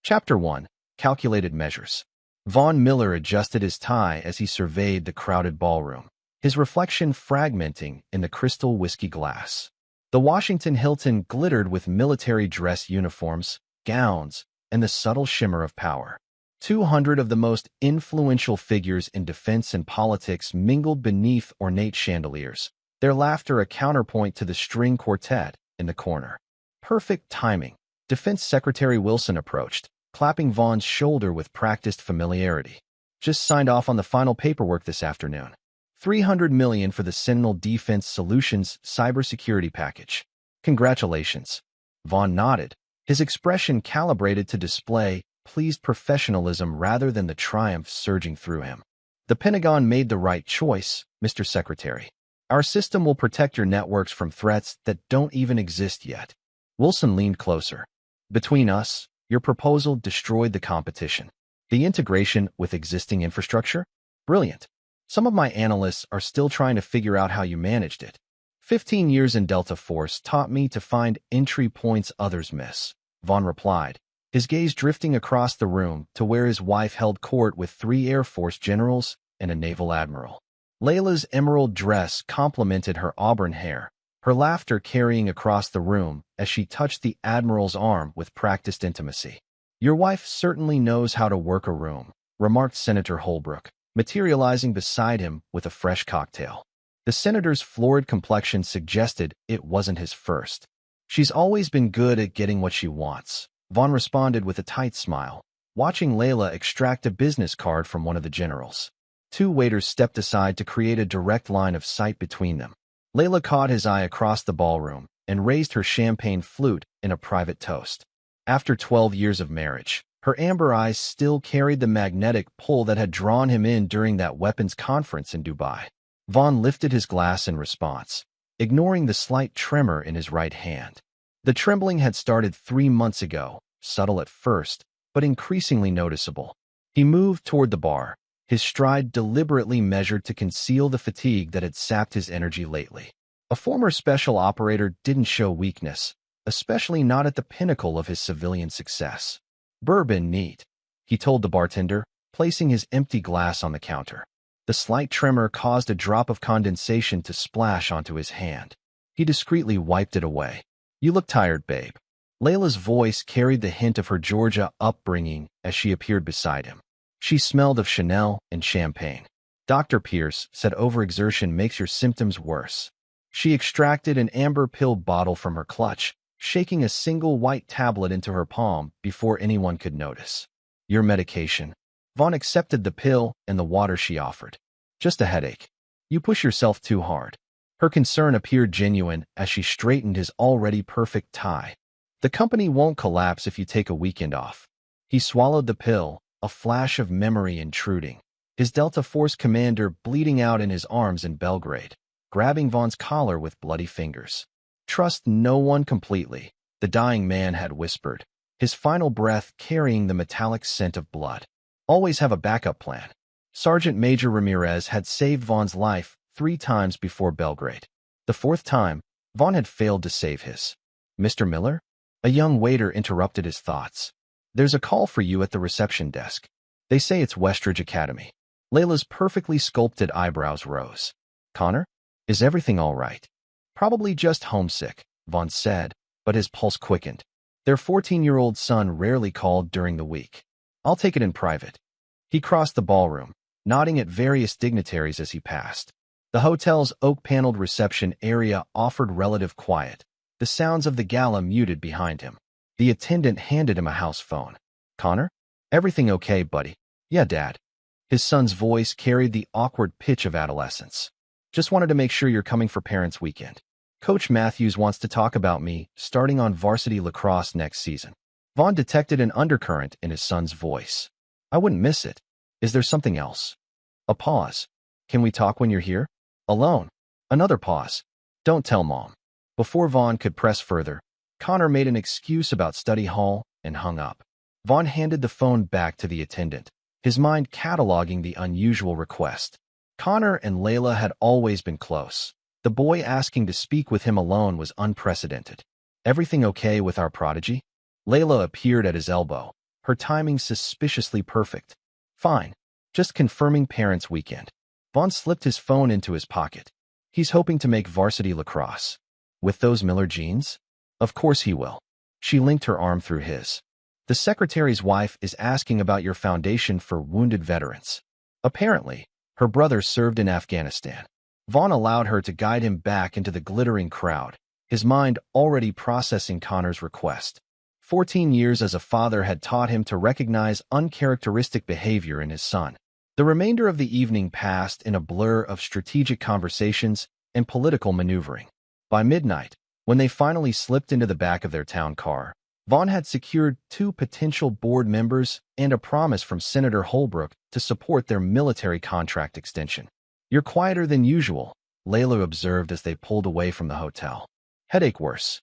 Chapter 1. Calculated Measures. Von Miller adjusted his tie as he surveyed the crowded ballroom, his reflection fragmenting in the crystal whiskey glass. The Washington Hilton glittered with military dress uniforms, gowns, and the subtle shimmer of power. 200 of the most influential figures in defense and politics mingled beneath ornate chandeliers, their laughter a counterpoint to the string quartet in the corner. Perfect timing. Defense Secretary Wilson approached, clapping Vaughn's shoulder with practiced familiarity. Just signed off on the final paperwork this afternoon. $300 million for the Sentinel Defense Solutions cybersecurity package. Congratulations. Vaughn nodded, his expression calibrated to display pleased professionalism rather than the triumph surging through him. The Pentagon made the right choice, Mr. Secretary. Our system will protect your networks from threats that don't even exist yet. Wilson leaned closer. Between us, your proposal destroyed the competition. The integration with existing infrastructure? Brilliant. Some of my analysts are still trying to figure out how you managed it. 15 years in Delta Force taught me to find entry points others miss, Vaughn replied, his gaze drifting across the room to where his wife held court with 3 Air Force generals and a naval admiral. Layla's emerald dress complemented her auburn hair, her laughter carrying across the room as she touched the admiral's arm with practiced intimacy. Your wife certainly knows how to work a room, remarked Senator Holbrook, materializing beside him with a fresh cocktail. The senator's florid complexion suggested it wasn't his first. She's always been good at getting what she wants, Vaughn responded with a tight smile, watching Layla extract a business card from one of the generals. 2 waiters stepped aside to create a direct line of sight between them. Layla caught his eye across the ballroom and raised her champagne flute in a private toast. After 12 years of marriage, her amber eyes still carried the magnetic pull that had drawn him in during that weapons conference in Dubai. Vaughn lifted his glass in response, ignoring the slight tremor in his right hand. The trembling had started 3 months ago, subtle at first, but increasingly noticeable. He moved toward the bar, his stride deliberately measured to conceal the fatigue that had sapped his energy lately. A former special operator didn't show weakness, especially not at the pinnacle of his civilian success. Bourbon neat, he told the bartender, placing his empty glass on the counter. The slight tremor caused a drop of condensation to splash onto his hand. He discreetly wiped it away. You look tired, babe. Layla's voice carried the hint of her Georgia upbringing as she appeared beside him. She smelled of Chanel and champagne. Dr. Pierce said overexertion makes your symptoms worse. She extracted an amber pill bottle from her clutch, shaking a single white tablet into her palm before anyone could notice. Your medication. Vaughn accepted the pill and the water she offered. Just a headache. You push yourself too hard. Her concern appeared genuine as she straightened his already perfect tie. The company won't collapse if you take a weekend off. He swallowed the pill, a flash of memory intruding, his Delta Force commander bleeding out in his arms in Belgrade, grabbing Vaughn's collar with bloody fingers. Trust no one completely, the dying man had whispered, his final breath carrying the metallic scent of blood. Always have a backup plan. Sergeant Major Ramirez had saved Vaughn's life 3 times before Belgrade. The 4th time, Vaughn had failed to save his. Mr. Miller? A young waiter interrupted his thoughts. There's a call for you at the reception desk. They say it's Westridge Academy. Layla's perfectly sculpted eyebrows rose. Connor? Is everything all right? Probably just homesick, Vaughn said, but his pulse quickened. Their 14-year-old son rarely called during the week. I'll take it in private. He crossed the ballroom, nodding at various dignitaries as he passed. The hotel's oak-paneled reception area offered relative quiet, the sounds of the gala muted behind him. The attendant handed him a house phone. Connor? Everything okay, buddy? Yeah, Dad. His son's voice carried the awkward pitch of adolescence. Just wanted to make sure you're coming for Parents' Weekend. Coach Matthews wants to talk about me starting on varsity lacrosse next season. Vaughn detected an undercurrent in his son's voice. I wouldn't miss it. Is there something else? A pause. Can we talk when you're here? Alone. Another pause. Don't tell Mom. Before Vaughn could press further, Connor made an excuse about study hall and hung up. Vaughn handed the phone back to the attendant, his mind cataloging the unusual request. Connor and Layla had always been close. The boy asking to speak with him alone was unprecedented. Everything okay with our prodigy? Layla appeared at his elbow, her timing suspiciously perfect. Fine. Just confirming parents' weekend. Vaughn slipped his phone into his pocket. He's hoping to make varsity lacrosse. With those Miller jeans? Of course he will. She linked her arm through his. The secretary's wife is asking about your foundation for wounded veterans. Apparently, her brother served in Afghanistan. Vaughn allowed her to guide him back into the glittering crowd, his mind already processing Connor's request. 14 years as a father had taught him to recognize uncharacteristic behavior in his son. The remainder of the evening passed in a blur of strategic conversations and political maneuvering. By midnight, when they finally slipped into the back of their town car, Vaughn had secured 2 potential board members and a promise from Senator Holbrook to support their military contract extension. "You're quieter than usual," Layla observed as they pulled away from the hotel. "Headache worse.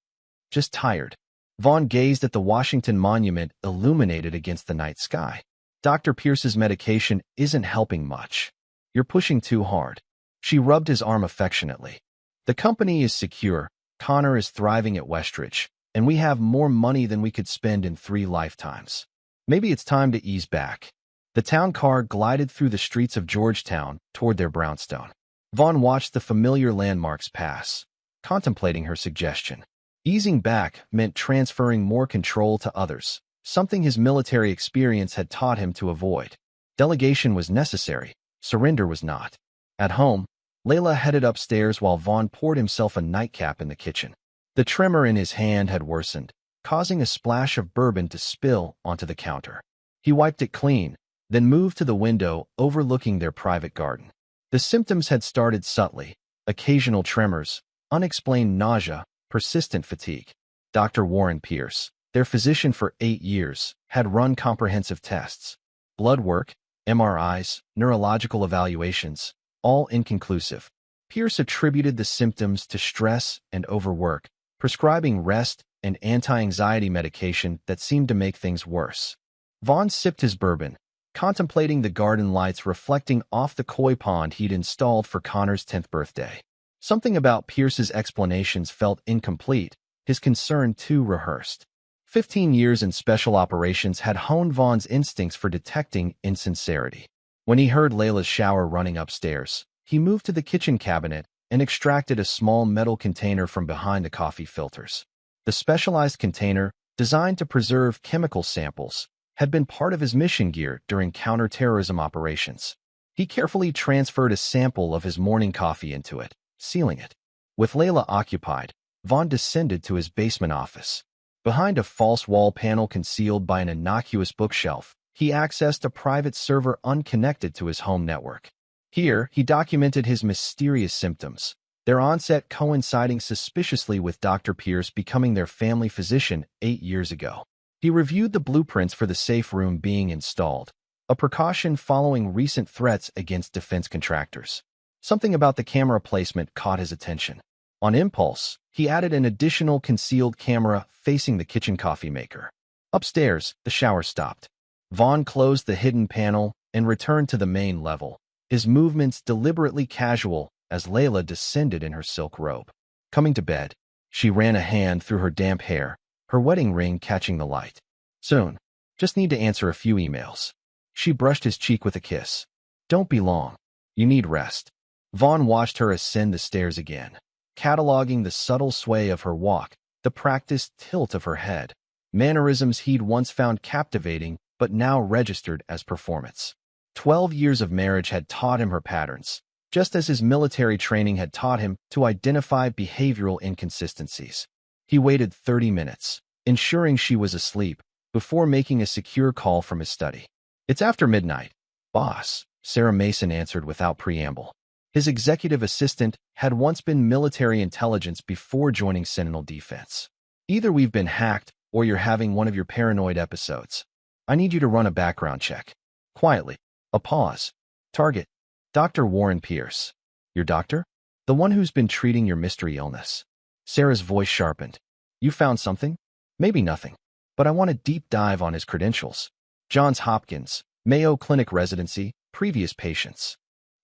Just tired." Vaughn gazed at the Washington Monument illuminated against the night sky. "Dr. Pierce's medication isn't helping much. You're pushing too hard." She rubbed his arm affectionately. "The company is secure, Connor is thriving at Westridge, and we have more money than we could spend in 3 lifetimes. Maybe it's time to ease back." The town car glided through the streets of Georgetown toward their brownstone. Vaughn watched the familiar landmarks pass, contemplating her suggestion. Easing back meant transferring more control to others, something his military experience had taught him to avoid. Delegation was necessary, surrender was not. At home, Layla headed upstairs while Vaughn poured himself a nightcap in the kitchen. The tremor in his hand had worsened, causing a splash of bourbon to spill onto the counter. He wiped it clean, then moved to the window overlooking their private garden. The symptoms had started subtly: occasional tremors, unexplained nausea, persistent fatigue. Dr. Warren Pierce, their physician for 8 years, had run comprehensive tests. Blood work, MRIs, neurological evaluations, all inconclusive. Pierce attributed the symptoms to stress and overwork, prescribing rest and anti-anxiety medication that seemed to make things worse. Vaughn sipped his bourbon, contemplating the garden lights reflecting off the koi pond he'd installed for Connor's 10th birthday. Something about Pierce's explanations felt incomplete, his concern too rehearsed. 15 years in special operations had honed Vaughn's instincts for detecting insincerity. When he heard Layla's shower running upstairs, he moved to the kitchen cabinet and extracted a small metal container from behind the coffee filters. The specialized container, designed to preserve chemical samples, had been part of his mission gear during counterterrorism operations. He carefully transferred a sample of his morning coffee into it, sealing it. With Layla occupied, Vaughn descended to his basement office. Behind a false wall panel concealed by an innocuous bookshelf, he accessed a private server unconnected to his home network. Here, he documented his mysterious symptoms, their onset coinciding suspiciously with Dr. Pierce becoming their family physician 8 years ago. He reviewed the blueprints for the safe room being installed, a precaution following recent threats against defense contractors. Something about the camera placement caught his attention. On impulse, he added an additional concealed camera facing the kitchen coffee maker. Upstairs, the shower stopped. Vaughn closed the hidden panel and returned to the main level, his movements deliberately casual as Layla descended in her silk robe. Coming to bed, she ran a hand through her damp hair, her wedding ring catching the light. "Soon. Just need to answer a few emails." She brushed his cheek with a kiss. "Don't be long. You need rest." Vaughn watched her ascend the stairs again, cataloging the subtle sway of her walk, the practiced tilt of her head, mannerisms he'd once found captivating but now registered as performance. 12 years of marriage had taught him her patterns, just as his military training had taught him to identify behavioral inconsistencies. He waited 30 minutes, ensuring she was asleep, before making a secure call from his study. "It's after midnight, boss," Sarah Mason answered without preamble. His executive assistant had once been military intelligence before joining Sentinel Defense. "Either we've been hacked or you're having one of your paranoid episodes. I need you to run a background check." Quietly. A pause. "Target. Dr. Warren Pierce." "Your doctor?" "The one who's been treating your mystery illness." Sarah's voice sharpened. "You found something?" "Maybe nothing. But I want a deep dive on his credentials. Johns Hopkins, Mayo Clinic residency, previous patients.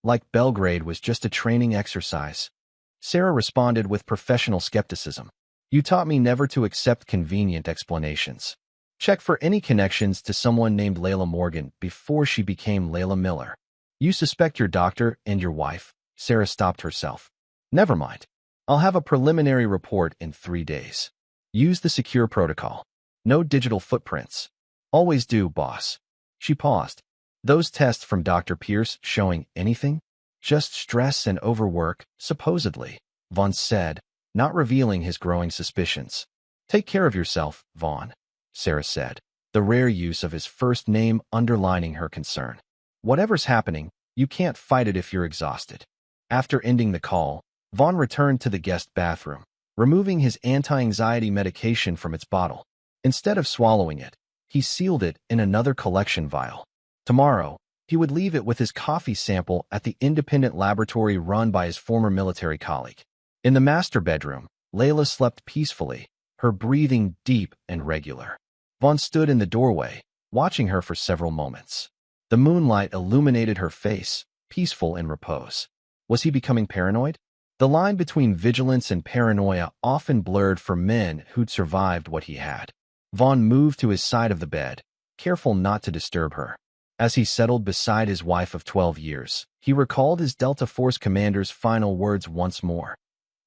Like Belgrade was just a training exercise." Sarah responded with professional skepticism. "You taught me never to accept convenient explanations." Check for any connections to someone named Layla Morgan before she became Layla Miller. You suspect your doctor and your wife. Sarah stopped herself. Never mind. I'll have a preliminary report in 3 days. Use the secure protocol. No digital footprints. Always do, boss. She paused. Those tests from Dr. Pierce showing anything? Just stress and overwork, supposedly, Vaughn said, not revealing his growing suspicions. Take care of yourself, Vaughn, Sarah said, the rare use of his first name underlining her concern. Whatever's happening, you can't fight it if you're exhausted. After ending the call, Vaughn returned to the guest bathroom, removing his anti-anxiety medication from its bottle. Instead of swallowing it, he sealed it in another collection vial. Tomorrow, he would leave it with his coffee sample at the independent laboratory run by his former military colleague. In the master bedroom, Layla slept peacefully, her breathing deep and regular. Vaughn stood in the doorway, watching her for several moments. The moonlight illuminated her face, peaceful in repose. Was he becoming paranoid? The line between vigilance and paranoia often blurred for men who'd survived what he had. Vaughn moved to his side of the bed, careful not to disturb her. As he settled beside his wife of 12 years, he recalled his Delta Force commander's final words once more.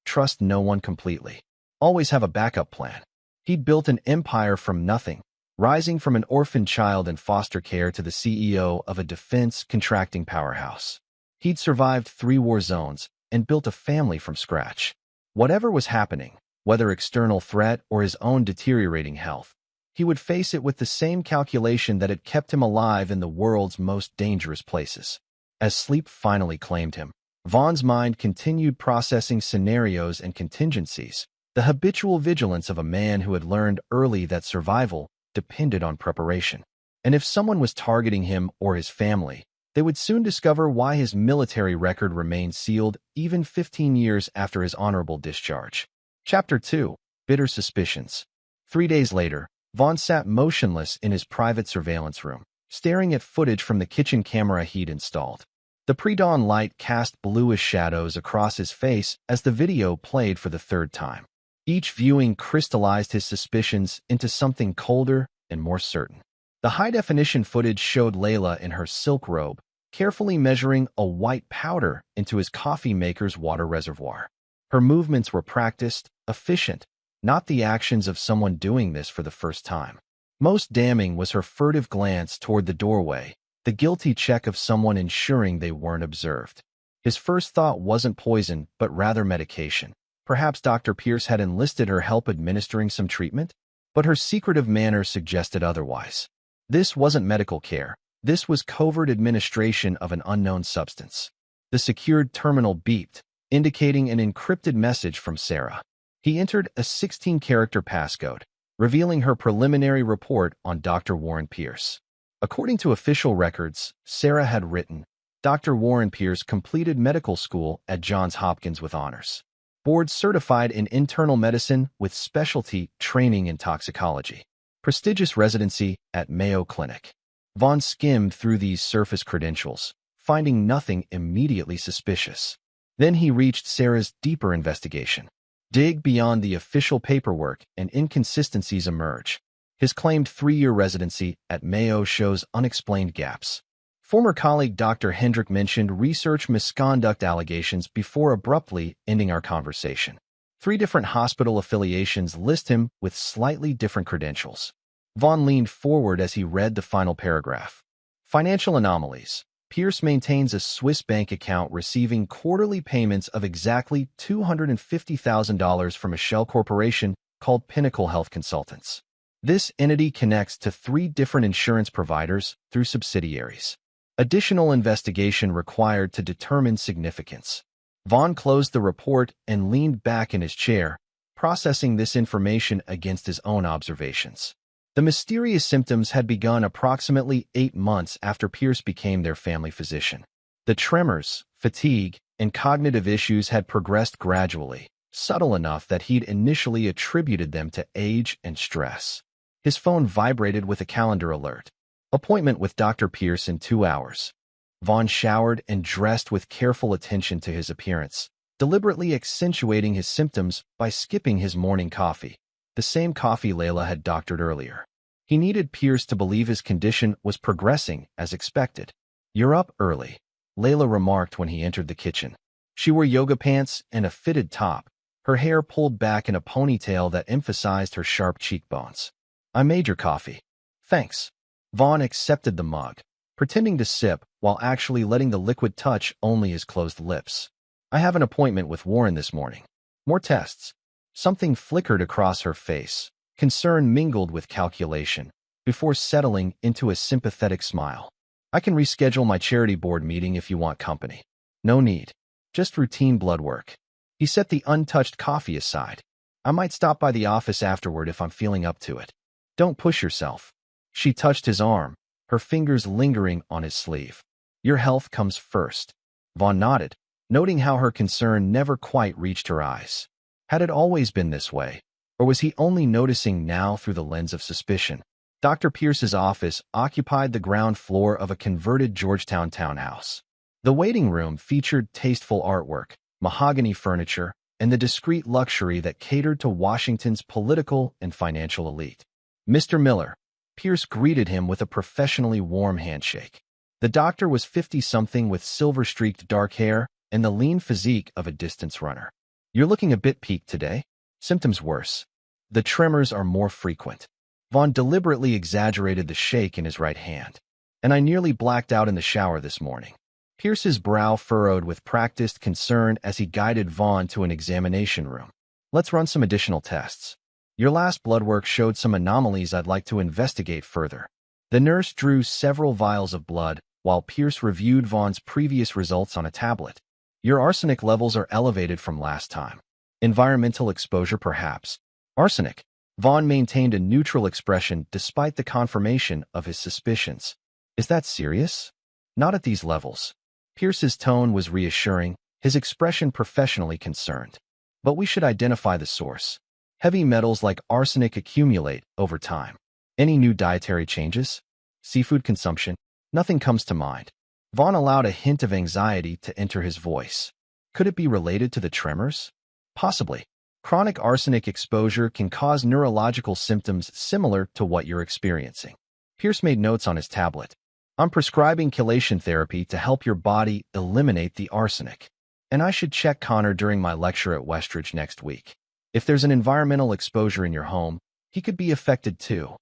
Trust no one completely. Always have a backup plan. He'd built an empire from nothing, rising from an orphan child in foster care to the CEO of a defense contracting powerhouse. He'd survived 3 war zones and built a family from scratch. Whatever was happening, whether external threat or his own deteriorating health, he would face it with the same calculation that had kept him alive in the world's most dangerous places. As sleep finally claimed him, Vaughn's mind continued processing scenarios and contingencies, the habitual vigilance of a man who had learned early that survival depended on preparation. And if someone was targeting him or his family, they would soon discover why his military record remained sealed even 15 years after his honorable discharge. Chapter 2. Bitter Suspicions. 3 days later, Vaughn sat motionless in his private surveillance room, staring at footage from the kitchen camera he'd installed. The pre-dawn light cast bluish shadows across his face as the video played for the 3rd time. Each viewing crystallized his suspicions into something colder and more certain. The high-definition footage showed Layla in her silk robe, carefully measuring a white powder into his coffee maker's water reservoir. Her movements were practiced, efficient, not the actions of someone doing this for the first time. Most damning was her furtive glance toward the doorway, the guilty check of someone ensuring they weren't observed. His first thought wasn't poison, but rather medication. Perhaps Dr. Pierce had enlisted her help administering some treatment, but her secretive manner suggested otherwise. This wasn't medical care. This was covert administration of an unknown substance. The secured terminal beeped, indicating an encrypted message from Sarah. He entered a 16-character passcode, revealing her preliminary report on Dr. Warren Pierce. According to official records, Sarah had written, Dr. Warren Pierce completed medical school at Johns Hopkins with honors. Board certified in internal medicine with specialty training in toxicology. Prestigious residency at Mayo Clinic. Vaughn skimmed through these surface credentials, finding nothing immediately suspicious. Then he reached Sarah's deeper investigation. Dig beyond the official paperwork and inconsistencies emerge. His claimed 3-year residency at Mayo shows unexplained gaps. Former colleague Dr. Hendrick mentioned research misconduct allegations before abruptly ending our conversation. 3 different hospital affiliations list him with slightly different credentials. Vaughn leaned forward as he read the final paragraph. Financial anomalies. Pierce maintains a Swiss bank account receiving quarterly payments of exactly $250,000 from a shell corporation called Pinnacle Health Consultants. This entity connects to 3 different insurance providers through subsidiaries. Additional investigation required to determine significance. Vaughn closed the report and leaned back in his chair, processing this information against his own observations. The mysterious symptoms had begun approximately 8 months after Pierce became their family physician. The tremors, fatigue, and cognitive issues had progressed gradually, subtle enough that he'd initially attributed them to age and stress. His phone vibrated with a calendar alert. Appointment with Dr. Pierce in 2 hours. Vaughn showered and dressed with careful attention to his appearance, deliberately accentuating his symptoms by skipping his morning coffee, the same coffee Layla had doctored earlier. He needed Pierce to believe his condition was progressing as expected. "You're up early," Layla remarked when he entered the kitchen. She wore yoga pants and a fitted top, her hair pulled back in a ponytail that emphasized her sharp cheekbones. "I made your coffee." "Thanks." Vaughn accepted the mug, pretending to sip while actually letting the liquid touch only his closed lips. "I have an appointment with Warren this morning. More tests." Something flickered across her face, concern mingled with calculation, before settling into a sympathetic smile. "I can reschedule my charity board meeting if you want company." "No need. Just routine blood work." He set the untouched coffee aside. "I might stop by the office afterward if I'm feeling up to it." "Don't push yourself." She touched his arm, her fingers lingering on his sleeve. "Your health comes first." Vaughn nodded, noting how her concern never quite reached her eyes. Had it always been this way, or was he only noticing now through the lens of suspicion? Dr. Pierce's office occupied the ground floor of a converted Georgetown townhouse. The waiting room featured tasteful artwork, mahogany furniture, and the discreet luxury that catered to Washington's political and financial elite. "Mr. Miller." Pierce greeted him with a professionally warm handshake. The doctor was 50-something with silver-streaked dark hair and the lean physique of a distance runner. "You're looking a bit peaked today." "Symptoms worse. The tremors are more frequent." Vaughn deliberately exaggerated the shake in his right hand. "And I nearly blacked out in the shower this morning." Pierce's brow furrowed with practiced concern as he guided Vaughn to an examination room. "Let's run some additional tests. Your last blood work showed some anomalies I'd like to investigate further." The nurse drew several vials of blood while Pierce reviewed Vaughn's previous results on a tablet. "Your arsenic levels are elevated from last time. Environmental exposure, perhaps." "Arsenic?" Vaughn maintained a neutral expression despite the confirmation of his suspicions. "Is that serious?" "Not at these levels." Pierce's tone was reassuring, his expression professionally concerned. "But we should identify the source. Heavy metals like arsenic accumulate over time." "Any new dietary changes?" "Seafood consumption?" "Nothing comes to mind." Vaughn allowed a hint of anxiety to enter his voice. "Could it be related to the tremors?" "Possibly. Chronic arsenic exposure can cause neurological symptoms similar to what you're experiencing." Pierce made notes on his tablet. "I'm prescribing chelation therapy to help your body eliminate the arsenic. And I should check Connor during my lecture at Westridge next week. If there's an environmental exposure in your home, he could be affected too."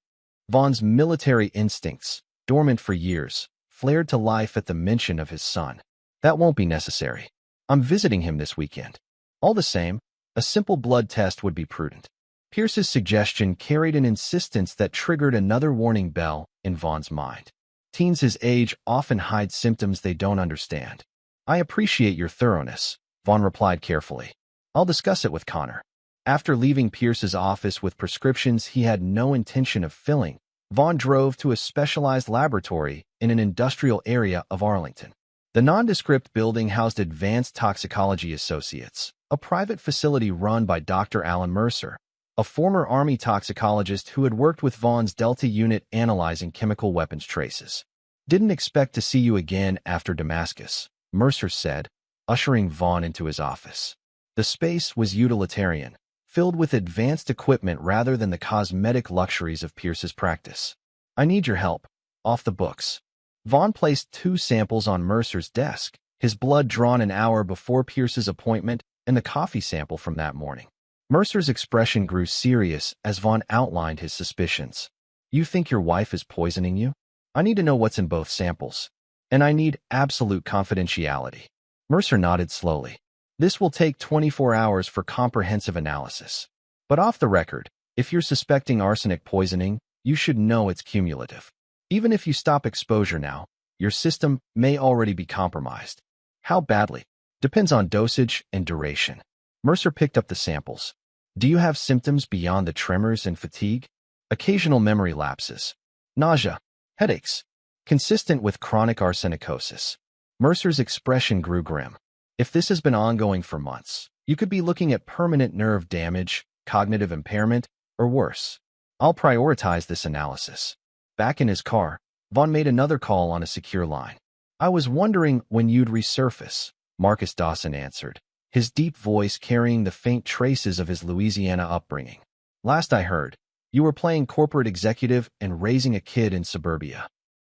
Vaughn's military instincts, dormant for years, flared to life at the mention of his son. "That won't be necessary. I'm visiting him this weekend." All the same, a simple blood test would be prudent. Pierce's suggestion carried an insistence that triggered another warning bell in Vaughn's mind. Teens his age often hide symptoms they don't understand. "I appreciate your thoroughness," Vaughn replied carefully. "I'll discuss it with Connor." After leaving Pierce's office with prescriptions he had no intention of filling, Vaughn drove to a specialized laboratory in an industrial area of Arlington. The nondescript building housed Advanced Toxicology Associates, a private facility run by Dr. Alan Mercer, a former Army toxicologist who had worked with Vaughn's Delta unit analyzing chemical weapons traces. "Didn't expect to see you again after Damascus," Mercer said, ushering Vaughn into his office. The space was utilitarian, filled with advanced equipment rather than the cosmetic luxuries of Pierce's practice. "I need your help." "Off the books." Vaughn placed 2 samples on Mercer's desk, his blood drawn an hour before Pierce's appointment and the coffee sample from that morning. Mercer's expression grew serious as Vaughn outlined his suspicions. "You think your wife is poisoning you? I need to know what's in both samples. And I need absolute confidentiality." Mercer nodded slowly. "This will take 24 hours for comprehensive analysis. But off the record, if you're suspecting arsenic poisoning, you should know it's cumulative. Even if you stop exposure now, your system may already be compromised. How badly? Depends on dosage and duration." Mercer picked up the samples. "Do you have symptoms beyond the tremors and fatigue?" "Occasional memory lapses. Nausea. Headaches. Consistent with chronic arsenicosis." Mercer's expression grew grim. "If this has been ongoing for months, you could be looking at permanent nerve damage, cognitive impairment, or worse. I'll prioritize this analysis." Back in his car, Vaughn made another call on a secure line. "I was wondering when you'd resurface," Marcus Dawson answered, his deep voice carrying the faint traces of his Louisiana upbringing. "Last I heard, You were playing corporate executive and raising a kid in suburbia.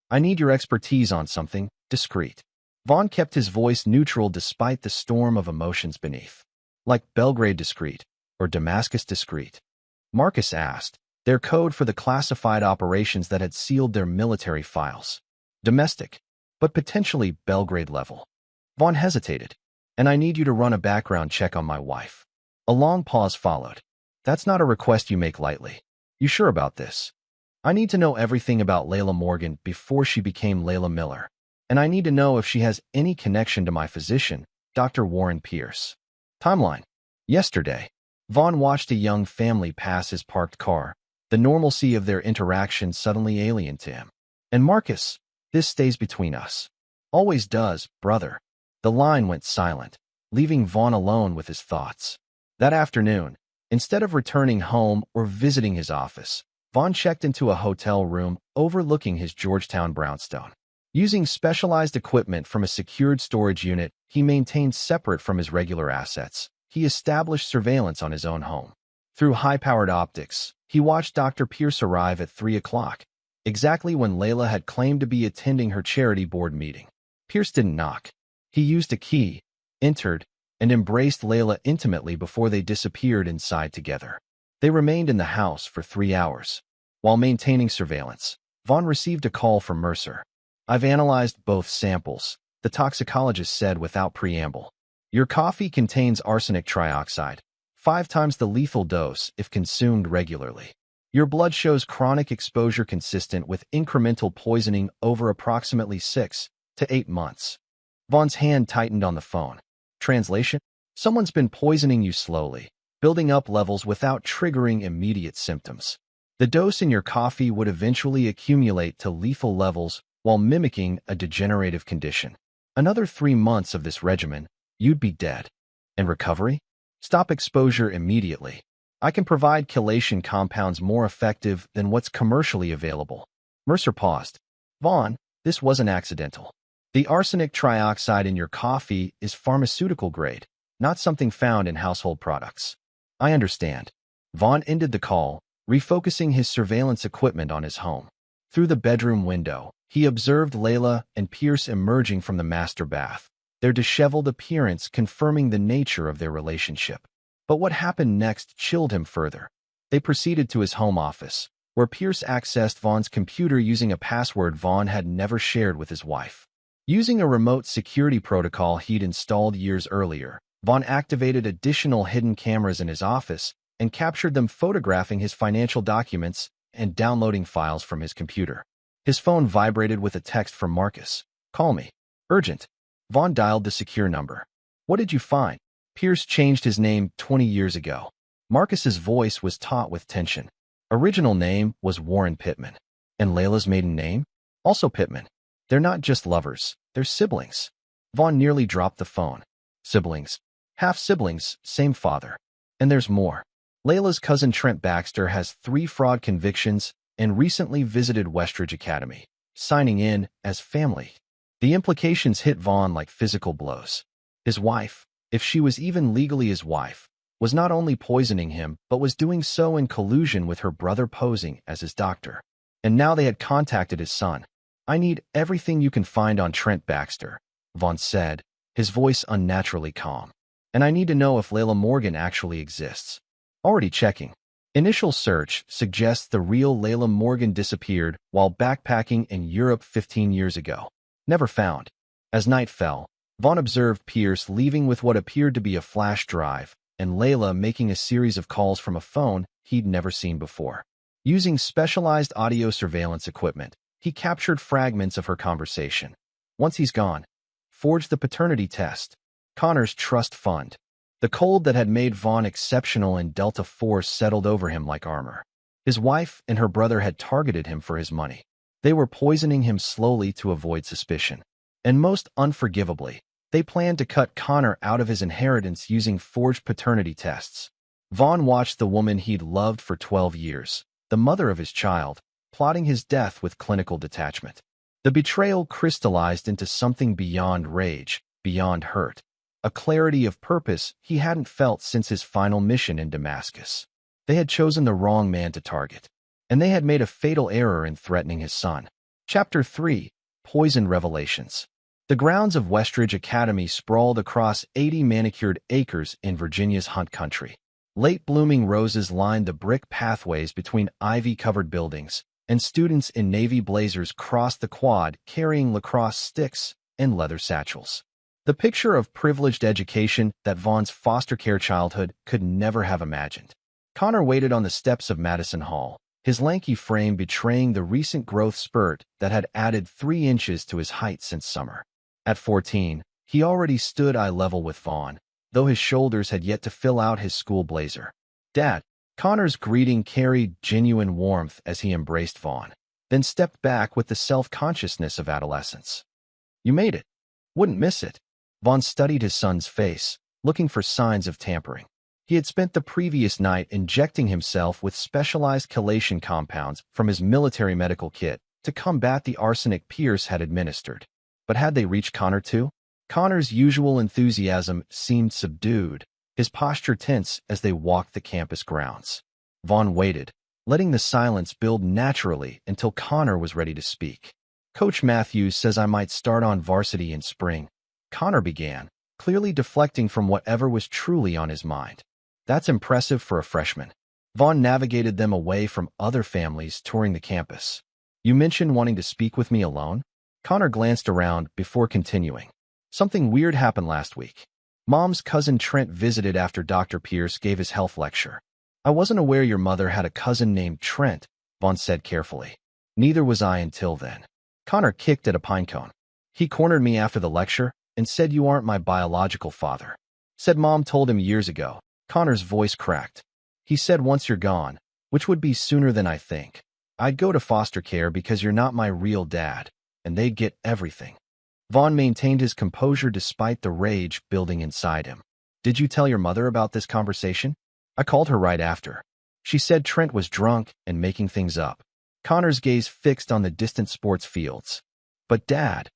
I need your expertise on something discreet. Vaughn kept his voice neutral despite the storm of emotions beneath. Like Belgrade discreet or Damascus discreet? Marcus asked, their code for the classified operations that had sealed their military files. Domestic, but potentially Belgrade level. Vaughn hesitated. And I need you to run a background check on my wife. A long pause followed. That's not a request you make lightly. You sure about this? I need to know everything about Layla Morgan before she became Layla Miller. And I need to know if she has any connection to my physician, Dr. Warren Pierce. Timeline. Yesterday, Vaughn watched a young family pass his parked car, the normalcy of their interaction suddenly alien to him. And Marcus, this stays between us. Always does, brother. The line went silent, leaving Vaughn alone with his thoughts. That afternoon, instead of returning home or visiting his office, Vaughn checked into a hotel room overlooking his Georgetown brownstone. Using specialized equipment from a secured storage unit he maintained separate from his regular assets, he established surveillance on his own home. Through high-powered optics, he watched Dr. Pierce arrive at 3 o'clock, exactly when Layla had claimed to be attending her charity board meeting. Pierce didn't knock. He used a key, entered, and embraced Layla intimately before they disappeared inside together. They remained in the house for 3 hours. While maintaining surveillance, Vaughn received a call from Mercer. I've analyzed both samples, the toxicologist said without preamble. Your coffee contains arsenic trioxide, 5 times the lethal dose if consumed regularly. Your blood shows chronic exposure consistent with incremental poisoning over approximately 6 to 8 months. Vaughn's hand tightened on the phone. Translation? Someone's been poisoning you slowly, building up levels without triggering immediate symptoms. The dose in your coffee would eventually accumulate to lethal levels while mimicking a degenerative condition. Another 3 months of this regimen, you'd be dead. And recovery? Stop exposure immediately. I can provide chelation compounds more effective than what's commercially available. Mercer paused. Vaughn, this wasn't accidental. The arsenic trioxide in your coffee is pharmaceutical grade, not something found in household products. I understand. Vaughn ended the call, refocusing his surveillance equipment on his home. Through the bedroom window, he observed Layla and Pierce emerging from the master bath, their disheveled appearance confirming the nature of their relationship. But what happened next chilled him further. They proceeded to his home office, where Pierce accessed Vaughn's computer using a password Vaughn had never shared with his wife. Using a remote security protocol he'd installed years earlier, Vaughn activated additional hidden cameras in his office and captured them photographing his financial documents and downloading files from his computer. His phone vibrated with a text from Marcus. Call me. Urgent. Vaughn dialed the secure number. What did you find? Pierce changed his name 20 years ago. Marcus's voice was taut with tension. Original name was Warren Pittman. And Layla's maiden name? Also Pittman. They're not just lovers, they're siblings. Vaughn nearly dropped the phone. Siblings. Half-siblings, same father. And there's more. Layla's cousin Trent Baxter has 3 fraud convictions and recently visited Westridge Academy, signing in as family. The implications hit Vaughn like physical blows. His wife, if she was even legally his wife, was not only poisoning him but was doing so in collusion with her brother posing as his doctor. And now they had contacted his son. I need everything you can find on Trent Baxter, Vaughn said, his voice unnaturally calm. And I need to know if Layla Morgan actually exists. Already checking. Initial search suggests the real Layla Morgan disappeared while backpacking in Europe 15 years ago. Never found. As night fell, Vaughn observed Pierce leaving with what appeared to be a flash drive, and Layla making a series of calls from a phone he'd never seen before. Using specialized audio surveillance equipment, he captured fragments of her conversation. Once he's gone, forged the paternity test, Connor's trust fund. The cold that had made Vaughn exceptional in Delta Force settled over him like armor. His wife and her brother had targeted him for his money. They were poisoning him slowly to avoid suspicion. And most unforgivably, they planned to cut Connor out of his inheritance using forged paternity tests. Vaughn watched the woman he'd loved for 12 years, the mother of his child, plotting his death with clinical detachment. The betrayal crystallized into something beyond rage, beyond hurt. A clarity of purpose he hadn't felt since his final mission in Damascus. They had chosen the wrong man to target, and they had made a fatal error in threatening his son. Chapter 3. Poisoned Revelations. The grounds of Westridge Academy sprawled across 80 manicured acres in Virginia's Hunt Country. Late-blooming roses lined the brick pathways between ivy-covered buildings, and students in navy blazers crossed the quad carrying lacrosse sticks and leather satchels. The picture of privileged education that Vaughn's foster care childhood could never have imagined. Connor waited on the steps of Madison Hall, his lanky frame betraying the recent growth spurt that had added 3 inches to his height since summer. At 14, he already stood eye level with Vaughn, though his shoulders had yet to fill out his school blazer. "Dad." Connor's greeting carried genuine warmth as he embraced Vaughn, then stepped back with the self-consciousness of adolescence. "You made it. Wouldn't miss it." Vaughn studied his son's face, looking for signs of tampering. He had spent the previous night injecting himself with specialized chelation compounds from his military medical kit to combat the arsenic Pierce had administered. But had they reached Connor too? Connor's usual enthusiasm seemed subdued, his posture tense as they walked the campus grounds. Vaughn waited, letting the silence build naturally until Connor was ready to speak. "Coach Matthews says I might start on varsity in spring," Connor began, clearly deflecting from whatever was truly on his mind. "That's impressive for a freshman." Vaughn navigated them away from other families touring the campus. "You mentioned wanting to speak with me alone?" Connor glanced around before continuing. "Something weird happened last week. Mom's cousin Trent visited after Dr. Pierce gave his health lecture. I wasn't aware your mother had a cousin named Trent," Vaughn said carefully. "Neither was I until then." Connor kicked at a pinecone. "He cornered me after the lecture and said you aren't my biological father. Said Mom told him years ago." Connor's voice cracked. "He said once you're gone, which would be sooner than I think, I'd go to foster care because you're not my real dad, and they'd get everything." Vaughn maintained his composure despite the rage building inside him. "Did you tell your mother about this conversation?" "I called her right after. She said Trent was drunk and making things up." Connor's gaze fixed on the distant sports fields. "But Dad,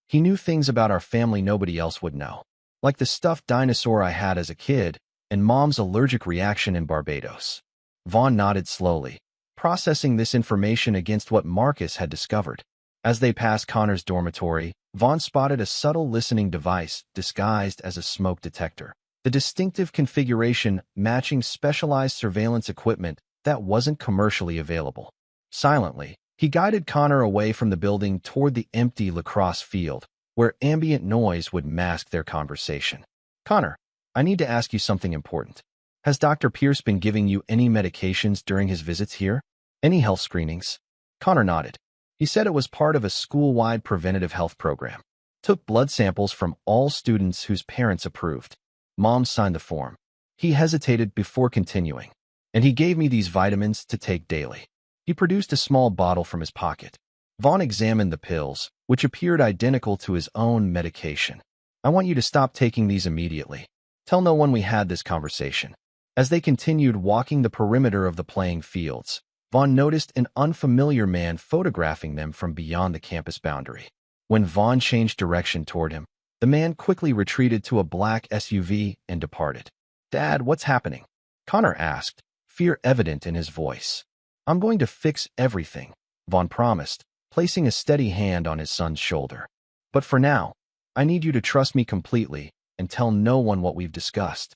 he knew things about our family nobody else would know, like the stuffed dinosaur I had as a kid and Mom's allergic reaction in Barbados." Vaughn nodded slowly, processing this information against what Marcus had discovered. As they passed Connor's dormitory, Vaughn spotted a subtle listening device disguised as a smoke detector, the distinctive configuration matching specialized surveillance equipment that wasn't commercially available. Silently, he guided Connor away from the building toward the empty lacrosse field, where ambient noise would mask their conversation. "Connor, I need to ask you something important. Has Dr. Pierce been giving you any medications during his visits here? Any health screenings?" Connor nodded. He said it was part of a school-wide preventative health program. Took blood samples from all students whose parents approved. Mom signed the form. He hesitated before continuing. "And he gave me these vitamins to take daily." He produced a small bottle from his pocket. Vaughn examined the pills, which appeared identical to his own medication. "I want you to stop taking these immediately. Tell no one we had this conversation." As they continued walking the perimeter of the playing fields, Vaughn noticed an unfamiliar man photographing them from beyond the campus boundary. When Vaughn changed direction toward him, the man quickly retreated to a black SUV and departed. "Dad, what's happening?" Connor asked, fear evident in his voice. "I'm going to fix everything," Vaughn promised, placing a steady hand on his son's shoulder. "But for now, I need you to trust me completely and tell no one what we've discussed."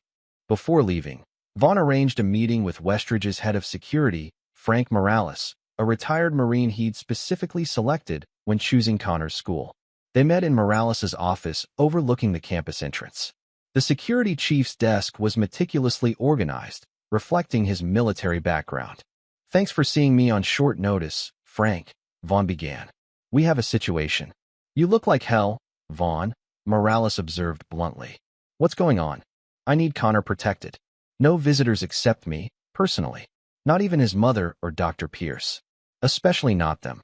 Before leaving, Vaughn arranged a meeting with Westridge's head of security, Frank Morales, a retired Marine he'd specifically selected when choosing Connor's school. They met in Morales's office overlooking the campus entrance. The security chief's desk was meticulously organized, reflecting his military background. "Thanks for seeing me on short notice, Frank," Vaughn began. "We have a situation." "You look like hell, Vaughn," Morales observed bluntly. "What's going on?" "I need Connor protected. No visitors except me, personally. Not even his mother or Dr. Pierce. Especially not them."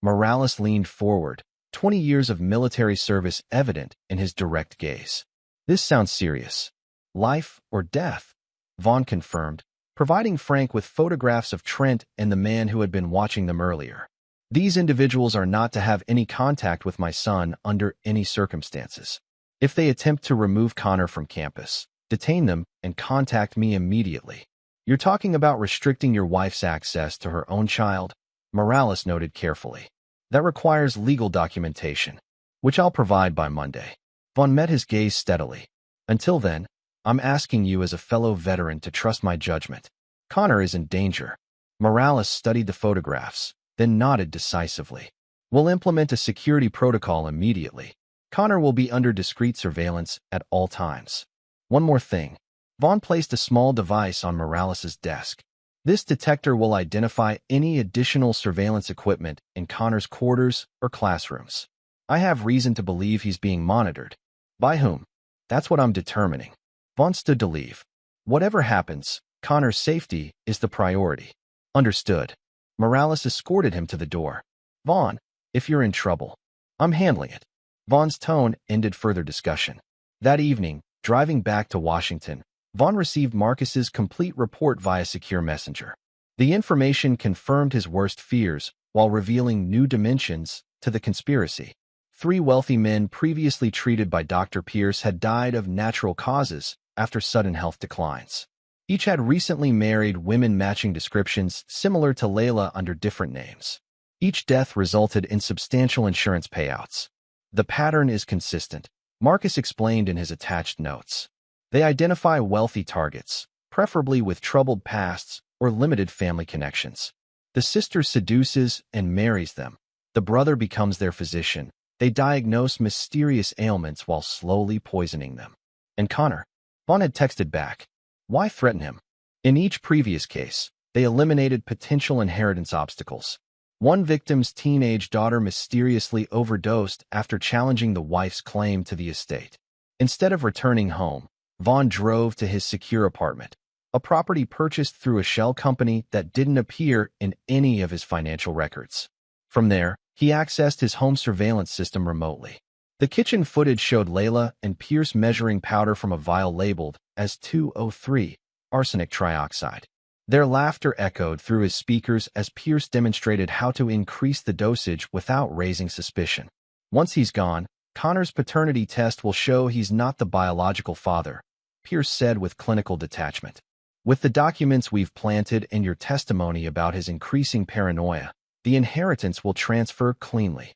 Morales leaned forward, 20 years of military service evident in his direct gaze. "This sounds serious. Life or death," Vaughn confirmed, providing Frank with photographs of Trent and the man who had been watching them earlier. "These individuals are not to have any contact with my son under any circumstances. If they attempt to remove Connor from campus, detain them and contact me immediately." You're talking about restricting your wife's access to her own child? Morales noted carefully. That requires legal documentation, which I'll provide by Monday. Vaughn met his gaze steadily. Until then, I'm asking you as a fellow veteran to trust my judgment. Connor is in danger. Morales studied the photographs, then nodded decisively. We'll implement a security protocol immediately. Connor will be under discreet surveillance at all times. One more thing. Vaughn placed a small device on Morales' desk. This detector will identify any additional surveillance equipment in Connor's quarters or classrooms. I have reason to believe he's being monitored. By whom? That's what I'm determining. Vaughn stood to leave. Whatever happens, Connor's safety is the priority. Understood. Morales escorted him to the door. Vaughn, if you're in trouble, I'm handling it. Vaughn's tone ended further discussion. That evening, driving back to Washington, Vaughn received Marcus's complete report via secure messenger. The information confirmed his worst fears while revealing new dimensions to the conspiracy. 3 wealthy men previously treated by Dr. Pierce had died of natural causes after sudden health declines. Each had recently married women matching descriptions similar to Layla under different names. Each death resulted in substantial insurance payouts. The pattern is consistent, Marcus explained in his attached notes. They identify wealthy targets, preferably with troubled pasts or limited family connections. The sister seduces and marries them. The brother becomes their physician. They diagnose mysterious ailments while slowly poisoning them. And Connor? Vaughn had texted back. Why threaten him? In each previous case, they eliminated potential inheritance obstacles. One victim's teenage daughter mysteriously overdosed after challenging the wife's claim to the estate. Instead of returning home, Vaughn drove to his secure apartment, a property purchased through a shell company that didn't appear in any of his financial records. From there, he accessed his home surveillance system remotely. The kitchen footage showed Layla and Pierce measuring powder from a vial labeled as 203, arsenic trioxide. Their laughter echoed through his speakers as Pierce demonstrated how to increase the dosage without raising suspicion. Once he's gone, Connor's paternity test will show he's not the biological father, Pierce said with clinical detachment. With the documents we've planted and your testimony about his increasing paranoia, the inheritance will transfer cleanly.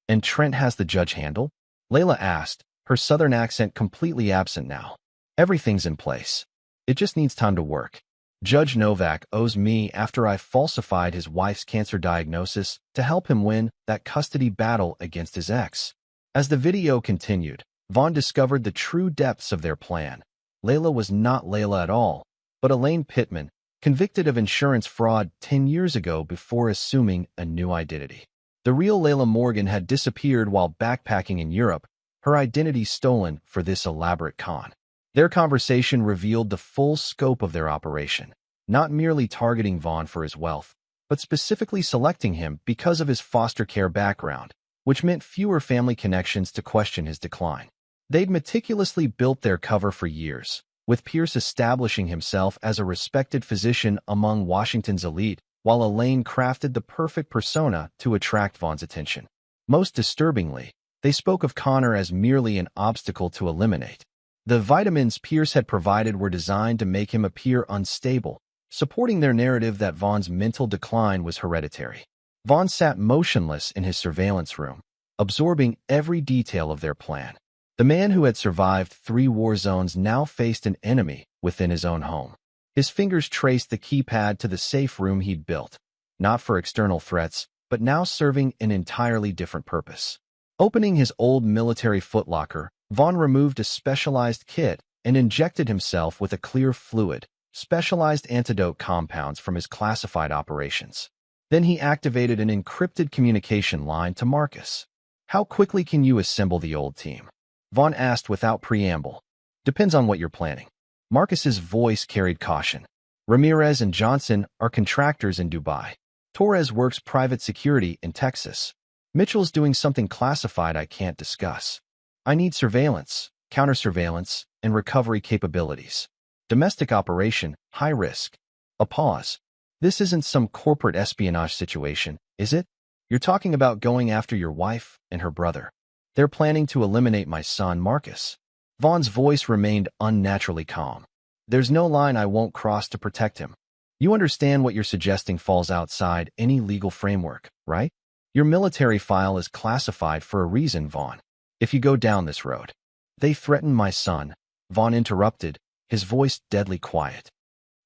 And Trent has the judge handle? Layla asked, her southern accent completely absent now. Everything's in place. It just needs time to work. Judge Novak owes me after I falsified his wife's cancer diagnosis to help him win that custody battle against his ex. As the video continued, Vaughn discovered the true depths of their plan. Layla was not Layla at all, but Elaine Pittman, convicted of insurance fraud 10 years ago before assuming a new identity. The real Layla Morgan had disappeared while backpacking in Europe, her identity stolen for this elaborate con. Their conversation revealed the full scope of their operation, not merely targeting Vaughn for his wealth, but specifically selecting him because of his foster care background, which meant fewer family connections to question his decline. They'd meticulously built their cover for years, with Pierce establishing himself as a respected physician among Washington's elite, while Elaine crafted the perfect persona to attract Vaughn's attention. Most disturbingly, they spoke of Connor as merely an obstacle to eliminate. The vitamins Pierce had provided were designed to make him appear unstable, supporting their narrative that Vaughn's mental decline was hereditary. Vaughn sat motionless in his surveillance room, absorbing every detail of their plan. The man who had survived 3 war zones now faced an enemy within his own home. His fingers traced the keypad to the safe room he'd built, not for external threats, but now serving an entirely different purpose. Opening his old military footlocker, Vaughn removed a specialized kit and injected himself with a clear fluid, specialized antidote compounds from his classified operations. Then he activated an encrypted communication line to Marcus. How quickly can you assemble the old team? Vaughn asked without preamble. Depends on what you're planning. Marcus's voice carried caution. Ramirez and Johnson are contractors in Dubai. Torres works private security in Texas. Mitchell's doing something classified I can't discuss. I need surveillance, counter-surveillance, and recovery capabilities. Domestic operation, high risk. A pause. This isn't some corporate espionage situation, is it? You're talking about going after your wife and her brother. They're planning to eliminate my son, Marcus. Vaughn's voice remained unnaturally calm. There's no line I won't cross to protect him. You understand what you're suggesting falls outside any legal framework, right? Your military file is classified for a reason, Vaughn. If you go down this road. They threaten my son, Vaughn interrupted, his voice deadly quiet.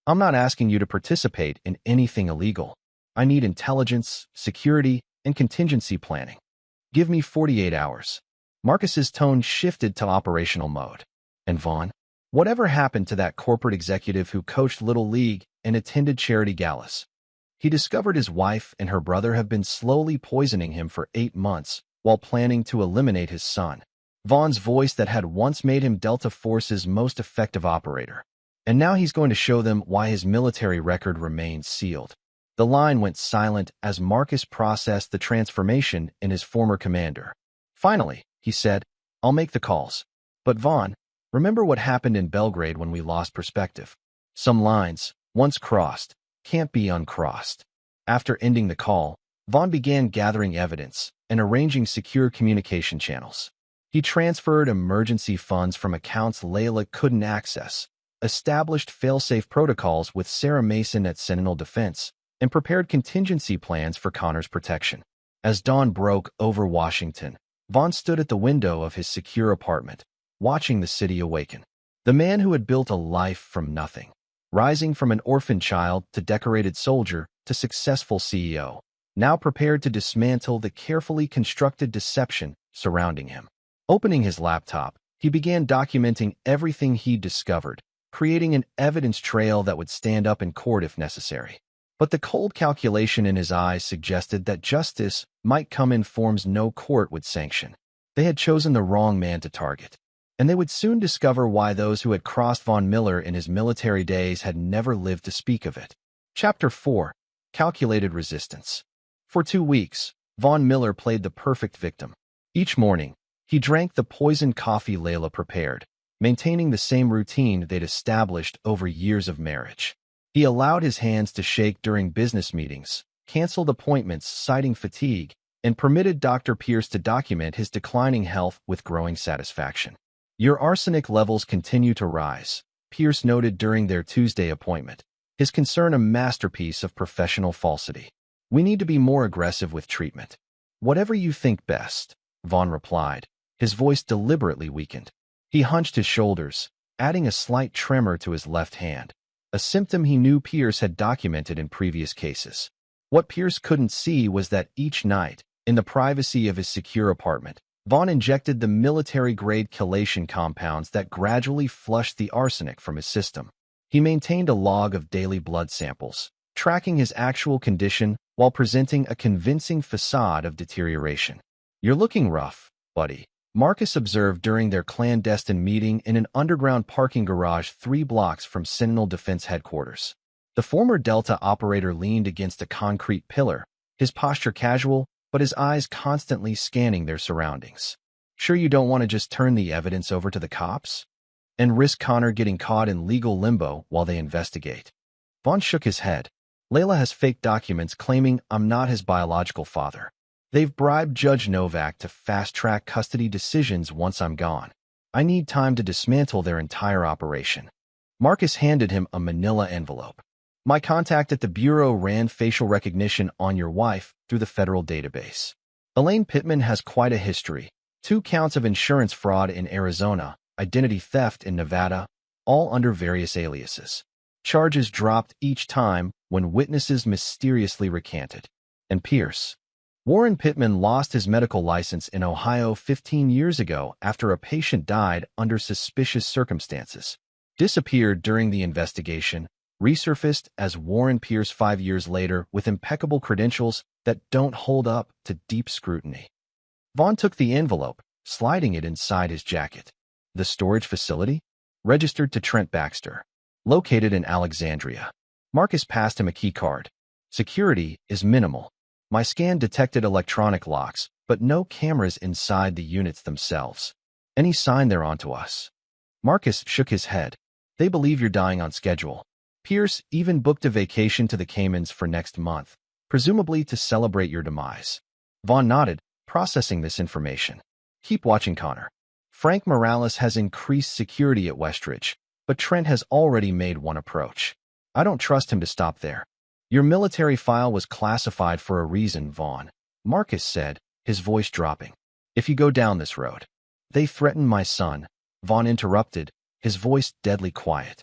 I'm not asking you to participate in anything illegal. I need intelligence, security, and contingency planning. Give me 48 hours. Marcus's tone shifted to operational mode. And Vaughn, whatever happened to that corporate executive who coached Little League and attended charity galas? He discovered his wife and her brother have been slowly poisoning him for 8 months while planning to eliminate his son. Vaughn's voice that had once made him Delta Force's most effective operator. And now he's going to show them why his military record remains sealed. The line went silent as Marcus processed the transformation in his former commander. Finally, he said, I'll make the calls. But Vaughn, remember what happened in Belgrade when we lost perspective? Some lines, once crossed, can't be uncrossed. After ending the call, Vaughn began gathering evidence and arranging secure communication channels. He transferred emergency funds from accounts Layla couldn't access, established fail-safe protocols with Sarah Mason at Sentinel Defense, and prepared contingency plans for Connor's protection. As dawn broke over Washington, Vaughn stood at the window of his secure apartment, watching the city awaken. The man who had built a life from nothing, rising from an orphan child to decorated soldier to successful CEO, now prepared to dismantle the carefully constructed deception surrounding him. Opening his laptop, he began documenting everything he'd discovered, creating an evidence trail that would stand up in court if necessary. But the cold calculation in his eyes suggested that justice might come in forms no court would sanction. They had chosen the wrong man to target, and they would soon discover why those who had crossed Von Miller in his military days had never lived to speak of it. Chapter 4. Calculated Resistance. For 2 weeks, Von Miller played the perfect victim. Each morning, he drank the poisoned coffee Layla prepared, maintaining the same routine they'd established over years of marriage. He allowed his hands to shake during business meetings, canceled appointments citing fatigue, and permitted Dr. Pierce to document his declining health with growing satisfaction. Your arsenic levels continue to rise, Pierce noted during their Tuesday appointment, his concern a masterpiece of professional falsity. We need to be more aggressive with treatment. Whatever you think best, Vaughn replied, his voice deliberately weakened. He hunched his shoulders, adding a slight tremor to his left hand, a symptom he knew Pierce had documented in previous cases. What Pierce couldn't see was that each night, in the privacy of his secure apartment, Vaughn injected the military-grade chelation compounds that gradually flushed the arsenic from his system. He maintained a log of daily blood samples, tracking his actual condition while presenting a convincing facade of deterioration. You're looking rough, buddy, Marcus observed during their clandestine meeting in an underground parking garage 3 blocks from Sentinel Defense Headquarters. The former Delta operator leaned against a concrete pillar, his posture casual, but his eyes constantly scanning their surroundings. Sure you don't want to just turn the evidence over to the cops? And risk Connor getting caught in legal limbo while they investigate? Vaughn shook his head. Layla has fake documents claiming I'm not his biological father. They've bribed Judge Novak to fast-track custody decisions once I'm gone. I need time to dismantle their entire operation. Marcus handed him a manila envelope. My contact at the Bureau ran facial recognition on your wife through the federal database. Elaine Pittman has quite a history. 2 counts of insurance fraud in Arizona, identity theft in Nevada, all under various aliases. Charges dropped each time when witnesses mysteriously recanted. And Pierce. Warren Pittman lost his medical license in Ohio 15 years ago after a patient died under suspicious circumstances. Disappeared during the investigation, resurfaced as Warren Pierce 5 years later with impeccable credentials that don't hold up to deep scrutiny. Vaughn took the envelope, sliding it inside his jacket. The storage facility? Registered to Trent Baxter. Located in Alexandria. Marcus passed him a key card. Security is minimal. My scan detected electronic locks, but no cameras inside the units themselves. Any sign they're onto us? Marcus shook his head. They believe you're dying on schedule. Pierce even booked a vacation to the Caymans for next month, presumably to celebrate your demise. Vaughn nodded, processing this information. Keep watching Connor. Frank Morales has increased security at Westridge, but Trent has already made one approach. I don't trust him to stop there. Your military file was classified for a reason, Vaughn, Marcus said, his voice dropping. If you go down this road. They threatened my son, Vaughn interrupted, his voice deadly quiet.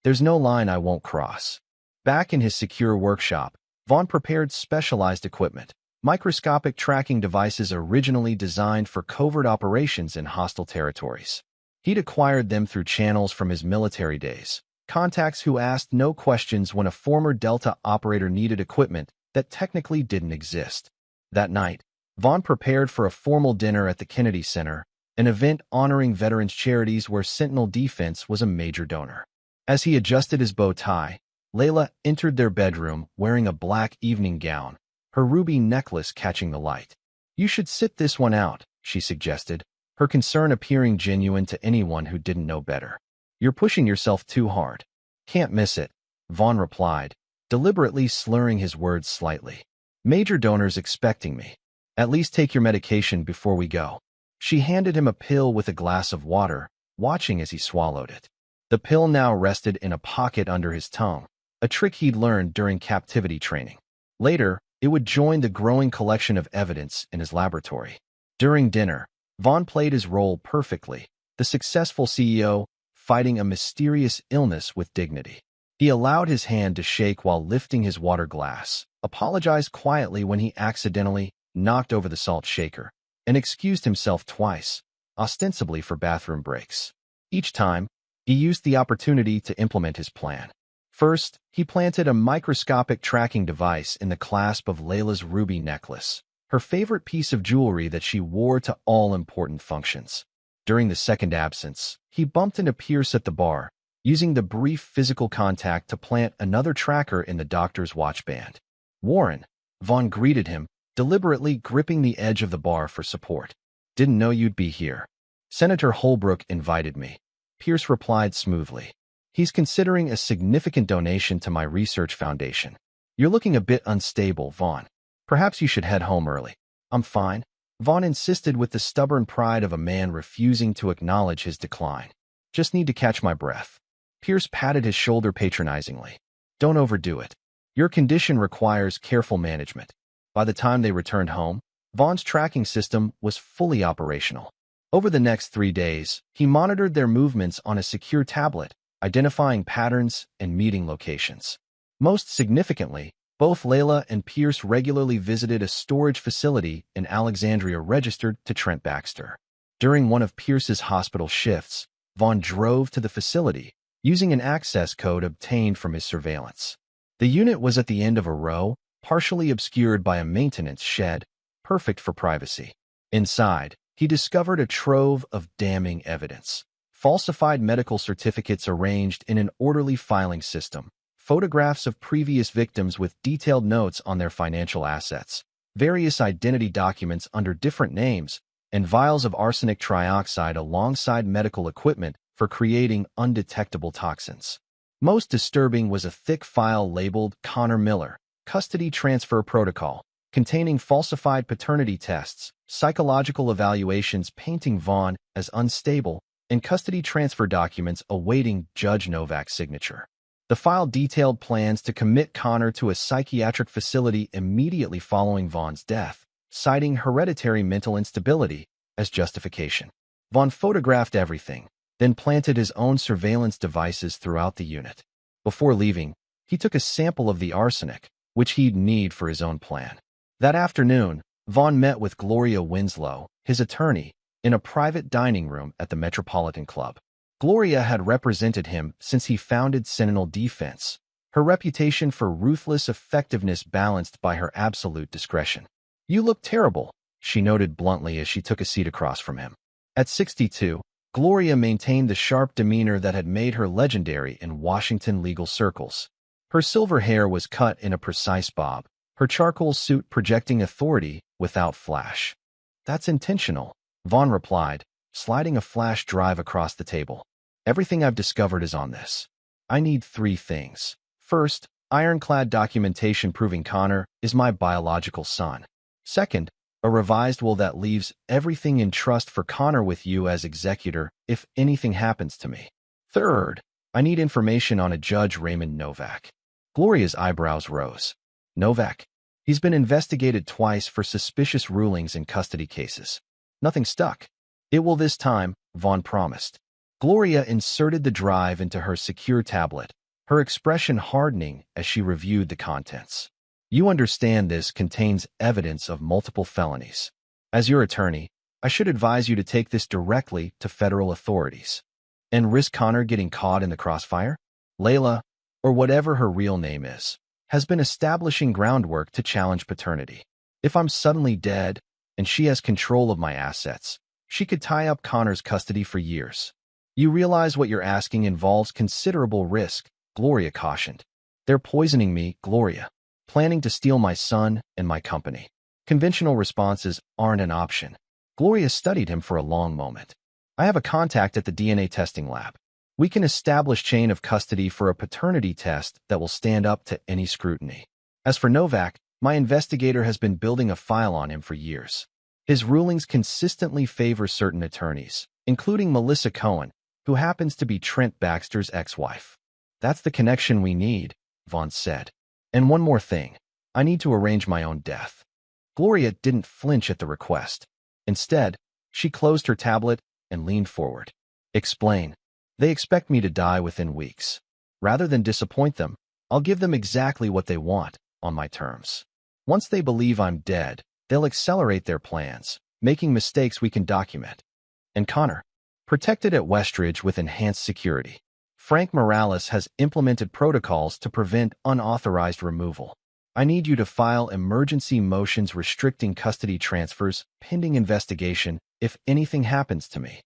There's no line I won't cross. Back in his secure workshop, Vaughn prepared specialized equipment, microscopic tracking devices originally designed for covert operations in hostile territories. He'd acquired them through channels from his military days, contacts who asked no questions when a former Delta operator needed equipment that technically didn't exist. That night, Vaughn prepared for a formal dinner at the Kennedy Center, an event honoring veterans charities where Sentinel Defense was a major donor. As he adjusted his bow tie, Layla entered their bedroom wearing a black evening gown, her ruby necklace catching the light. You should sit this one out, she suggested, her concern appearing genuine to anyone who didn't know better. You're pushing yourself too hard. Can't miss it, Vaughn replied, deliberately slurring his words slightly. Major donors expecting me. At least take your medication before we go. She handed him a pill with a glass of water, watching as he swallowed it. The pill now rested in a pocket under his tongue, a trick he'd learned during captivity training. Later, it would join the growing collection of evidence in his laboratory. During dinner, Vaughn played his role perfectly, the successful CEO fighting a mysterious illness with dignity. He allowed his hand to shake while lifting his water glass, apologized quietly when he accidentally knocked over the salt shaker, and excused himself twice, ostensibly for bathroom breaks. Each time, he used the opportunity to implement his plan. First, he planted a microscopic tracking device in the clasp of Layla's ruby necklace, her favorite piece of jewelry that she wore to all important functions. During the second absence, he bumped into Pierce at the bar, using the brief physical contact to plant another tracker in the doctor's watchband. Warren, Vaughn greeted him, deliberately gripping the edge of the bar for support. Didn't know you'd be here. Senator Holbrook invited me. Pierce replied smoothly. He's considering a significant donation to my research foundation. You're looking a bit unstable, Vaughn. Perhaps you should head home early. I'm fine, Vaughn insisted with the stubborn pride of a man refusing to acknowledge his decline. Just need to catch my breath. Pierce patted his shoulder patronizingly. Don't overdo it. Your condition requires careful management. By the time they returned home, Vaughn's tracking system was fully operational. Over the next 3 days, he monitored their movements on a secure tablet, identifying patterns and meeting locations. Most significantly, both Layla and Pierce regularly visited a storage facility in Alexandria registered to Trent Baxter. During one of Pierce's hospital shifts, Vaughn drove to the facility, using an access code obtained from his surveillance. The unit was at the end of a row, partially obscured by a maintenance shed, perfect for privacy. Inside, he discovered a trove of damning evidence. Falsified medical certificates arranged in an orderly filing system, photographs of previous victims with detailed notes on their financial assets, various identity documents under different names, and vials of arsenic trioxide alongside medical equipment for creating undetectable toxins. Most disturbing was a thick file labeled Connor Miller, Custody Transfer Protocol, containing falsified paternity tests, psychological evaluations painting Vaughn as unstable, and custody transfer documents awaiting Judge Novak's signature. The file detailed plans to commit Connor to a psychiatric facility immediately following Vaughn's death, citing hereditary mental instability as justification. Vaughn photographed everything, then planted his own surveillance devices throughout the unit. Before leaving, he took a sample of the arsenic, which he'd need for his own plan. That afternoon, Vaughn met with Gloria Winslow, his attorney, in a private dining room at the Metropolitan Club. Gloria had represented him since he founded Sentinel Defense, her reputation for ruthless effectiveness balanced by her absolute discretion. You look terrible, she noted bluntly as she took a seat across from him. At 62, Gloria maintained the sharp demeanor that had made her legendary in Washington legal circles. Her silver hair was cut in a precise bob, her charcoal suit projecting authority without flash. That's intentional, Vaughn replied, sliding a flash drive across the table. Everything I've discovered is on this. I need 3 things. First, ironclad documentation proving Connor is my biological son. Second, a revised will that leaves everything in trust for Connor with you as executor if anything happens to me. Third, I need information on a Judge Raymond Novak. Gloria's eyebrows rose. Novak? He's been investigated twice for suspicious rulings in custody cases. Nothing stuck. It will this time, Vaughn promised. Gloria inserted the drive into her secure tablet, her expression hardening as she reviewed the contents. You understand this contains evidence of multiple felonies. As your attorney, I should advise you to take this directly to federal authorities. And risk Connor getting caught in the crossfire? Layla, or whatever her real name is, has been establishing groundwork to challenge paternity. If I'm suddenly dead, and she has control of my assets, she could tie up Connor's custody for years. You realize what you're asking involves considerable risk, Gloria cautioned. They're poisoning me, Gloria, planning to steal my son and my company. Conventional responses aren't an option. Gloria studied him for a long moment. I have a contact at the DNA testing lab. We can establish chain of custody for a paternity test that will stand up to any scrutiny. As for Novak, my investigator has been building a file on him for years. His rulings consistently favor certain attorneys, including Melissa Cohen, who happens to be Trent Baxter's ex-wife. That's the connection we need, Vaughn said. And one more thing. I need to arrange my own death. Gloria didn't flinch at the request. Instead, she closed her tablet and leaned forward. Explain. They expect me to die within weeks. Rather than disappoint them, I'll give them exactly what they want, on my terms. Once they believe I'm dead, they'll accelerate their plans, making mistakes we can document. And Connor, protected at Westridge with enhanced security. Frank Morales has implemented protocols to prevent unauthorized removal. I need you to file emergency motions restricting custody transfers pending investigation if anything happens to me.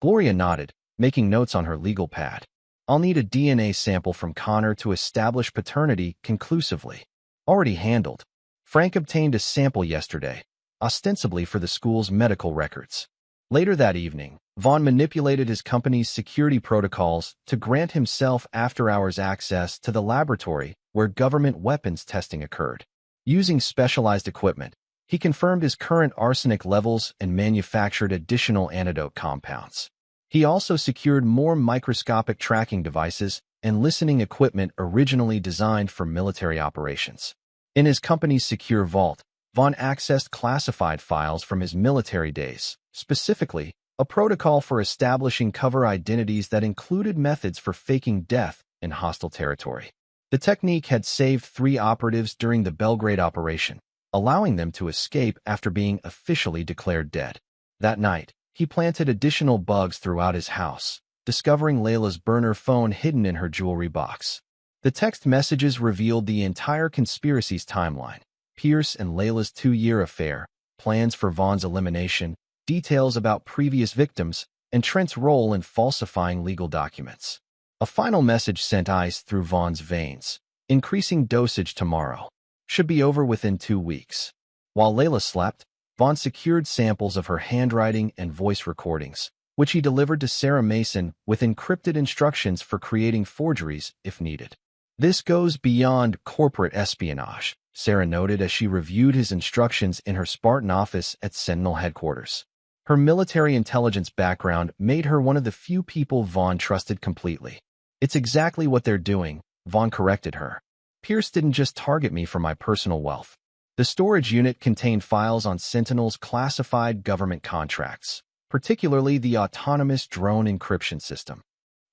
Gloria nodded, making notes on her legal pad. I'll need a DNA sample from Connor to establish paternity conclusively. Already handled. Frank obtained a sample yesterday, ostensibly for the school's medical records. Later that evening, Vaughn manipulated his company's security protocols to grant himself after-hours access to the laboratory where government weapons testing occurred. Using specialized equipment, he confirmed his current arsenic levels and manufactured additional antidote compounds. He also secured more microscopic tracking devices and listening equipment originally designed for military operations. In his company's secure vault, Vaughn accessed classified files from his military days, specifically, a protocol for establishing cover identities that included methods for faking death in hostile territory. The technique had saved 3 operatives during the Belgrade operation, allowing them to escape after being officially declared dead. That night, he planted additional bugs throughout his house, discovering Layla's burner phone hidden in her jewelry box. The text messages revealed the entire conspiracy's timeline: Pierce and Layla's 2-year affair, plans for Vaughn's elimination, details about previous victims, and Trent's role in falsifying legal documents. A final message sent ice through Vaughn's veins. Increasing dosage tomorrow. Should be over within 2 weeks. While Layla slept, Vaughn secured samples of her handwriting and voice recordings, which he delivered to Sarah Mason with encrypted instructions for creating forgeries if needed. This goes beyond corporate espionage, Sarah noted as she reviewed his instructions in her Spartan office at Sentinel headquarters. Her military intelligence background made her one of the few people Vaughn trusted completely. It's exactly what they're doing, Vaughn corrected her. Pierce didn't just target me for my personal wealth. The storage unit contained files on Sentinel's classified government contracts, particularly the autonomous drone encryption system.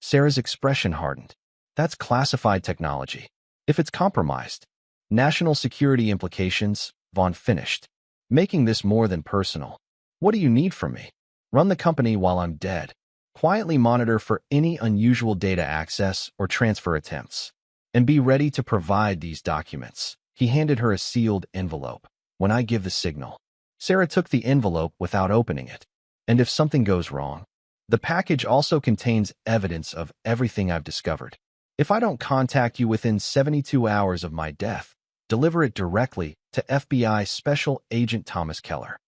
Sarah's expression hardened. That's classified technology. If it's compromised, national security implications, Vaughn finished. Making this more than personal. What do you need from me? Run the company while I'm dead. Quietly monitor for any unusual data access or transfer attempts. And be ready to provide these documents. He handed her a sealed envelope. When I give the signal. Sarah took the envelope without opening it. And if something goes wrong? The package also contains evidence of everything I've discovered. If I don't contact you within 72 hours of my death, deliver it directly to FBI Special Agent Thomas Keller.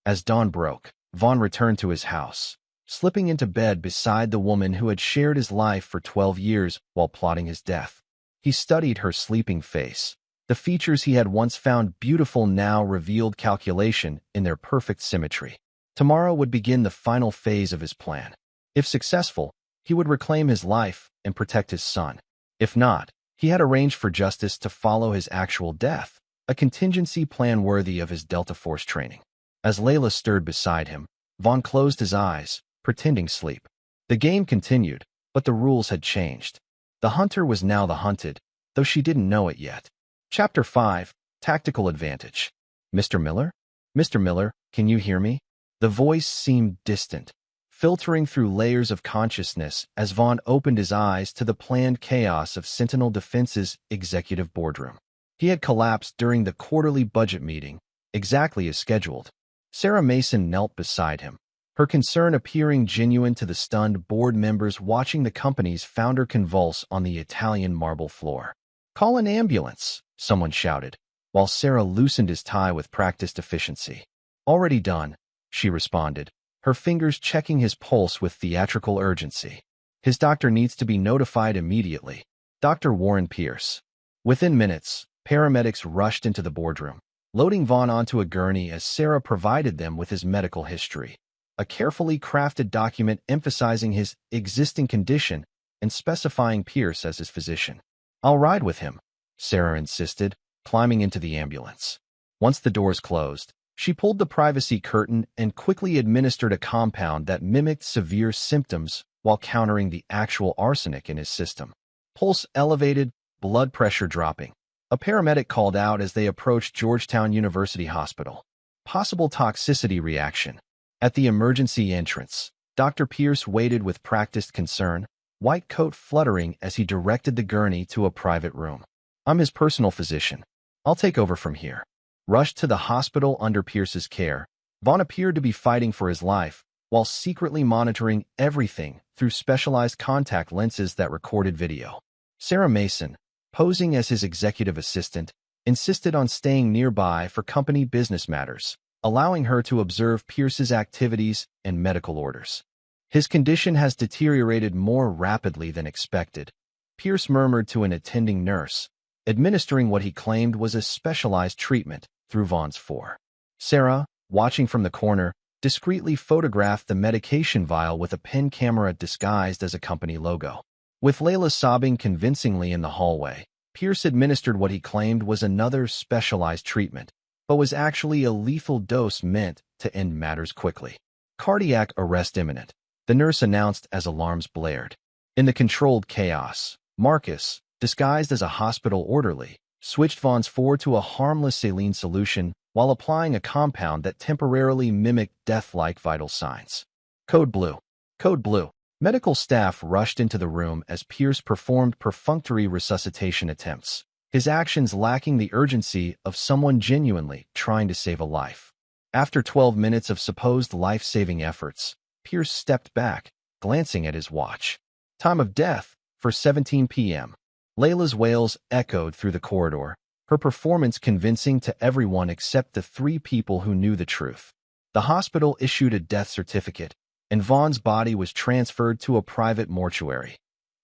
As dawn broke, Vaughn returned to his house, slipping into bed beside the woman who had shared his life for 12 years while plotting his death. He studied her sleeping face. The features he had once found beautiful now revealed calculation in their perfect symmetry. Tomorrow would begin the final phase of his plan. If successful, he would reclaim his life and protect his son. If not, he had arranged for justice to follow his actual death, a contingency plan worthy of his Delta Force training. As Layla stirred beside him, Vaughn closed his eyes, pretending sleep. The game continued, but the rules had changed. The hunter was now the hunted, though she didn't know it yet. Chapter 5, Tactical Advantage. Mr. Miller? Mr. Miller, can you hear me? The voice seemed distant, filtering through layers of consciousness as Vaughn opened his eyes to the planned chaos of Sentinel Defense's executive boardroom. He had collapsed during the quarterly budget meeting, exactly as scheduled. Sarah Mason knelt beside him, her concern appearing genuine to the stunned board members watching the company's founder convulse on the Italian marble floor. "Call an ambulance," someone shouted, while Sarah loosened his tie with practiced efficiency. "Already done," she responded, her fingers checking his pulse with theatrical urgency. "His doctor needs to be notified immediately. Dr. Warren Pierce." Within minutes, paramedics rushed into the boardroom, loading Vaughn onto a gurney as Sarah provided them with his medical history, a carefully crafted document emphasizing his existing condition and specifying Pierce as his physician. "I'll ride with him," Sarah insisted, climbing into the ambulance. Once the doors closed, she pulled the privacy curtain and quickly administered a compound that mimicked severe symptoms while countering the actual arsenic in his system. Pulse elevated, blood pressure dropping. A paramedic called out as they approached Georgetown University Hospital. Possible toxicity reaction. At the emergency entrance, Dr. Pierce waited with practiced concern, white coat fluttering as he directed the gurney to a private room. "I'm his personal physician. I'll take over from here." Rushed to the hospital under Pierce's care, Vaughn appeared to be fighting for his life, while secretly monitoring everything through specialized contact lenses that recorded video. Sarah Mason, posing as his executive assistant, insisted on staying nearby for company business matters, allowing her to observe Pierce's activities and medical orders. "His condition has deteriorated more rapidly than expected," Pierce murmured to an attending nurse, administering what he claimed was a specialized treatment through Vaughn's 4. Sarah, watching from the corner, discreetly photographed the medication vial with a pen camera disguised as a company logo. With Layla sobbing convincingly in the hallway, Pierce administered what he claimed was another specialized treatment, but was actually a lethal dose meant to end matters quickly. "Cardiac arrest imminent," the nurse announced as alarms blared. In the controlled chaos, Marcus, disguised as a hospital orderly, switched Vaughn's 4 to a harmless saline solution while applying a compound that temporarily mimicked death-like vital signs. Code Blue. Code Blue. Medical staff rushed into the room as Pierce performed perfunctory resuscitation attempts, his actions lacking the urgency of someone genuinely trying to save a life. After 12 minutes of supposed life-saving efforts, Pierce stepped back, glancing at his watch. Time of death, for 17 p.m. Layla's wails echoed through the corridor, her performance convincing to everyone except the 3 people who knew the truth. The hospital issued a death certificate, and Vaughn's body was transferred to a private mortuary,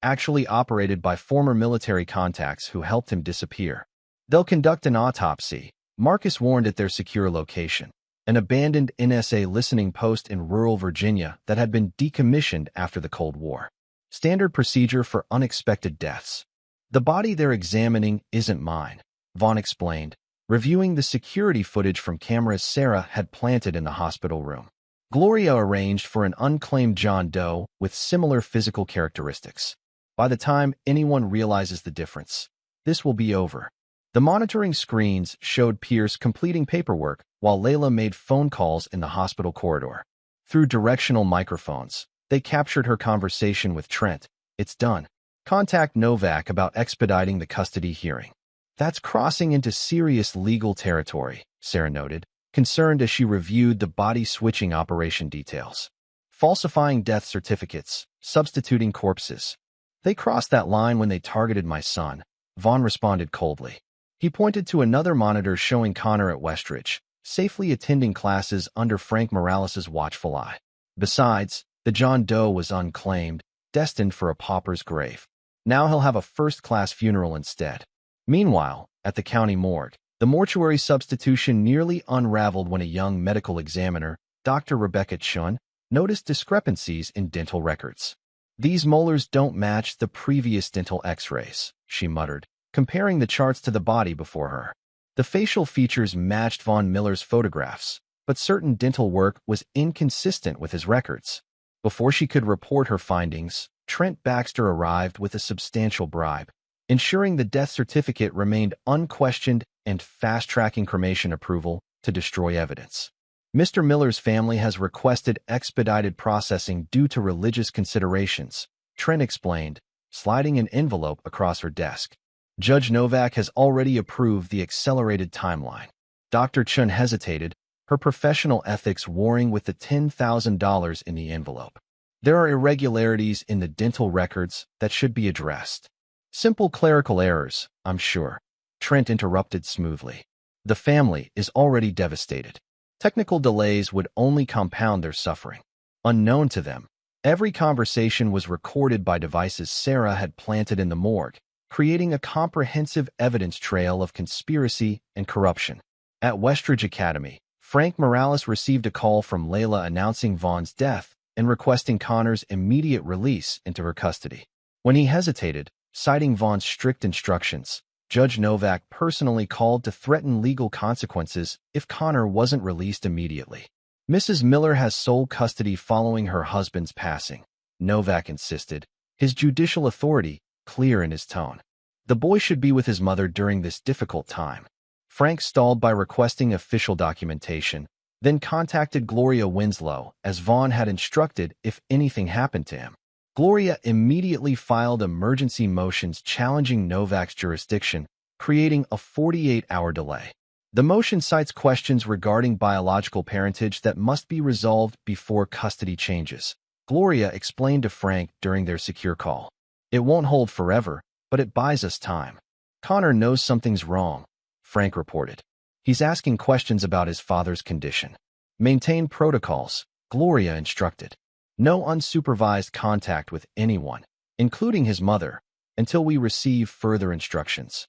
actually operated by former military contacts who helped him disappear. "They'll conduct an autopsy," Marcus warned at their secure location, an abandoned NSA listening post in rural Virginia that had been decommissioned after the Cold War. "Standard procedure for unexpected deaths. The body they're examining isn't mine," Vaughn explained, reviewing the security footage from cameras Sarah had planted in the hospital room. Gloria arranged for an unclaimed John Doe with similar physical characteristics. By the time anyone realizes the difference, this will be over. The monitoring screens showed Pierce completing paperwork while Layla made phone calls in the hospital corridor. Through directional microphones, they captured her conversation with Trent. "It's done. Contact Novak about expediting the custody hearing." "That's crossing into serious legal territory," Sarah noted, concerned as she reviewed the body-switching operation details. "Falsifying death certificates, substituting corpses. They crossed that line when they targeted my son," Vaughn responded coldly. He pointed to another monitor showing Connor at Westridge, safely attending classes under Frank Morales' watchful eye. Besides, the John Doe was unclaimed, destined for a pauper's grave. Now he'll have a first-class funeral instead. Meanwhile, at the county morgue, the mortuary substitution nearly unraveled when a young medical examiner, Dr. Rebecca Chun, noticed discrepancies in dental records. These molars don't match the previous dental x-rays, she muttered, comparing the charts to the body before her. The facial features matched Von Miller's photographs, but certain dental work was inconsistent with his records. Before she could report her findings, Trent Baxter arrived with a substantial bribe, ensuring the death certificate remained unquestioned and fast-tracking cremation approval to destroy evidence. Mr. Miller's family has requested expedited processing due to religious considerations, Trent explained, sliding an envelope across her desk. Judge Novak has already approved the accelerated timeline. Dr. Chun hesitated, her professional ethics warring with the $10,000 in the envelope. There are irregularities in the dental records that should be addressed. Simple clerical errors, I'm sure. Trent interrupted smoothly. The family is already devastated. Technical delays would only compound their suffering. Unknown to them, every conversation was recorded by devices Sarah had planted in the morgue, creating a comprehensive evidence trail of conspiracy and corruption. At Westridge Academy, Frank Morales received a call from Layla announcing Vaughn's death and requesting Connor's immediate release into her custody. When he hesitated, citing Vaughn's strict instructions, Judge Novak personally called to threaten legal consequences if Connor wasn't released immediately. Mrs. Miller has sole custody following her husband's passing, Novak insisted, his judicial authority clear in his tone. The boy should be with his mother during this difficult time. Frank stalled by requesting official documentation, then contacted Gloria Winslow, as Vaughn had instructed if anything happened to him. Gloria immediately filed emergency motions challenging Novak's jurisdiction, creating a 48-hour delay. The motion cites questions regarding biological parentage that must be resolved before custody changes. Gloria explained to Frank during their secure call. It won't hold forever, but it buys us time. Connor knows something's wrong, Frank reported. He's asking questions about his father's condition. Maintain protocols, Gloria instructed. No unsupervised contact with anyone, including his mother, until we receive further instructions.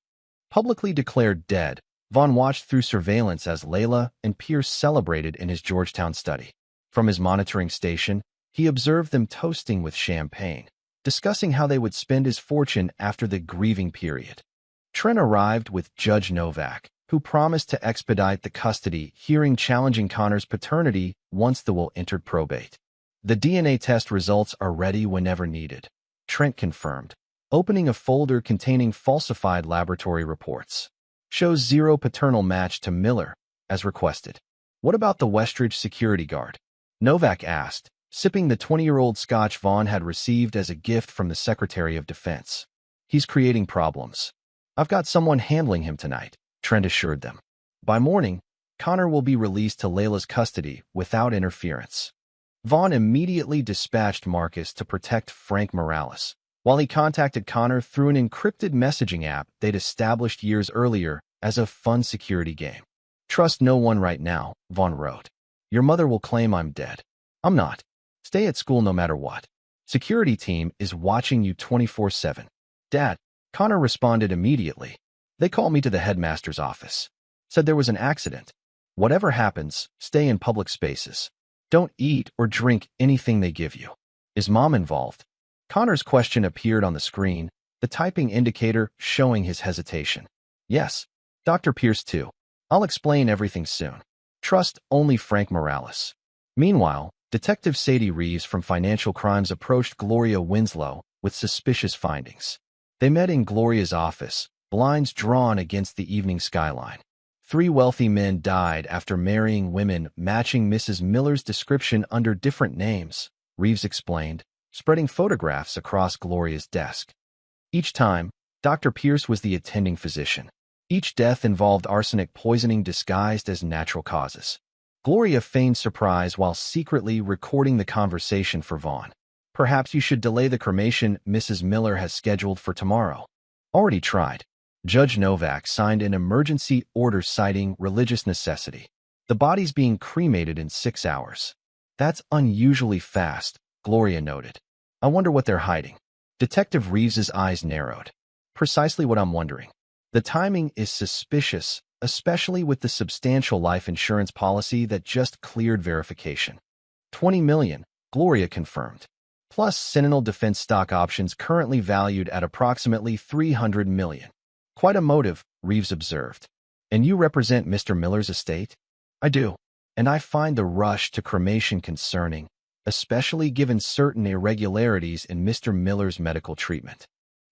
Publicly declared dead, Vaughn watched through surveillance as Layla and Pierce celebrated in his Georgetown study. From his monitoring station, he observed them toasting with champagne, discussing how they would spend his fortune after the grieving period. Trent arrived with Judge Novak, who promised to expedite the custody hearing challenging Connor's paternity once the will entered probate. The DNA test results are ready whenever needed, Trent confirmed, opening a folder containing falsified laboratory reports. Shows zero paternal match to Miller, as requested. What about the Westridge security guard? Novak asked, sipping the 20-year-old scotch Vaughn had received as a gift from the Secretary of Defense. He's creating problems. I've got someone handling him tonight, Trent assured them. By morning, Connor will be released to Layla's custody without interference. Vaughn immediately dispatched Marcus to protect Frank Morales, while he contacted Connor through an encrypted messaging app they'd established years earlier as a fun security game. Trust no one right now, Vaughn wrote. Your mother will claim I'm dead. I'm not. Stay at school no matter what. Security team is watching you 24/7. Dad, Connor responded immediately. They called me to the headmaster's office. Said there was an accident. Whatever happens, stay in public spaces. Don't eat or drink anything they give you. Is Mom involved? Connor's question appeared on the screen, the typing indicator showing his hesitation. Yes. Dr. Pierce too. I'll explain everything soon. Trust only Frank Morales. Meanwhile, Detective Sadie Reeves from Financial Crimes approached Gloria Winslow with suspicious findings. They met in Gloria's office, blinds drawn against the evening skyline. 3 wealthy men died after marrying women matching Mrs. Miller's description under different names, Reeves explained, spreading photographs across Gloria's desk. Each time, Dr. Pierce was the attending physician. Each death involved arsenic poisoning disguised as natural causes. Gloria feigned surprise while secretly recording the conversation for Vaughn. Perhaps you should delay the cremation Mrs. Miller has scheduled for tomorrow. Already tried. Judge Novak signed an emergency order citing religious necessity. The body's being cremated in 6 hours. That's unusually fast, Gloria noted. I wonder what they're hiding. Detective Reeves's eyes narrowed. Precisely what I'm wondering. The timing is suspicious, especially with the substantial life insurance policy that just cleared verification. $20 million, Gloria confirmed. plus Sentinel defense stock options currently valued at approximately $300 million. Quite a motive, Reeves observed. And you represent Mr. Miller's estate? I do. And I find the rush to cremation concerning, especially given certain irregularities in Mr. Miller's medical treatment.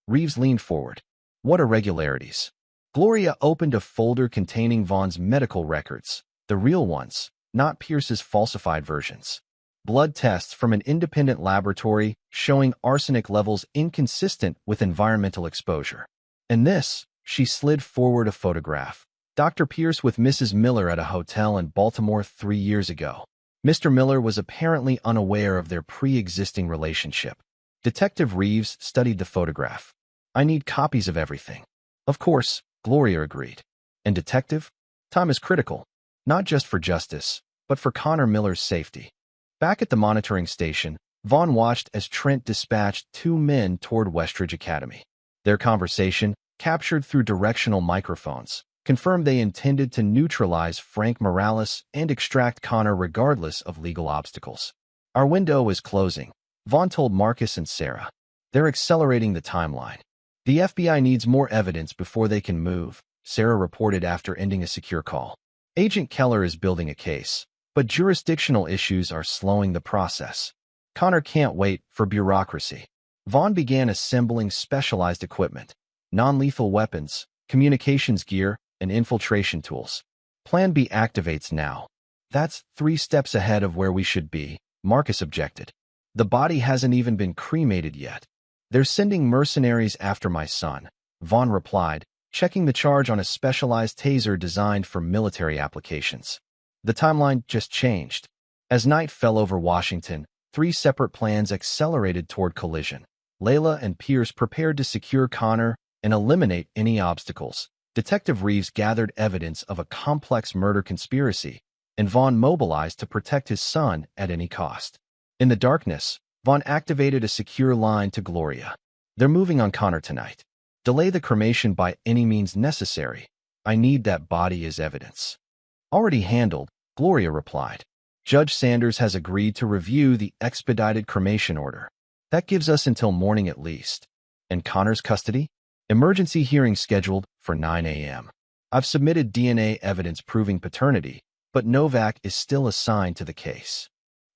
Reeves leaned forward. What irregularities? Gloria opened a folder containing Vaughn's medical records, the real ones, not Pierce's falsified versions. Blood tests from an independent laboratory showing arsenic levels inconsistent with environmental exposure. And this, she slid forward a photograph. Dr. Pierce with Mrs. Miller at a hotel in Baltimore 3 years ago. Mr. Miller was apparently unaware of their pre-existing relationship. Detective Reeves studied the photograph. I need copies of everything. Of course, Gloria agreed. And detective? Time is critical. Not just for justice, but for Connor Miller's safety. Back at the monitoring station, Vaughn watched as Trent dispatched 2 men toward Westridge Academy. Their conversation, captured through directional microphones, confirmed they intended to neutralize Frank Morales and extract Connor regardless of legal obstacles. Our window is closing, Vaughn told Marcus and Sarah. They're accelerating the timeline. The FBI needs more evidence before they can move, Sarah reported after ending a secure call. Agent Keller is building a case, but jurisdictional issues are slowing the process. Connor can't wait for bureaucracy. Vaughn began assembling specialized equipment, non-lethal weapons, communications gear, and infiltration tools. Plan B activates now. That's 3 steps ahead of where we should be, Marcus objected. The body hasn't even been cremated yet. They're sending mercenaries after my son, Vaughn replied, checking the charge on a specialized taser designed for military applications. The timeline just changed. As night fell over Washington, 3 separate plans accelerated toward collision. Layla and Pierce prepared to secure Connor and eliminate any obstacles. Detective Reeves gathered evidence of a complex murder conspiracy, and Vaughn mobilized to protect his son at any cost. In the darkness, Vaughn activated a secure line to Gloria. They're moving on Connor tonight. Delay the cremation by any means necessary. I need that body as evidence. Already handled, Gloria replied. Judge Sanders has agreed to review the expedited cremation order. That gives us until morning at least. And Connor's custody? Emergency hearing scheduled for 9 a.m. I've submitted DNA evidence proving paternity, but Novak is still assigned to the case.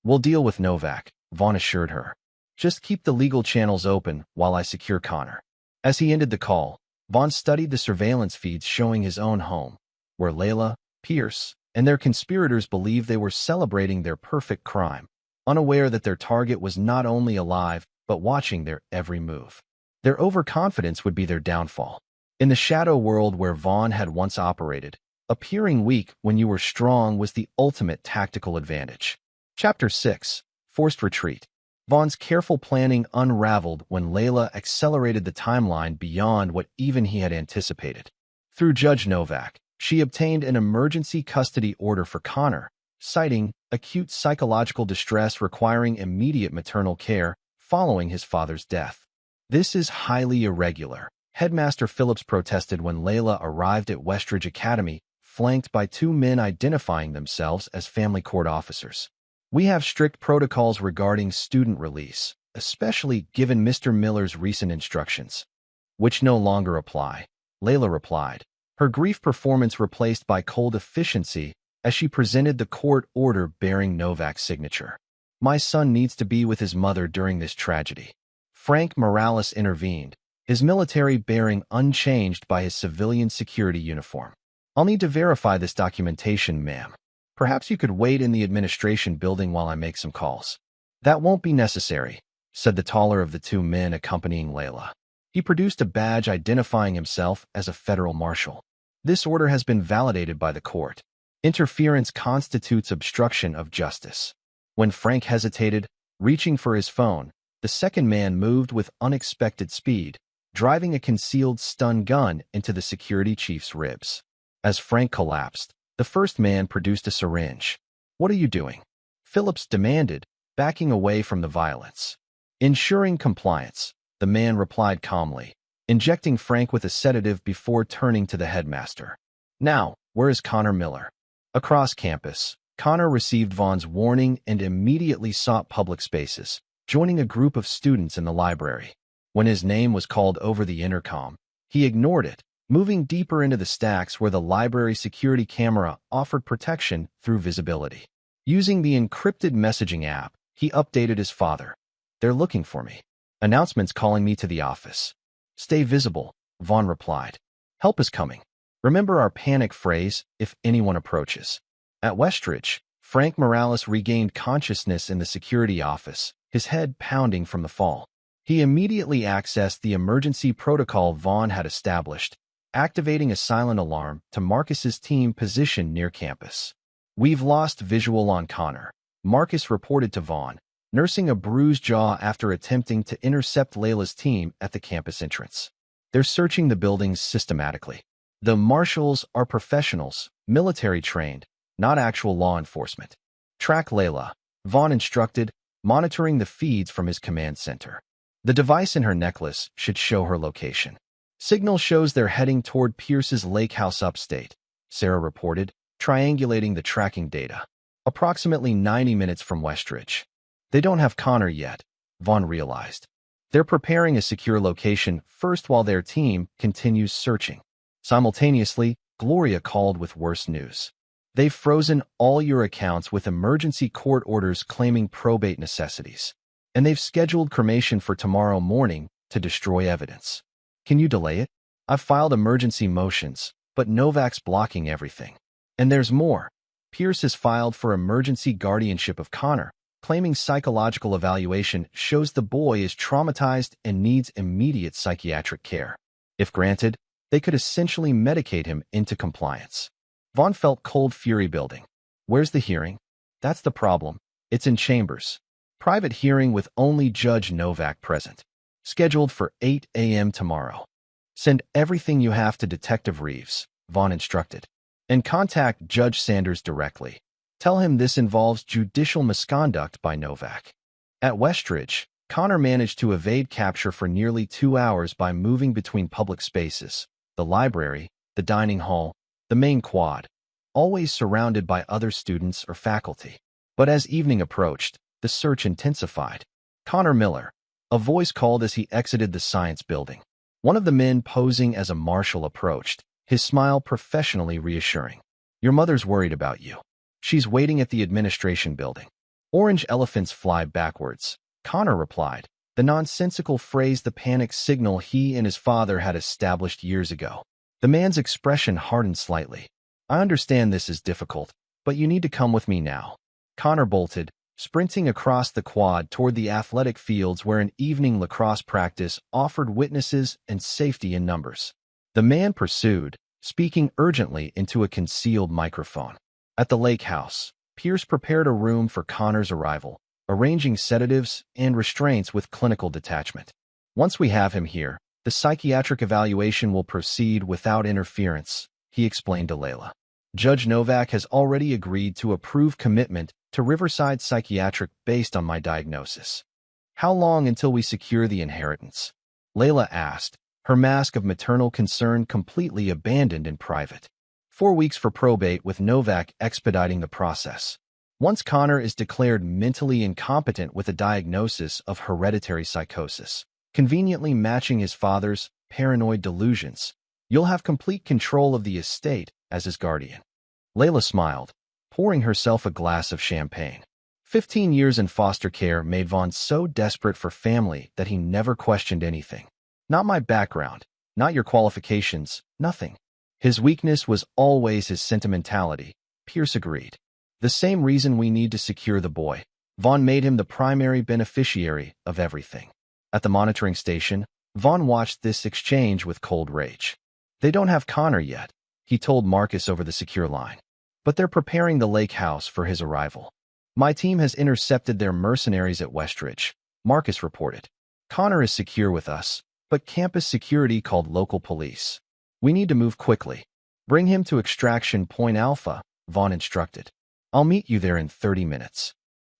We'll deal with Novak, Vaughn assured her. Just keep the legal channels open while I secure Connor. As he ended the call, Vaughn studied the surveillance feeds showing his own home, where Layla, Pierce, and their conspirators believed they were celebrating their perfect crime, unaware that their target was not only alive but watching their every move. Their overconfidence would be their downfall. In the shadow world where Vaughn had once operated, appearing weak when you were strong was the ultimate tactical advantage. Chapter 6. Forced Retreat. Vaughn's careful planning unraveled when Layla accelerated the timeline beyond what even he had anticipated. Through Judge Novak, she obtained an emergency custody order for Connor, citing acute psychological distress requiring immediate maternal care following his father's death. This is highly irregular, Headmaster Phillips protested when Layla arrived at Westridge Academy, flanked by 2 men identifying themselves as family court officers. We have strict protocols regarding student release, especially given Mr. Miller's recent instructions, which no longer apply, Layla replied, her grief performance replaced by cold efficiency as she presented the court order bearing Novak's signature. My son needs to be with his mother during this tragedy. Frank Morales intervened, his military bearing unchanged by his civilian security uniform. I'll need to verify this documentation, ma'am. Perhaps you could wait in the administration building while I make some calls. That won't be necessary, said the taller of the 2 men accompanying Layla. He produced a badge identifying himself as a federal marshal. This order has been validated by the court. Interference constitutes obstruction of justice. When Frank hesitated, reaching for his phone, the second man moved with unexpected speed, driving a concealed stun gun into the security chief's ribs. As Frank collapsed, the first man produced a syringe. What are you doing? Phillips demanded, backing away from the violence. Ensuring compliance, the man replied calmly, injecting Frank with a sedative before turning to the headmaster. Now, where is Connor Miller? Across campus, Connor received Vaughn's warning and immediately sought public spaces, joining a group of students in the library. When his name was called over the intercom, he ignored it, moving deeper into the stacks where the library security camera offered protection through visibility. Using the encrypted messaging app, he updated his father. "They're looking for me. Announcements calling me to the office." "Stay visible," Vaughn replied. "Help is coming. Remember our panic phrase, if anyone approaches." At Westridge, Frank Morales regained consciousness in the security office, his head pounding from the fall. He immediately accessed the emergency protocol Vaughn had established, activating a silent alarm to Marcus's team positioned near campus. "We've lost visual on Connor," Marcus reported to Vaughn, nursing a bruised jaw after attempting to intercept Layla's team at the campus entrance. "They're searching the buildings systematically. The marshals are professionals, military-trained, not actual law enforcement. Track Layla," Vaughn instructed, monitoring the feeds from his command center. "The device in her necklace should show her location." "Signal shows they're heading toward Pierce's lake house upstate," Sarah reported, triangulating the tracking data. "Approximately 90 minutes from Westridge." "They don't have Connor yet," Vaughn realized. "They're preparing a secure location first while their team continues searching." Simultaneously, Gloria called with worse news. "They've frozen all your accounts with emergency court orders claiming probate necessities. And they've scheduled cremation for tomorrow morning to destroy evidence. Can you delay it? I've filed emergency motions, but Novak's blocking everything. And there's more. Pierce has filed for emergency guardianship of Connor, claiming psychological evaluation shows the boy is traumatized and needs immediate psychiatric care. If granted, they could essentially medicate him into compliance." Vaughn felt cold fury building. "Where's the hearing?" "That's the problem. It's in chambers. Private hearing with only Judge Novak present. Scheduled for 8 a.m. tomorrow. Send everything you have to Detective Reeves," Vaughn instructed. "And contact Judge Sanders directly. Tell him this involves judicial misconduct by Novak." At Westridge, Connor managed to evade capture for nearly 2 hours by moving between public spaces, the library, the dining hall, the main quad, always surrounded by other students or faculty. But as evening approached, the search intensified. "Connor Miller," a voice called as he exited the science building. One of the men posing as a marshal approached, his smile professionally reassuring. "Your mother's worried about you. She's waiting at the administration building." "Orange elephants fly backwards," Connor replied, the nonsensical phrase the panic signal he and his father had established years ago. The man's expression hardened slightly. "I understand this is difficult, but you need to come with me now." Connor bolted, sprinting across the quad toward the athletic fields where an evening lacrosse practice offered witnesses and safety in numbers. The man pursued, speaking urgently into a concealed microphone. At the lake house, Pierce prepared a room for Connor's arrival, arranging sedatives and restraints with clinical detachment. "Once we have him here, the psychiatric evaluation will proceed without interference," he explained to Layla. "Judge Novak has already agreed to approve commitment to Riverside Psychiatric based on my diagnosis." "How long until we secure the inheritance?" Layla asked, her mask of maternal concern completely abandoned in private. 4 weeks for probate with Novak expediting the process. Once Connor is declared mentally incompetent with a diagnosis of hereditary psychosis, conveniently matching his father's paranoid delusions, you'll have complete control of the estate as his guardian. Layla smiled, pouring herself a glass of champagne. 15 years in foster care made Vaughn so desperate for family that he never questioned anything. "Not my background, not your qualifications, nothing." His weakness was always his sentimentality, Pierce agreed. "The same reason we need to secure the boy." Vaughn made him the primary beneficiary of everything. At the monitoring station, Vaughn watched this exchange with cold rage. "They don't have Connor yet," he told Marcus over the secure line. "But they're preparing the lake house for his arrival. My team has intercepted their mercenaries at Westridge," Marcus reported. "Connor is secure with us, but campus security called local police. We need to move quickly. Bring him to Extraction Point Alpha," Vaughn instructed. "I'll meet you there in 30 minutes.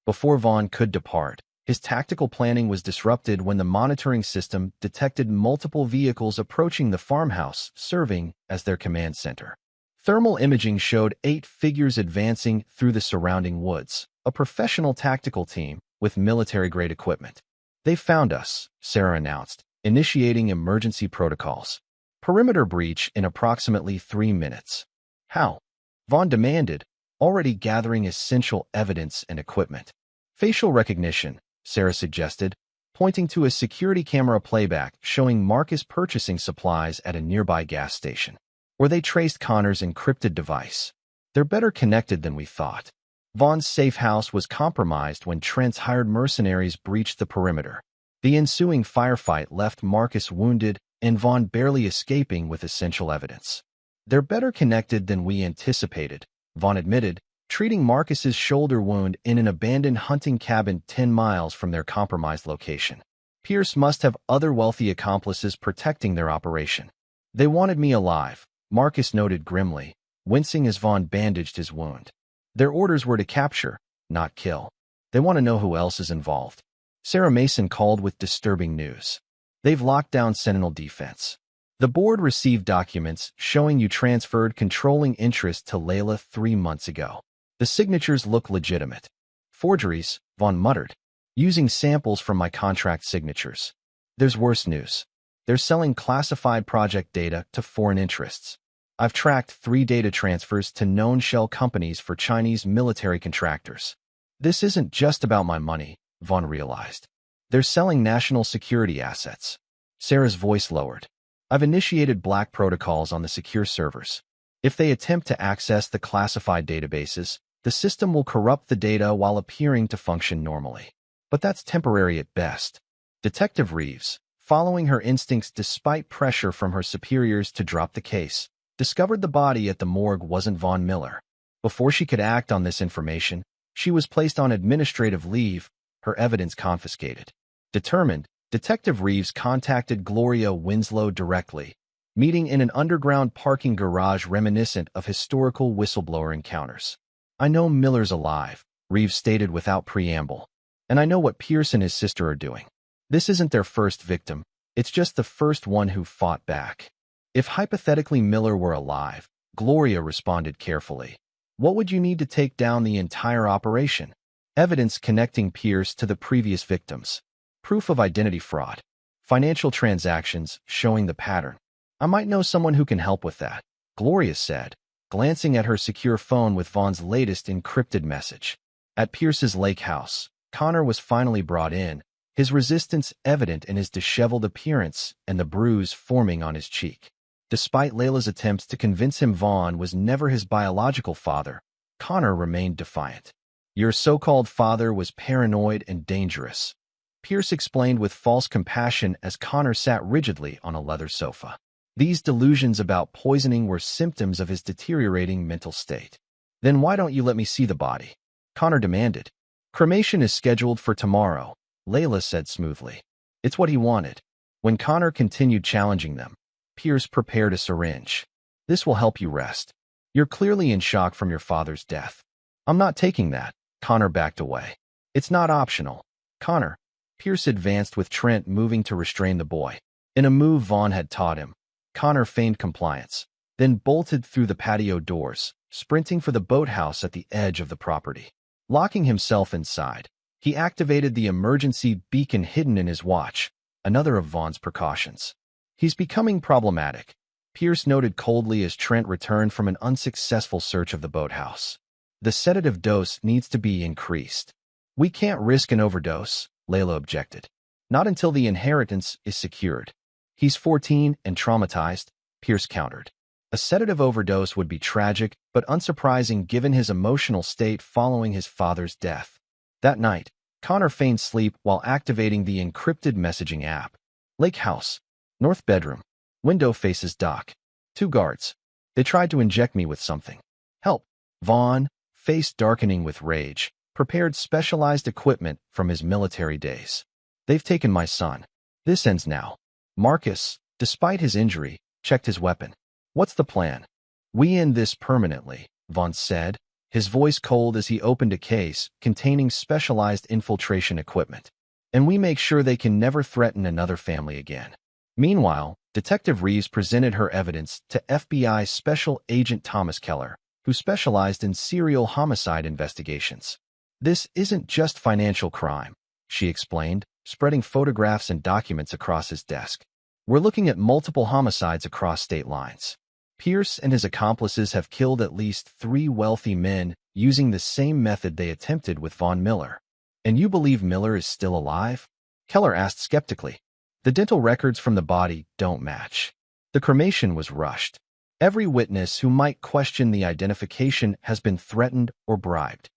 Before Vaughn could depart, his tactical planning was disrupted when the monitoring system detected multiple vehicles approaching the farmhouse, serving as their command center. Thermal imaging showed 8 figures advancing through the surrounding woods, a professional tactical team with military-grade equipment. "They found us," Sarah announced, initiating emergency protocols. "Perimeter breach in approximately 3 minutes." "How?" Vaughn demanded, already gathering essential evidence and equipment. "Facial recognition," Sarah suggested, pointing to a security camera playback showing Marcus purchasing supplies at a nearby gas station. Or they traced Connor's encrypted device. "They're better connected than we thought." Vaughn's safe house was compromised when Trent's hired mercenaries breached the perimeter. The ensuing firefight left Marcus wounded and Vaughn barely escaping with essential evidence. "They're better connected than we anticipated," Vaughn admitted, treating Marcus's shoulder wound in an abandoned hunting cabin 10 miles from their compromised location. "Pierce must have other wealthy accomplices protecting their operation." "They wanted me alive," Marcus noted grimly, wincing as Vaughn bandaged his wound. "Their orders were to capture, not kill. They want to know who else is involved." Sarah Mason called with disturbing news. "They've locked down Sentinel Defense. The board received documents showing you transferred controlling interest to Layla 3 months ago. The signatures look legitimate." "Forgeries," Vaughn muttered, "using samples from my contract signatures." "There's worse news. They're selling classified project data to foreign interests. I've tracked 3 data transfers to known shell companies for Chinese military contractors." "This isn't just about my money," Vaughn realized. "They're selling national security assets." Sarah's voice lowered. "I've initiated black protocols on the secure servers. If they attempt to access the classified databases, the system will corrupt the data while appearing to function normally. But that's temporary at best." Detective Reeves, following her instincts despite pressure from her superiors to drop the case, discovered the body at the morgue wasn't Vaughn Miller. Before she could act on this information, she was placed on administrative leave, her evidence confiscated. Determined, Detective Reeves contacted Gloria Winslow directly, meeting in an underground parking garage reminiscent of historical whistleblower encounters. "I know Miller's alive," Reeves stated without preamble. "And I know what Pierce and his sister are doing. This isn't their first victim, it's just the first one who fought back." "If hypothetically Miller were alive," Gloria responded carefully, "what would you need to take down the entire operation?" "Evidence connecting Pierce to the previous victims. Proof of identity fraud. Financial transactions showing the pattern." "I might know someone who can help with that," Gloria said, glancing at her secure phone with Vaughn's latest encrypted message. At Pierce's lake house, Connor was finally brought in, his resistance evident in his disheveled appearance and the bruise forming on his cheek. Despite Layla's attempts to convince him Vaughn was never his biological father, Connor remained defiant. "Your so-called father was paranoid and dangerous," Pierce explained with false compassion as Connor sat rigidly on a leather sofa. "These delusions about poisoning were symptoms of his deteriorating mental state." "Then why don't you let me see the body?" Connor demanded. "Cremation is scheduled for tomorrow," Layla said smoothly. It's what he wanted. When Connor continued challenging them, Pierce prepared a syringe. "This will help you rest. You're clearly in shock from your father's death." "I'm not taking that." Connor backed away. "It's not optional." "Connor." Pierce advanced with Trent moving to restrain the boy. In a move Vaughn had taught him, Connor feigned compliance, then bolted through the patio doors, sprinting for the boathouse at the edge of the property. Locking himself inside, he activated the emergency beacon hidden in his watch, another of Vaughn's precautions. "He's becoming problematic," Pierce noted coldly as Trent returned from an unsuccessful search of the boathouse. "The sedative dose needs to be increased." "We can't risk an overdose," Layla objected. "Not until the inheritance is secured." "He's 14 and traumatized," Pierce countered. A sedative overdose would be tragic, but unsurprising given his emotional state following his father's death. That night, Connor feigned sleep while activating the encrypted messaging app. "Lake house. North bedroom. Window faces dock. 2 guards. They tried to inject me with something. Help." Vaughn, face darkening with rage, prepared specialized equipment from his military days. "They've taken my son. This ends now." Marcus, despite his injury, checked his weapon. "What's the plan?" "We end this permanently," Vaughn said, his voice cold as he opened a case containing specialized infiltration equipment. "And we make sure they can never threaten another family again." Meanwhile, Detective Reeves presented her evidence to FBI Special Agent Thomas Keller, who specialized in serial homicide investigations. This isn't just financial crime, she explained, spreading photographs and documents across his desk. We're looking at multiple homicides across state lines. Pierce and his accomplices have killed at least 3 wealthy men using the same method they attempted with Von Miller. And you believe Miller is still alive? Keller asked skeptically. The dental records from the body don't match. The cremation was rushed. Every witness who might question the identification has been threatened or bribed.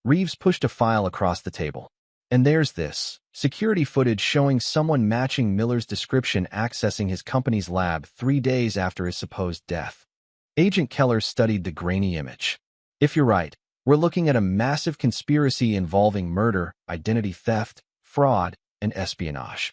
Reeves pushed a file across the table. And there's this security footage showing someone matching Miller's description accessing his company's lab 3 days after his supposed death. Agent Keller studied the grainy image. If you're right, we're looking at a massive conspiracy involving murder, identity theft, fraud, and espionage.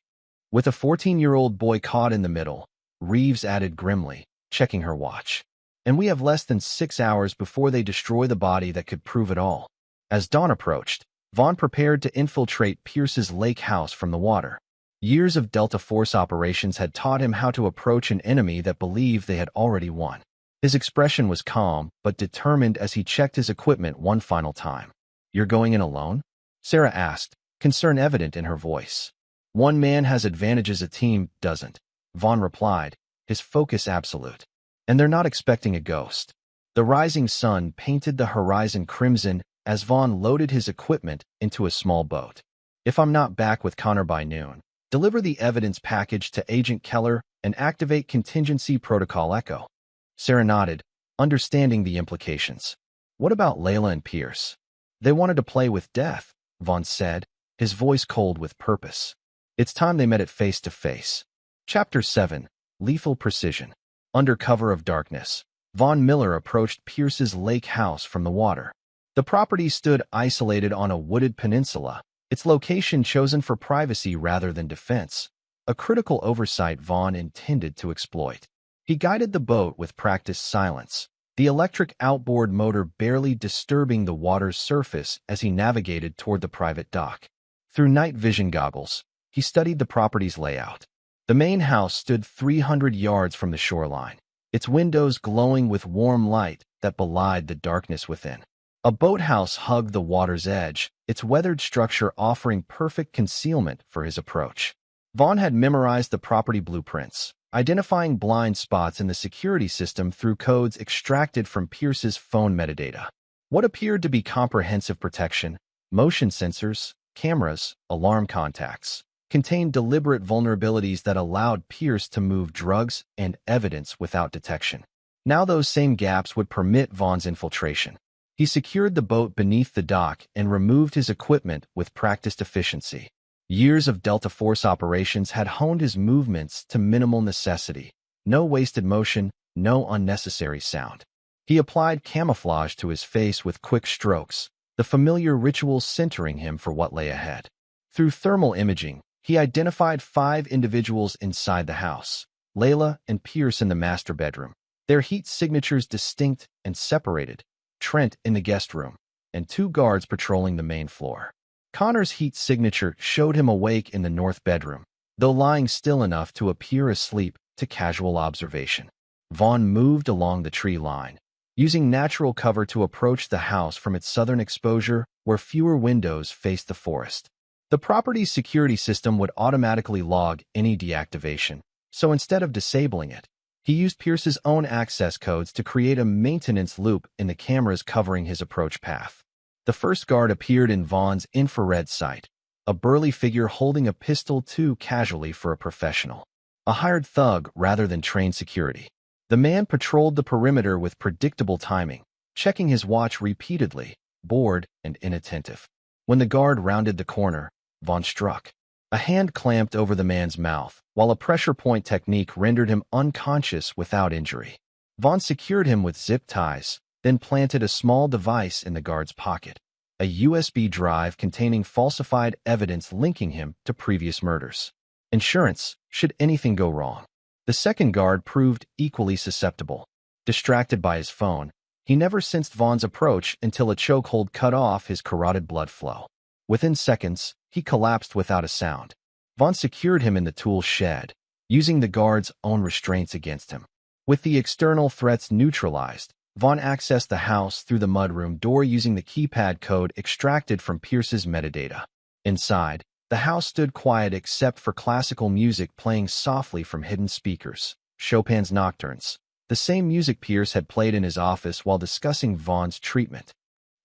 With a 14-year-old boy caught in the middle, Reeves added grimly, checking her watch. And we have less than 6 hours before they destroy the body that could prove it all. As dawn approached, Vaughn prepared to infiltrate Pierce's lake house from the water. Years of Delta Force operations had taught him how to approach an enemy that believed they had already won. His expression was calm but determined as he checked his equipment one final time. You're going in alone? Sarah asked, concern evident in her voice. One man has advantages a team doesn't, Vaughn replied, his focus absolute. And they're not expecting a ghost. The rising sun painted the horizon crimson as Vaughn loaded his equipment into a small boat. If I'm not back with Connor by noon, deliver the evidence package to Agent Keller and activate Contingency Protocol Echo. Sarah nodded, understanding the implications. What about Layla and Pierce? They wanted to play with death, Vaughn said, his voice cold with purpose. It's time they met it face to face. Chapter 7. Lethal Precision. Under cover of darkness, Von Miller approached Pierce's lake house from the water. The property stood isolated on a wooded peninsula, its location chosen for privacy rather than defense, a critical oversight Vaughn intended to exploit. He guided the boat with practiced silence, the electric outboard motor barely disturbing the water's surface as he navigated toward the private dock. Through night vision goggles, he studied the property's layout. The main house stood 300 yards from the shoreline, its windows glowing with warm light that belied the darkness within. A boathouse hugged the water's edge, its weathered structure offering perfect concealment for his approach. Vaughn had memorized the property blueprints, identifying blind spots in the security system through codes extracted from Pierce's phone metadata. What appeared to be comprehensive protection, motion sensors, cameras, alarm contacts, contained deliberate vulnerabilities that allowed Pierce to move drugs and evidence without detection. Now those same gaps would permit Vaughn's infiltration. He secured the boat beneath the dock and removed his equipment with practiced efficiency. Years of Delta Force operations had honed his movements to minimal necessity. No wasted motion, no unnecessary sound. He applied camouflage to his face with quick strokes, the familiar ritual centering him for what lay ahead. Through thermal imaging, he identified 5 individuals inside the house, Layla and Pierce in the master bedroom, their heat signatures distinct and separated, Trent in the guest room, and 2 guards patrolling the main floor. Connor's heat signature showed him awake in the north bedroom, though lying still enough to appear asleep to casual observation. Vaughn moved along the tree line, using natural cover to approach the house from its southern exposure where fewer windows faced the forest. The property's security system would automatically log any deactivation, so instead of disabling it, he used Pierce's own access codes to create a maintenance loop in the cameras covering his approach path. The first guard appeared in Vaughn's infrared sight, a burly figure holding a pistol too casually for a professional. A hired thug rather than trained security. The man patrolled the perimeter with predictable timing, checking his watch repeatedly, bored and inattentive. When the guard rounded the corner, Vaughn struck. A hand clamped over the man's mouth, while a pressure point technique rendered him unconscious without injury. Vaughn secured him with zip ties, then planted a small device in the guard's pocket, a USB drive containing falsified evidence linking him to previous murders. Insurance, should anything go wrong. The second guard proved equally susceptible. Distracted by his phone, he never sensed Vaughn's approach until a chokehold cut off his carotid blood flow. Within seconds, he collapsed without a sound. Vaughn secured him in the tool shed, using the guard's own restraints against him. With the external threats neutralized, Vaughn accessed the house through the mudroom door using the keypad code extracted from Pierce's metadata. Inside, the house stood quiet except for classical music playing softly from hidden speakers, Chopin's nocturnes, the same music Pierce had played in his office while discussing Vaughn's treatment.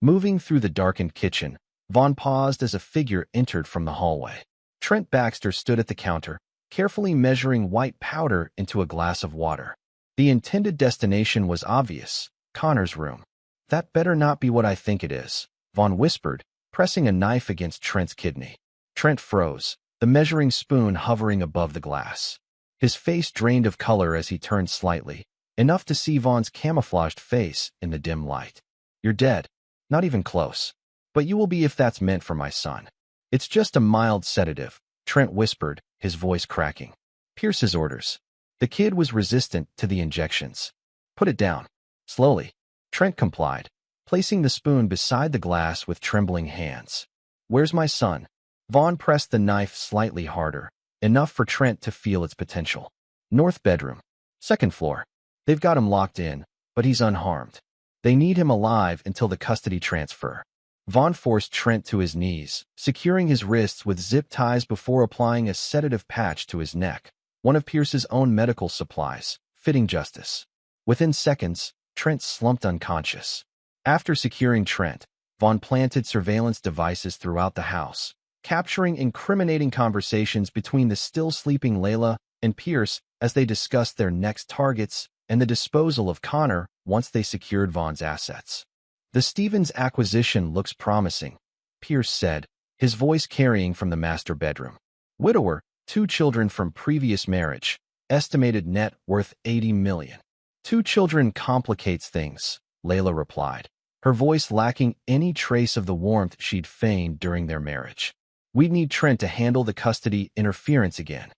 Moving through the darkened kitchen, Vaughn paused as a figure entered from the hallway. Trent Baxter stood at the counter, carefully measuring white powder into a glass of water. The intended destination was obvious, Connor's room. "That better not be what I think it is," Vaughn whispered, pressing a knife against Trent's kidney. Trent froze, the measuring spoon hovering above the glass. His face drained of color as he turned slightly, enough to see Vaughn's camouflaged face in the dim light. "You're dead. Not even close. But you will be if that's meant for my son." "It's just a mild sedative," Trent whispered, his voice cracking. "Pierce's orders." The kid was resistant to the injections. "Put it down." Slowly, Trent complied, placing the spoon beside the glass with trembling hands. "Where's my son?" Vaughn pressed the knife slightly harder, enough for Trent to feel its potential. "North bedroom. Second floor. They've got him locked in, but he's unharmed. They need him alive until the custody transfer." Vaughn forced Trent to his knees, securing his wrists with zip ties before applying a sedative patch to his neck, one of Pierce's own medical supplies, fitting justice. Within seconds, Trent slumped unconscious. After securing Trent, Vaughn planted surveillance devices throughout the house, capturing incriminating conversations between the still-sleeping Layla and Pierce as they discussed their next targets and the disposal of Connor once they secured Vaughn's assets. "The Stevens acquisition looks promising," Pierce said, his voice carrying from the master bedroom. "Widower, 2 children from previous marriage, estimated net worth $80 million. 2 children complicates things," Layla replied, her voice lacking any trace of the warmth she'd feigned during their marriage. "We'd need Trent to handle the custody interference again,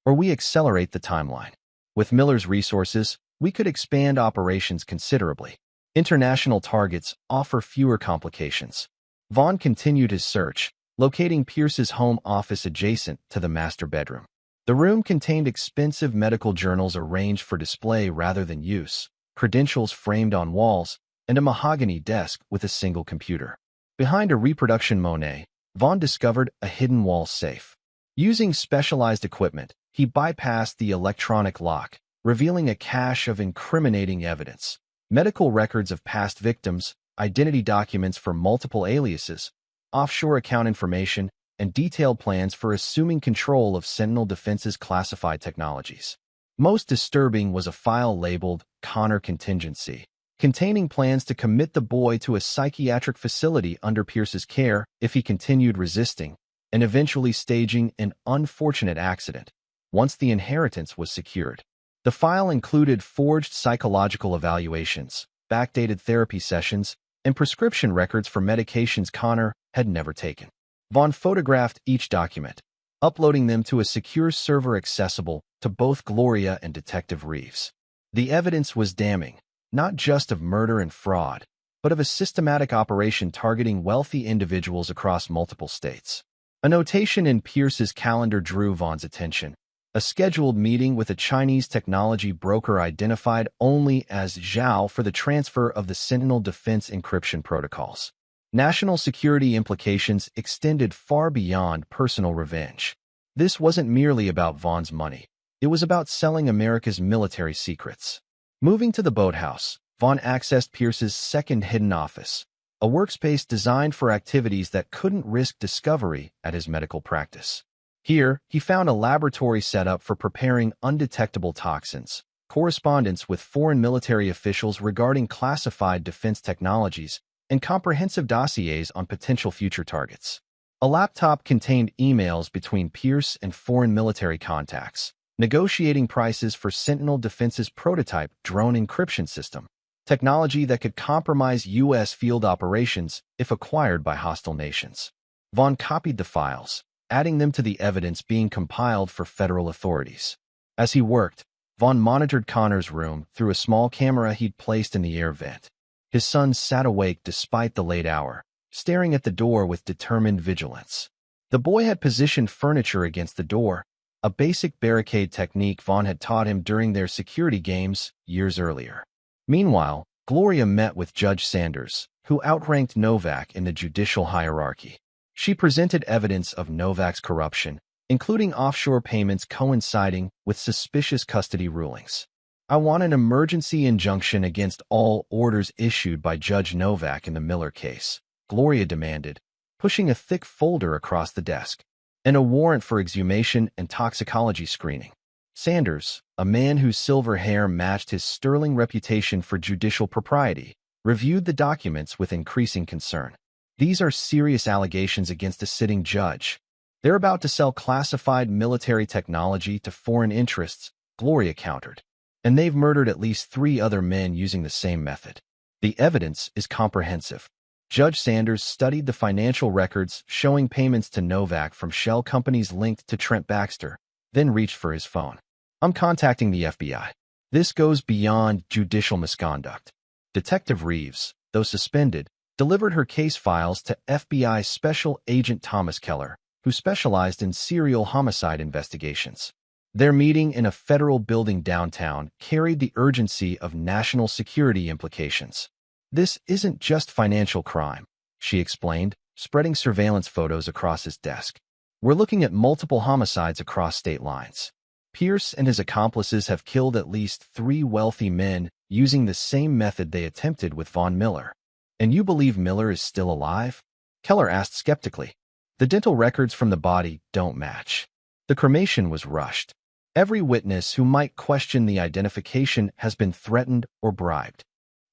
or we accelerate the timeline. With Miller's resources, we could expand operations considerably. International targets offer fewer complications." Vaughn continued his search, locating Pierce's home office adjacent to the master bedroom. The room contained expensive medical journals arranged for display rather than use, credentials framed on walls, and a mahogany desk with a single computer. Behind a reproduction Monet, Vaughn discovered a hidden wall safe. Using specialized equipment, he bypassed the electronic lock, revealing a cache of incriminating evidence. Medical records of past victims, identity documents for multiple aliases, offshore account information, and detailed plans for assuming control of Sentinel Defense's classified technologies. Most disturbing was a file labeled Connor Contingency, containing plans to commit the boy to a psychiatric facility under Pierce's care if he continued resisting, and eventually staging an unfortunate accident once the inheritance was secured. The file included forged psychological evaluations, backdated therapy sessions, and prescription records for medications Connor had never taken. Vaughn photographed each document, uploading them to a secure server accessible to both Gloria and Detective Reeves. The evidence was damning, not just of murder and fraud, but of a systematic operation targeting wealthy individuals across multiple states. A notation in Pierce's calendar drew Vaughn's attention. A scheduled meeting with a Chinese technology broker identified only as Zhao for the transfer of the Sentinel Defense encryption protocols. National security implications extended far beyond personal revenge. This wasn't merely about Vaughn's money. It was about selling America's military secrets. Moving to the boathouse, Vaughn accessed Pierce's second hidden office, a workspace designed for activities that couldn't risk discovery at his medical practice. Here, he found a laboratory set up for preparing undetectable toxins, correspondence with foreign military officials regarding classified defense technologies, and comprehensive dossiers on potential future targets. A laptop contained emails between Pierce and foreign military contacts, negotiating prices for Sentinel Defense's prototype drone encryption system, technology that could compromise U.S. field operations if acquired by hostile nations. Vaughn copied the files, adding them to the evidence being compiled for federal authorities. As he worked, Vaughn monitored Connor's room through a small camera he'd placed in the air vent. His son sat awake despite the late hour, staring at the door with determined vigilance. The boy had positioned furniture against the door, a basic barricade technique Vaughn had taught him during their security games years earlier. Meanwhile, Gloria met with Judge Sanders, who outranked Novak in the judicial hierarchy. She presented evidence of Novak's corruption, including offshore payments coinciding with suspicious custody rulings. "I want an emergency injunction against all orders issued by Judge Novak in the Miller case," Gloria demanded, pushing a thick folder across the desk, "and a warrant for exhumation and toxicology screening." Sanders, a man whose silver hair matched his sterling reputation for judicial propriety, reviewed the documents with increasing concern. "These are serious allegations against a sitting judge. They're about to sell classified military technology to foreign interests," Gloria countered. "And they've murdered at least 3 other men using the same method. The evidence is comprehensive." Judge Sanders studied the financial records showing payments to Novak from shell companies linked to Trent Baxter, then reached for his phone. "I'm contacting the FBI. This goes beyond judicial misconduct." Detective Reeves, though suspended, delivered her case files to FBI Special Agent Thomas Keller, who specialized in serial homicide investigations. Their meeting in a federal building downtown carried the urgency of national security implications. "This isn't just financial crime," she explained, spreading surveillance photos across his desk. "We're looking at multiple homicides across state lines. Pierce and his accomplices have killed at least 3 wealthy men using the same method they attempted with Von Miller." "And you believe Miller is still alive?" Keller asked skeptically. "The dental records from the body don't match. The cremation was rushed. Every witness who might question the identification has been threatened or bribed."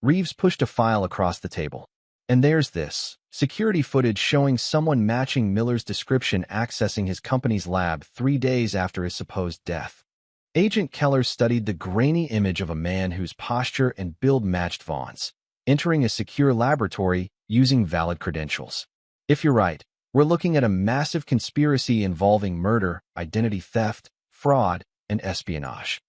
Reeves pushed a file across the table. "And there's this security footage showing someone matching Miller's description accessing his company's lab 3 days after his supposed death." Agent Keller studied the grainy image of a man whose posture and build matched Vaughn's, entering a secure laboratory using valid credentials. "If you're right, we're looking at a massive conspiracy involving murder, identity theft, fraud, and espionage.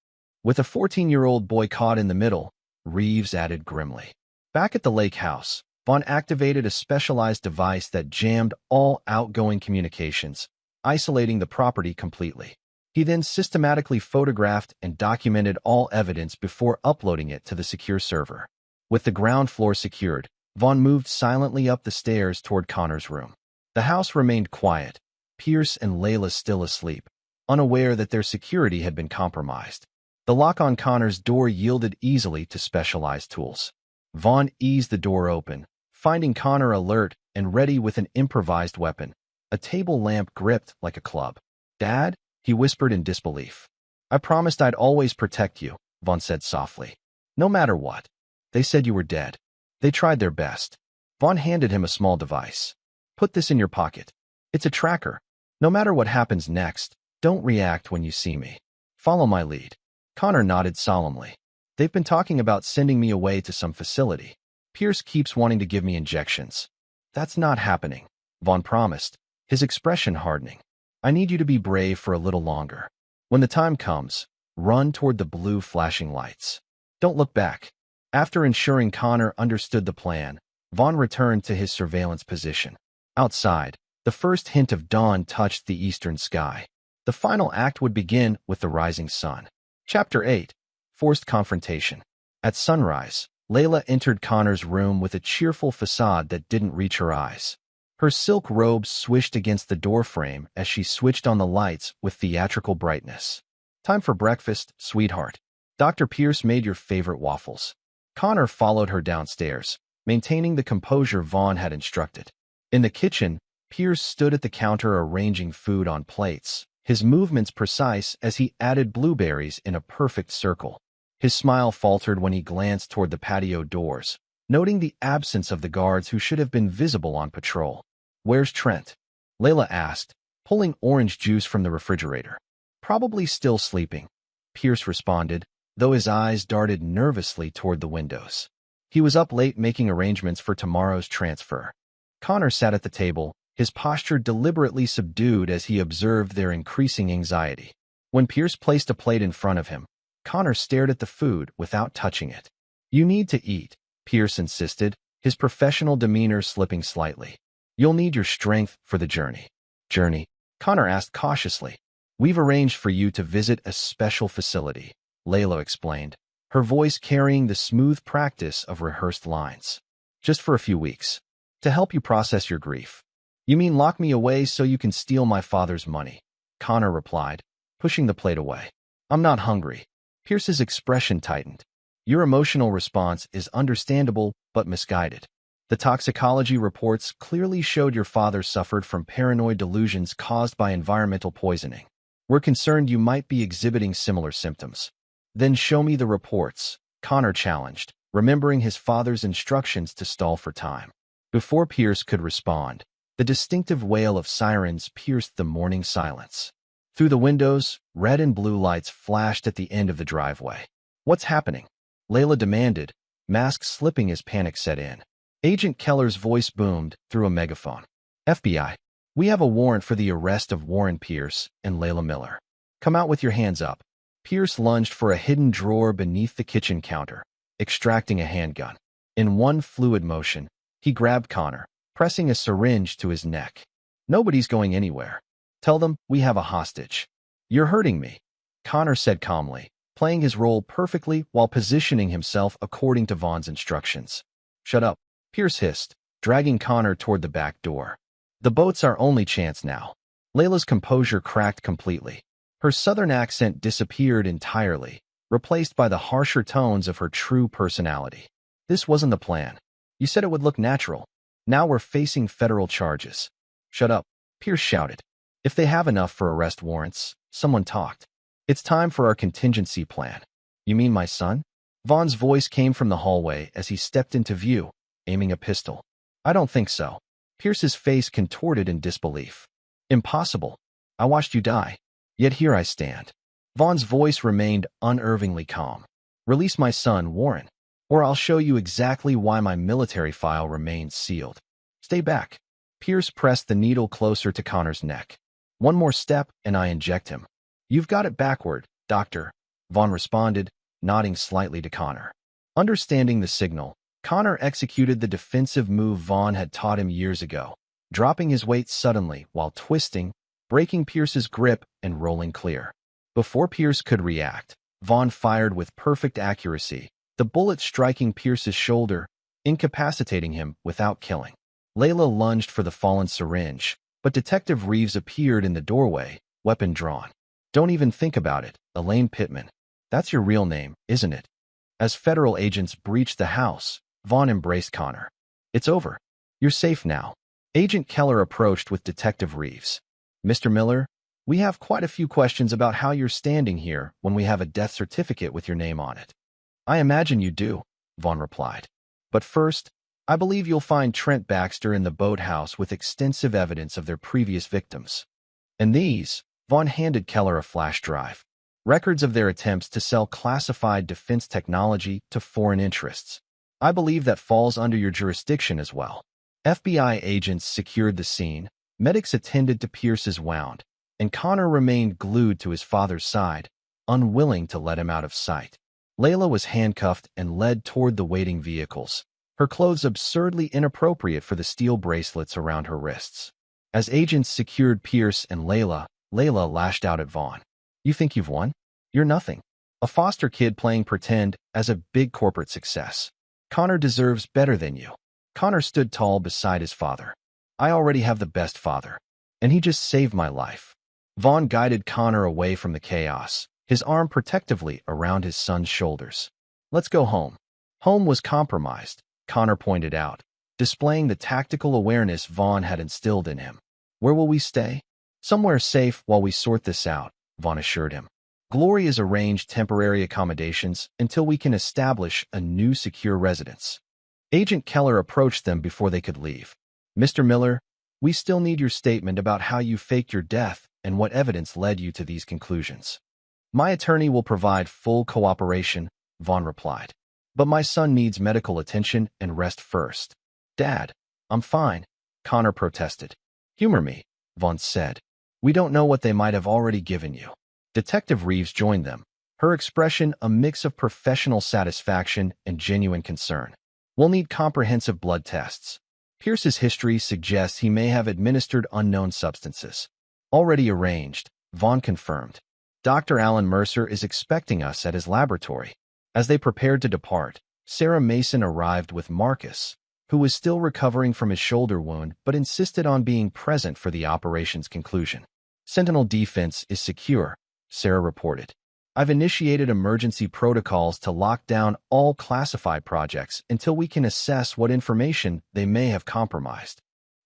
With a 14-year-old boy caught in the middle," Reeves added grimly. Back at the lake house, Vaughn activated a specialized device that jammed all outgoing communications, isolating the property completely. He then systematically photographed and documented all evidence before uploading it to the secure server. With the ground floor secured, Vaughn moved silently up the stairs toward Connor's room. The house remained quiet, Pierce and Layla still asleep, unaware that their security had been compromised. The lock on Connor's door yielded easily to specialized tools. Vaughn eased the door open, finding Connor alert and ready with an improvised weapon, a table lamp gripped like a club. "Dad?" he whispered in disbelief. "I promised I'd always protect you," Vaughn said softly. "No matter what. They said you were dead. They tried their best." Vaughn handed him a small device. "Put this in your pocket. It's a tracker. No matter what happens next, don't react when you see me. Follow my lead." Connor nodded solemnly. "They've been talking about sending me away to some facility. Pierce keeps wanting to give me injections." "That's not happening," Vaughn promised, his expression hardening. "I need you to be brave for a little longer. When the time comes, run toward the blue flashing lights. Don't look back." After ensuring Connor understood the plan, Vaughn returned to his surveillance position. Outside, the first hint of dawn touched the eastern sky. The final act would begin with the rising sun. Chapter 8. Forced Confrontation. At sunrise, Layla entered Connor's room with a cheerful facade that didn't reach her eyes. Her silk robe swished against the doorframe as she switched on the lights with theatrical brightness. "Time for breakfast, sweetheart. Dr. Pierce made your favorite waffles." Connor followed her downstairs, maintaining the composure Vaughn had instructed. In the kitchen, Pierce stood at the counter arranging food on plates, his movements precise as he added blueberries in a perfect circle. His smile faltered when he glanced toward the patio doors, noting the absence of the guards who should have been visible on patrol. "Where's Trent?" Layla asked, pulling orange juice from the refrigerator. "Probably still sleeping," Pierce responded, though his eyes darted nervously toward the windows. "He was up late making arrangements for tomorrow's transfer." Connor sat at the table, his posture deliberately subdued as he observed their increasing anxiety. When Pierce placed a plate in front of him, Connor stared at the food without touching it. "You need to eat," Pierce insisted, his professional demeanor slipping slightly. "You'll need your strength for the journey." "Journey?" Connor asked cautiously. "We've arranged for you to visit a special facility," Layla explained, her voice carrying the smooth practice of rehearsed lines. Just for a few weeks. To help you process your grief. You mean lock me away so you can steal my father's money? Connor replied, pushing the plate away. I'm not hungry. Pierce's expression tightened. Your emotional response is understandable but misguided. The toxicology reports clearly showed your father suffered from paranoid delusions caused by environmental poisoning. We're concerned you might be exhibiting similar symptoms. Then show me the reports, Connor challenged, remembering his father's instructions to stall for time. Before Pierce could respond, the distinctive wail of sirens pierced the morning silence. Through the windows, red and blue lights flashed at the end of the driveway. What's happening? Layla demanded, mask slipping as panic set in. Agent Keller's voice boomed through a megaphone. FBI, we have a warrant for the arrest of Warren Pierce and Layla Miller. Come out with your hands up. Pierce lunged for a hidden drawer beneath the kitchen counter, extracting a handgun. In one fluid motion, he grabbed Connor, pressing a syringe to his neck. Nobody's going anywhere. Tell them we have a hostage. You're hurting me, Connor said calmly, playing his role perfectly while positioning himself according to Vaughn's instructions. Shut up, Pierce hissed, dragging Connor toward the back door. The boat's our only chance now. Layla's composure cracked completely. Her southern accent disappeared entirely, replaced by the harsher tones of her true personality. This wasn't the plan. You said it would look natural. Now we're facing federal charges. Shut up, Pierce shouted. If they have enough for arrest warrants, someone talked. It's time for our contingency plan. You mean my son? Vaughn's voice came from the hallway as he stepped into view, aiming a pistol. I don't think so. Pierce's face contorted in disbelief. Impossible. I watched you die. Yet here I stand. Vaughn's voice remained unervingly calm. Release my son, Warren, or I'll show you exactly why my military file remains sealed. Stay back. Pierce pressed the needle closer to Connor's neck. One more step, and I inject him. You've got it backward, Doctor, Vaughn responded, nodding slightly to Connor. Understanding the signal, Connor executed the defensive move Vaughn had taught him years ago, dropping his weight suddenly while twisting, breaking Pierce's grip and rolling clear. Before Pierce could react, Vaughn fired with perfect accuracy, the bullet striking Pierce's shoulder, incapacitating him without killing. Layla lunged for the fallen syringe, but Detective Reeves appeared in the doorway, weapon drawn. Don't even think about it, Elaine Pittman. That's your real name, isn't it? As federal agents breached the house, Vaughn embraced Connor. It's over. You're safe now. Agent Keller approached with Detective Reeves. Mr. Miller, we have quite a few questions about how you're standing here when we have a death certificate with your name on it. I imagine you do, Vaughn replied. But first, I believe you'll find Trent Baxter in the boathouse with extensive evidence of their previous victims. And these, Vaughn handed Keller a flash drive. Records of their attempts to sell classified defense technology to foreign interests. I believe that falls under your jurisdiction as well. FBI agents secured the scene, medics attended to Pierce's wound, and Connor remained glued to his father's side, unwilling to let him out of sight. Layla was handcuffed and led toward the waiting vehicles, her clothes absurdly inappropriate for the steel bracelets around her wrists. As agents secured Pierce and Layla lashed out at Vaughn. You think you've won? You're nothing. A foster kid playing pretend as a big corporate success. Connor deserves better than you. Connor stood tall beside his father. I already have the best father, and he just saved my life. Vaughn guided Connor away from the chaos, his arm protectively around his son's shoulders. Let's go home. Home was compromised, Connor pointed out, displaying the tactical awareness Vaughn had instilled in him. Where will we stay? Somewhere safe while we sort this out, Vaughn assured him. Glory has arranged temporary accommodations until we can establish a new secure residence. Agent Keller approached them before they could leave. Mr. Miller, we still need your statement about how you faked your death and what evidence led you to these conclusions. My attorney will provide full cooperation, Vaughn replied. But my son needs medical attention and rest first. Dad, I'm fine, Connor protested. Humor me, Vaughn said. We don't know what they might have already given you. Detective Reeves joined them, her expression a mix of professional satisfaction and genuine concern. We'll need comprehensive blood tests. Pierce's history suggests he may have administered unknown substances. Already arranged, Vaughn confirmed. Dr. Alan Mercer is expecting us at his laboratory. As they prepared to depart, Sarah Mason arrived with Marcus, who was still recovering from his shoulder wound but insisted on being present for the operation's conclusion. Sentinel defense is secure, Sarah reported. I've initiated emergency protocols to lock down all classified projects until we can assess what information they may have compromised.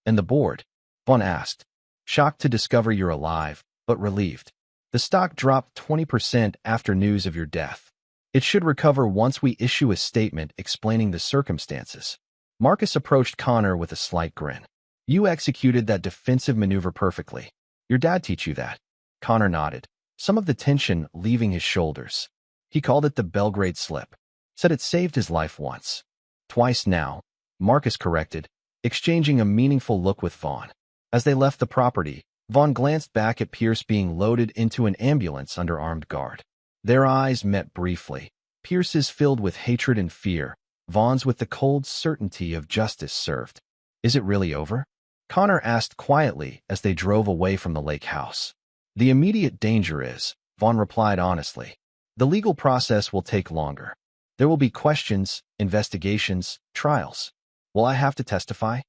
And the board? Vaughn asked. Shocked to discover you're alive, but relieved. The stock dropped 20% after news of your death. It should recover once we issue a statement explaining the circumstances. Marcus approached Connor with a slight grin. You executed that defensive maneuver perfectly. Your dad teach you that? Connor nodded, some of the tension leaving his shoulders. He called it the Belgrade slip. Said it saved his life once. Twice now, Marcus corrected, exchanging a meaningful look with Vaughn. As they left the property, Vaughn glanced back at Pierce being loaded into an ambulance under armed guard. Their eyes met briefly, Pierce's filled with hatred and fear, Vaughn's with the cold certainty of justice served. Is it really over? Connor asked quietly as they drove away from the lake house. The immediate danger is, Vaughn replied honestly. The legal process will take longer. There will be questions, investigations, trials. Will I have to testify?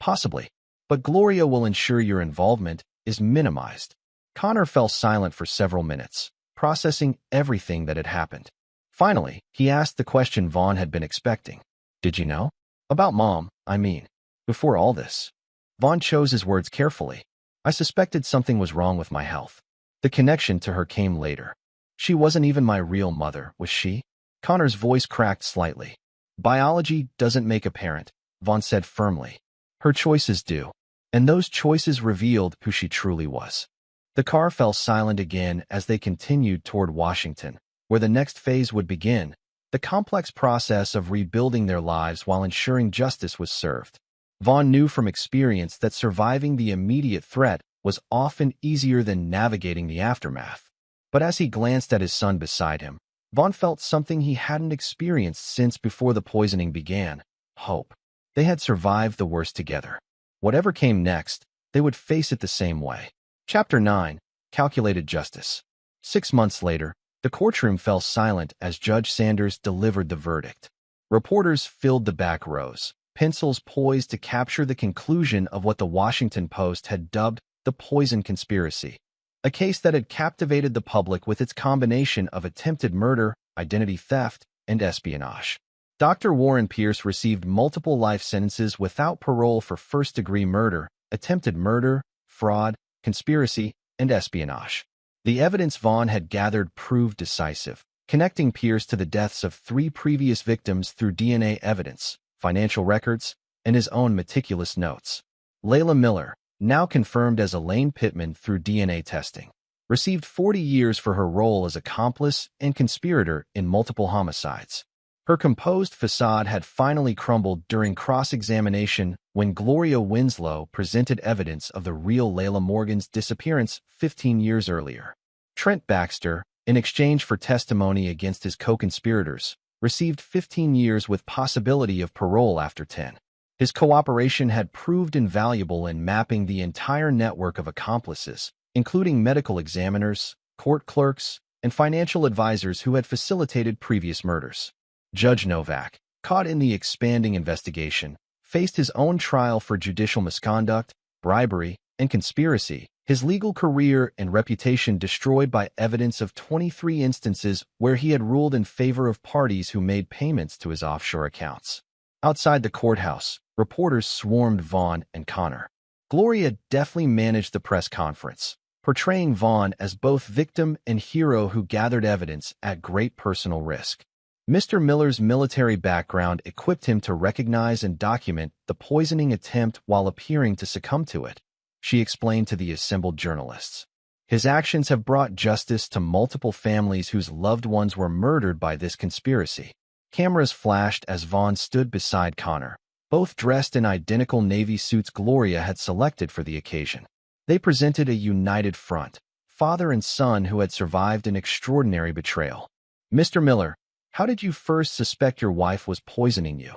Possibly. But Gloria will ensure your involvement is minimized. Connor fell silent for several minutes, processing everything that had happened. Finally, he asked the question Vaughn had been expecting. Did you know? About Mom, I mean. Before all this. Vaughn chose his words carefully. I suspected something was wrong with my health. The connection to her came later. She wasn't even my real mother, was she? Connor's voice cracked slightly. Biology doesn't make a parent, Vaughn said firmly. Her choices do. And those choices revealed who she truly was. The car fell silent again as they continued toward Washington, where the next phase would begin, the complex process of rebuilding their lives while ensuring justice was served. Vaughn knew from experience that surviving the immediate threat was often easier than navigating the aftermath. But as he glanced at his son beside him, Vaughn felt something he hadn't experienced since before the poisoning began: hope. They had survived the worst together. Whatever came next, they would face it the same way. Chapter 9. Calculated Justice. 6 months later, the courtroom fell silent as Judge Sanders delivered the verdict. Reporters filled the back rows, pencils poised to capture the conclusion of what the Washington Post had dubbed the poison conspiracy, a case that had captivated the public with its combination of attempted murder, identity theft, and espionage. Dr. Warren Pierce received multiple life sentences without parole for first-degree murder, attempted murder, fraud, conspiracy, and espionage. The evidence Vaughn had gathered proved decisive, connecting Pierce to the deaths of 3 previous victims through DNA evidence, financial records, and his own meticulous notes. Layla Miller, now confirmed as Elaine Pittman through DNA testing, received 40 years for her role as accomplice and conspirator in multiple homicides. Her composed facade had finally crumbled during cross-examination when Gloria Winslow presented evidence of the real Layla Morgan's disappearance 15 years earlier. Trent Baxter, in exchange for testimony against his co-conspirators, received 15 years with possibility of parole after 10. His cooperation had proved invaluable in mapping the entire network of accomplices, including medical examiners, court clerks, and financial advisors who had facilitated previous murders. Judge Novak, caught in the expanding investigation, faced his own trial for judicial misconduct, bribery, and conspiracy, his legal career and reputation destroyed by evidence of 23 instances where he had ruled in favor of parties who made payments to his offshore accounts. Outside the courthouse, reporters swarmed Vaughn and Connor. Gloria deftly managed the press conference, portraying Vaughn as both victim and hero who gathered evidence at great personal risk. Mr. Miller's military background equipped him to recognize and document the poisoning attempt while appearing to succumb to it, she explained to the assembled journalists. His actions have brought justice to multiple families whose loved ones were murdered by this conspiracy. Cameras flashed as Vaughn stood beside Connor, both dressed in identical Navy suits Gloria had selected for the occasion. They presented a united front, father and son who had survived an extraordinary betrayal. Mr. Miller, how did you first suspect your wife was poisoning you?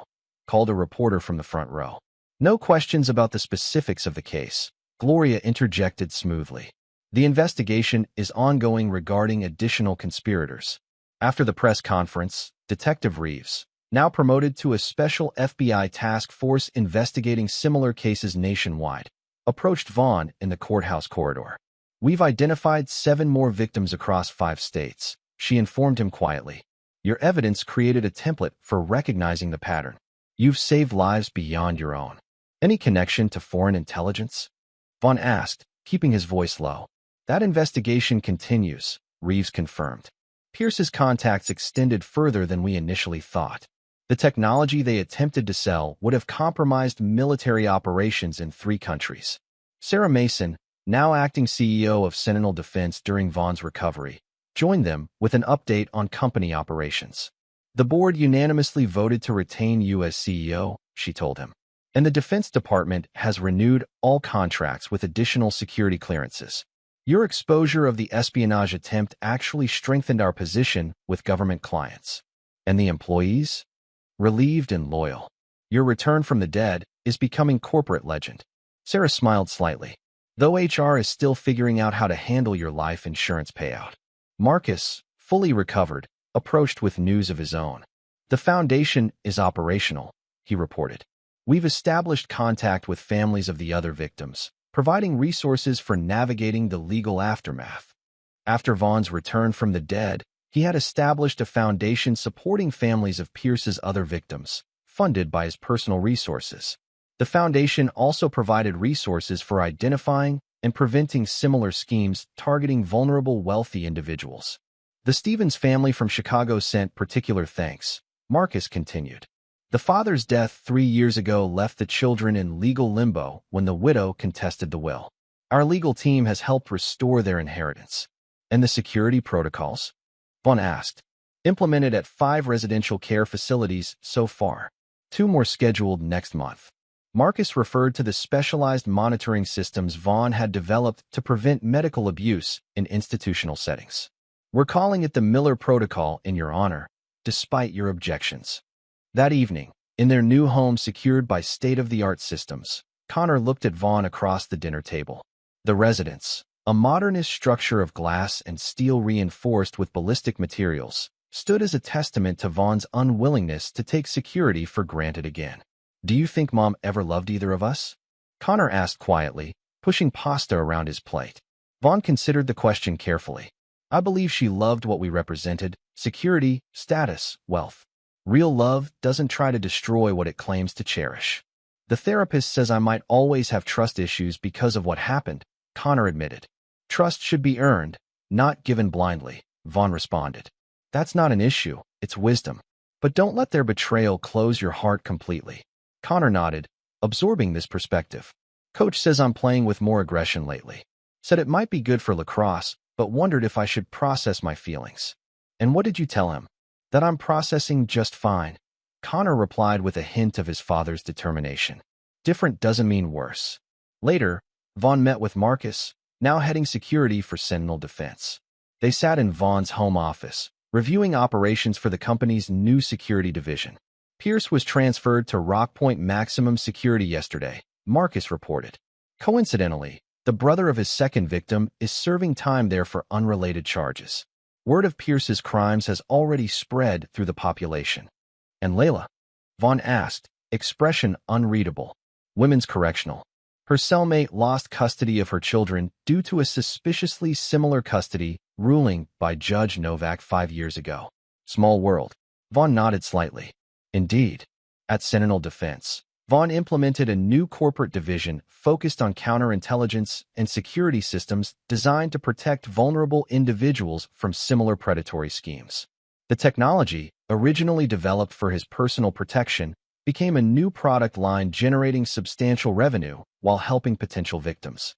Called a reporter from the front row. No questions about the specifics of the case, Gloria interjected smoothly. The investigation is ongoing regarding additional conspirators. After the press conference, Detective Reeves, now promoted to a special FBI task force investigating similar cases nationwide, approached Vaughn in the courthouse corridor. "We've identified 7 more victims across 5 states," she informed him quietly. "Your evidence created a template for recognizing the pattern. You've saved lives beyond your own." "Any connection to foreign intelligence?" Vaughn asked, keeping his voice low. "That investigation continues," Reeves confirmed. "Pierce's contacts extended further than we initially thought. The technology they attempted to sell would have compromised military operations in 3 countries." Sarah Mason, now acting CEO of Sentinel Defense during Vaughn's recovery, joined them with an update on company operations. "The board unanimously voted to retain you as CEO," she told him. "And the Defense Department has renewed all contracts with additional security clearances. Your exposure of the espionage attempt actually strengthened our position with government clients." "And the employees?" "Relieved and loyal. Your return from the dead is becoming corporate legend." Sarah smiled slightly. "Though HR is still figuring out how to handle your life insurance payout." Marcus, fully recovered, approached with news of his own. "The foundation is operational," he reported. "We've established contact with families of the other victims, providing resources for navigating the legal aftermath." After Vaughn's return from the dead, he had established a foundation supporting families of Pierce's other victims, funded by his personal resources. The foundation also provided resources for identifying and preventing similar schemes targeting vulnerable wealthy individuals. "The Stevens family from Chicago sent particular thanks," Marcus continued. "The father's death 3 years ago left the children in legal limbo when the widow contested the will. Our legal team has helped restore their inheritance." "And the security protocols?" Vaughn asked. "Implemented at 5 residential care facilities so far. 2 more scheduled next month." Marcus referred to the specialized monitoring systems Vaughn had developed to prevent medical abuse in institutional settings. "We're calling it the Miller Protocol in your honor, despite your objections." That evening, in their new home secured by state-of-the-art systems, Connor looked at Vaughn across the dinner table. The residence, a modernist structure of glass and steel reinforced with ballistic materials, stood as a testament to Vaughn's unwillingness to take security for granted again. "Do you think Mom ever loved either of us?" Connor asked quietly, pushing pasta around his plate. Vaughn considered the question carefully. "I believe she loved what we represented: security, status, wealth. Real love doesn't try to destroy what it claims to cherish." "The therapist says I might always have trust issues because of what happened," Connor admitted. "Trust should be earned, not given blindly," Vaughn responded. "That's not an issue, it's wisdom. But don't let their betrayal close your heart completely." Connor nodded, absorbing this perspective. "Coach says I'm playing with more aggression lately. Said it might be good for lacrosse, but wondered if I should process my feelings." "And what did you tell him?" "That I'm processing just fine." Connor replied with a hint of his father's determination. Different doesn't mean worse. Later, Vaughn met with Marcus, now heading security for Sentinel Defense. They sat in Vaughn's home office, reviewing operations for the company's new security division. "Pierce was transferred to Rockpoint Maximum Security yesterday," Marcus reported. "Coincidentally, the brother of his second victim is serving time there for unrelated charges. Word of Pierce's crimes has already spread through the population." "And Layla?" Vaughn asked, expression unreadable. "Women's correctional. Her cellmate lost custody of her children due to a suspiciously similar custody ruling by Judge Novak 5 years ago." "Small world." Vaughn nodded slightly. "Indeed." At Sentinel Defense, Vaughn implemented a new corporate division focused on counterintelligence and security systems designed to protect vulnerable individuals from similar predatory schemes. The technology, originally developed for his personal protection, became a new product line generating substantial revenue while helping potential victims.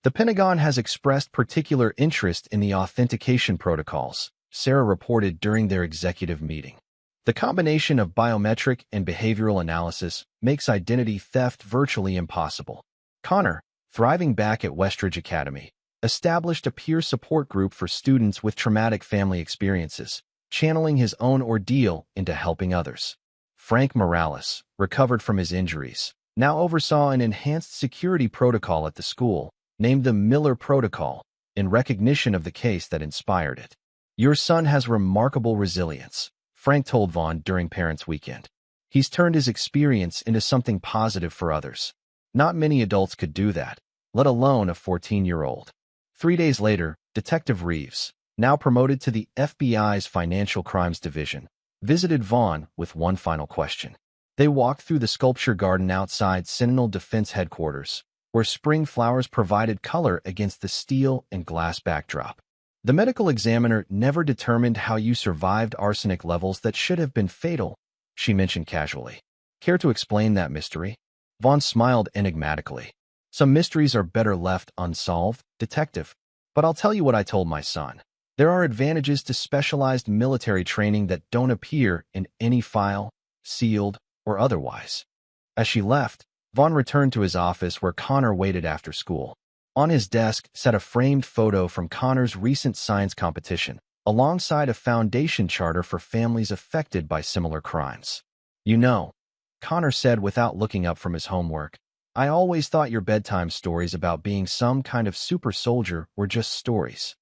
"The Pentagon has expressed particular interest in the authentication protocols," Sarah reported during their executive meeting. "The combination of biometric and behavioral analysis makes identity theft virtually impossible." Connor, thriving back at Westridge Academy, established a peer support group for students with traumatic family experiences, channeling his own ordeal into helping others. Frank Morales, recovered from his injuries, now oversaw an enhanced security protocol at the school, named the Miller Protocol, in recognition of the case that inspired it. Your son has remarkable resilience, Frank told Vaughn during Parents' Weekend. He's turned his experience into something positive for others. Not many adults could do that, let alone a 14-year-old. 3 days later, Detective Reeves, now promoted to the FBI's Financial Crimes Division, visited Vaughn with one final question. They walked through the sculpture garden outside Sentinel Defense Headquarters, where spring flowers provided color against the steel and glass backdrop. The medical examiner never determined how you survived arsenic levels that should have been fatal, she mentioned casually. Care to explain that mystery? Vaughn smiled enigmatically. Some mysteries are better left unsolved, Detective. But I'll tell you what I told my son. There are advantages to specialized military training that don't appear in any file, sealed or otherwise. As she left, Vaughn returned to his office where Connor waited after school. On his desk sat a framed photo from Connor's recent science competition, alongside a foundation charter for families affected by similar crimes. You know, Connor said without looking up from his homework, I always thought your bedtime stories about being some kind of super soldier were just stories.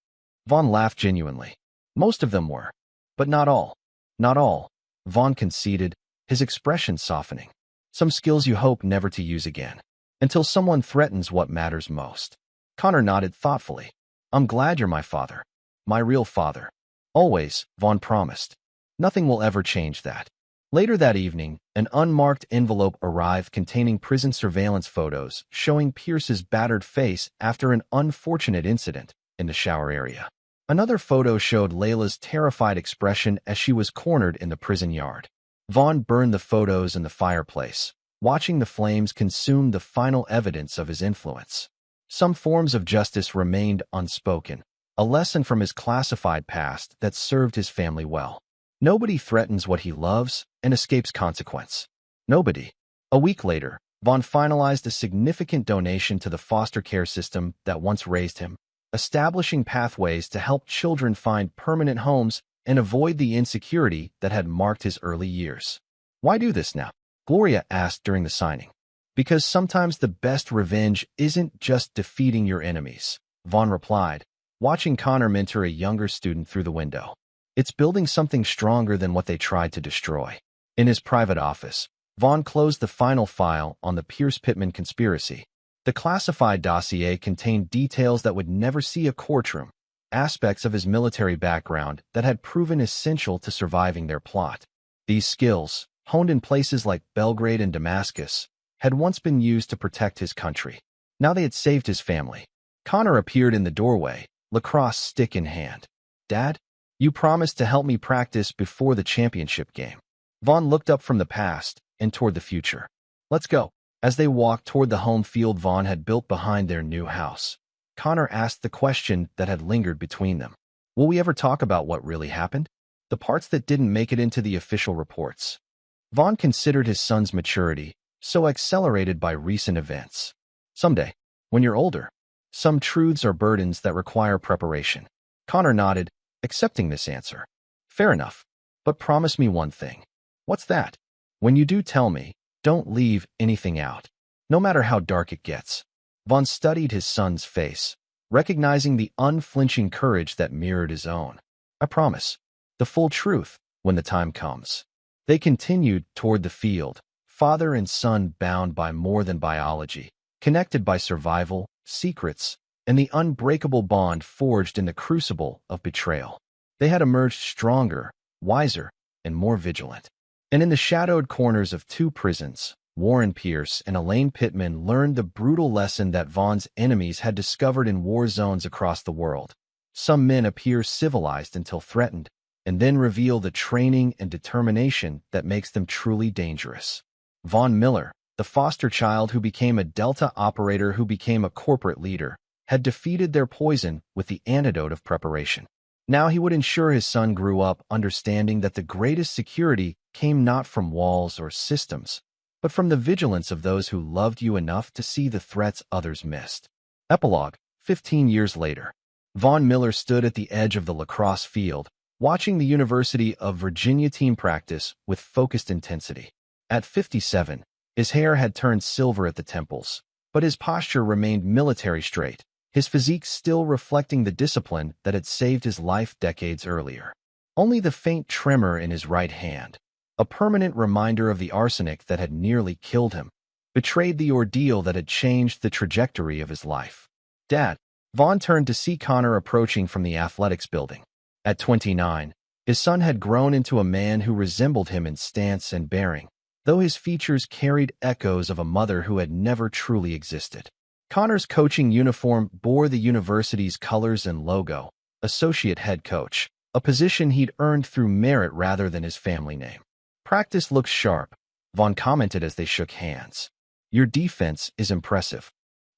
Vaughn laughed genuinely. Most of them were. But not all. Not all, Vaughn conceded, his expression softening. Some skills you hope never to use again, until someone threatens what matters most. Connor nodded thoughtfully. I'm glad you're my father. My real father. Always, Vaughn promised. Nothing will ever change that. Later that evening, an unmarked envelope arrived containing prison surveillance photos showing Pierce's battered face after an unfortunate incident in the shower area. Another photo showed Layla's terrified expression as she was cornered in the prison yard. Vaughn burned the photos in the fireplace, watching the flames consume the final evidence of his influence. Some forms of justice remained unspoken, a lesson from his classified past that served his family well. Nobody threatens what he loves and escapes consequence. Nobody. A week later, Vaughn finalized a significant donation to the foster care system that once raised him, establishing pathways to help children find permanent homes and avoid the insecurity that had marked his early years. Why do this now? Gloria asked during the signing. Because sometimes the best revenge isn't just defeating your enemies, Vaughn replied, watching Connor mentor a younger student through the window. It's building something stronger than what they tried to destroy. In his private office, Vaughn closed the final file on the Pierce-Pittman conspiracy. The classified dossier contained details that would never see a courtroom, aspects of his military background that had proven essential to surviving their plot. These skills, honed in places like Belgrade and Damascus, had once been used to protect his country. Now they had saved his family. Connor appeared in the doorway, lacrosse stick in hand. Dad? You promised to help me practice before the championship game. Vaughn looked up from the past and toward the future. Let's go. As they walked toward the home field Vaughn had built behind their new house, Connor asked the question that had lingered between them. Will we ever talk about what really happened? The parts that didn't make it into the official reports. Vaughn considered his son's maturity, so accelerated by recent events. Someday, when you're older, some truths are burdens that require preparation. Connor nodded, accepting this answer. Fair enough, but promise me one thing. What's that? When you do tell me, don't leave anything out, no matter how dark it gets. Vaughn studied his son's face, recognizing the unflinching courage that mirrored his own. I promise. The full truth, when the time comes. They continued toward the field, father and son bound by more than biology, connected by survival, secrets, and the unbreakable bond forged in the crucible of betrayal. They had emerged stronger, wiser, and more vigilant. And in the shadowed corners of two prisons, Warren Pierce and Elaine Pittman learned the brutal lesson that Vaughn's enemies had discovered in war zones across the world. Some men appear civilized until threatened, and then reveal the training and determination that makes them truly dangerous. Vaughn Miller, the foster child who became a Delta operator who became a corporate leader, had defeated their poison with the antidote of preparation. Now he would ensure his son grew up understanding that the greatest security came not from walls or systems, but from the vigilance of those who loved you enough to see the threats others missed. Epilogue, 15 years later. Vaughn Miller stood at the edge of the lacrosse field, watching the University of Virginia team practice with focused intensity. At 57, his hair had turned silver at the temples, but his posture remained military straight, his physique still reflecting the discipline that had saved his life decades earlier. Only the faint tremor in his right hand, a permanent reminder of the arsenic that had nearly killed him, betrayed the ordeal that had changed the trajectory of his life. "Dad," Vaughn turned to see Connor approaching from the athletics building. At 29, his son had grown into a man who resembled him in stance and bearing, though his features carried echoes of a mother who had never truly existed. Connor's coaching uniform bore the university's colors and logo, associate head coach, a position he'd earned through merit rather than his family name. "Practice looks sharp," Vaughn commented as they shook hands. "Your defense is impressive.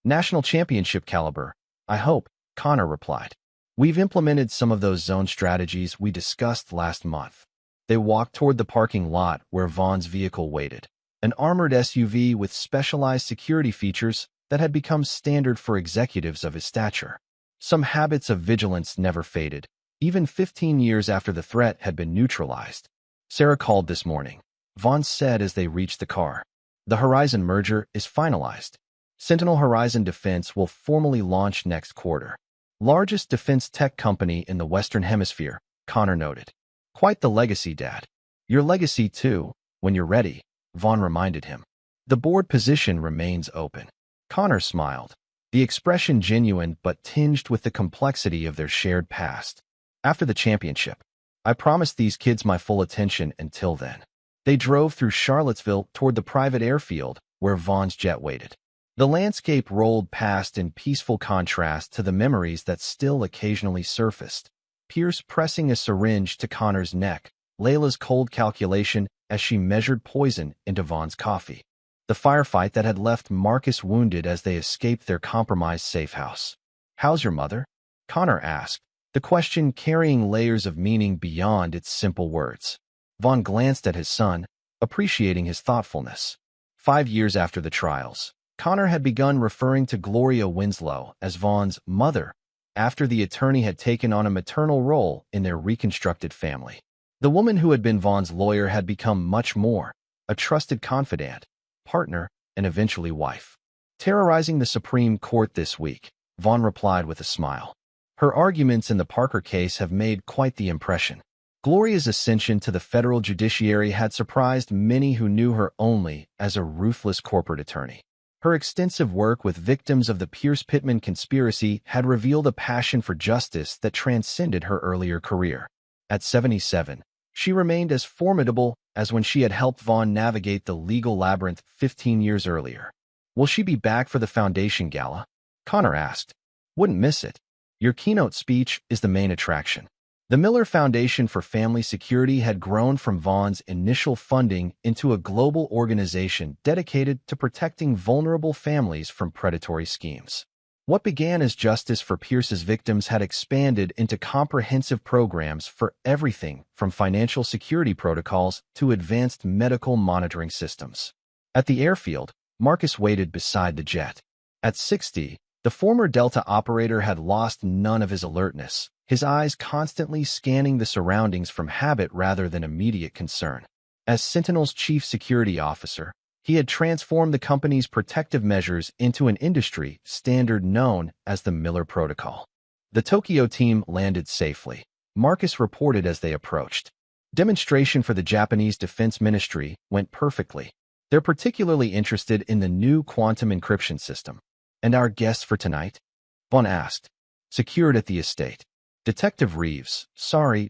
National championship caliber, I hope," Connor replied. "We've implemented some of those zone strategies we discussed last month." They walked toward the parking lot where Vaughn's vehicle waited, an armored SUV with specialized security features that had become standard for executives of his stature. Some habits of vigilance never faded, even 15 years after the threat had been neutralized. "Sarah called this morning," Vaughn said as they reached the car. "The Horizon merger is finalized. Sentinel Horizon Defense will formally launch next quarter. Largest defense tech company in the Western Hemisphere," Connor noted. "Quite the legacy, Dad." "Your legacy, too, when you're ready," Vaughn reminded him. "The board position remains open." Connor smiled, the expression genuine but tinged with the complexity of their shared past. "After the championship, I promised these kids my full attention until then." They drove through Charlottesville toward the private airfield where Vaughn's jet waited. The landscape rolled past in peaceful contrast to the memories that still occasionally surfaced. Pierce pressing a syringe to Connor's neck, Layla's cold calculation as she measured poison into Vaughn's coffee. The firefight that had left Marcus wounded as they escaped their compromised safe house. "How's your mother?" Connor asked, the question carrying layers of meaning beyond its simple words. Vaughn glanced at his son, appreciating his thoughtfulness. 5 years after the trials, Connor had begun referring to Gloria Winslow as Vaughn's mother, after the attorney had taken on a maternal role in their reconstructed family. The woman who had been Vaughn's lawyer had become much more, a trusted confidant, partner, and eventually wife. "Terrorizing the Supreme Court this week," Vaughn replied with a smile. "Her arguments in the Parker case have made quite the impression." Gloria's ascension to the federal judiciary had surprised many who knew her only as a ruthless corporate attorney. Her extensive work with victims of the Pierce-Pittman conspiracy had revealed a passion for justice that transcended her earlier career. At 77, she remained as formidable as when she had helped Vaughn navigate the legal labyrinth 15 years earlier. "Will she be back for the Foundation Gala?" Connor asked. "Wouldn't miss it. Your keynote speech is the main attraction." The Miller Foundation for Family Security had grown from Vaughn's initial funding into a global organization dedicated to protecting vulnerable families from predatory schemes. What began as justice for Pierce's victims had expanded into comprehensive programs for everything from financial security protocols to advanced medical monitoring systems. At the airfield, Marcus waited beside the jet. At 60, the former Delta operator had lost none of his alertness, his eyes constantly scanning the surroundings from habit rather than immediate concern. As Sentinel's chief security officer, he had transformed the company's protective measures into an industry standard known as the Miller Protocol. The Tokyo team landed safely, Marcus reported as they approached. Demonstration for the Japanese Defense Ministry went perfectly. They're particularly interested in the new quantum encryption system. "And our guests for tonight?" Vaughn asked. "Secured at the estate. Detective Reeves,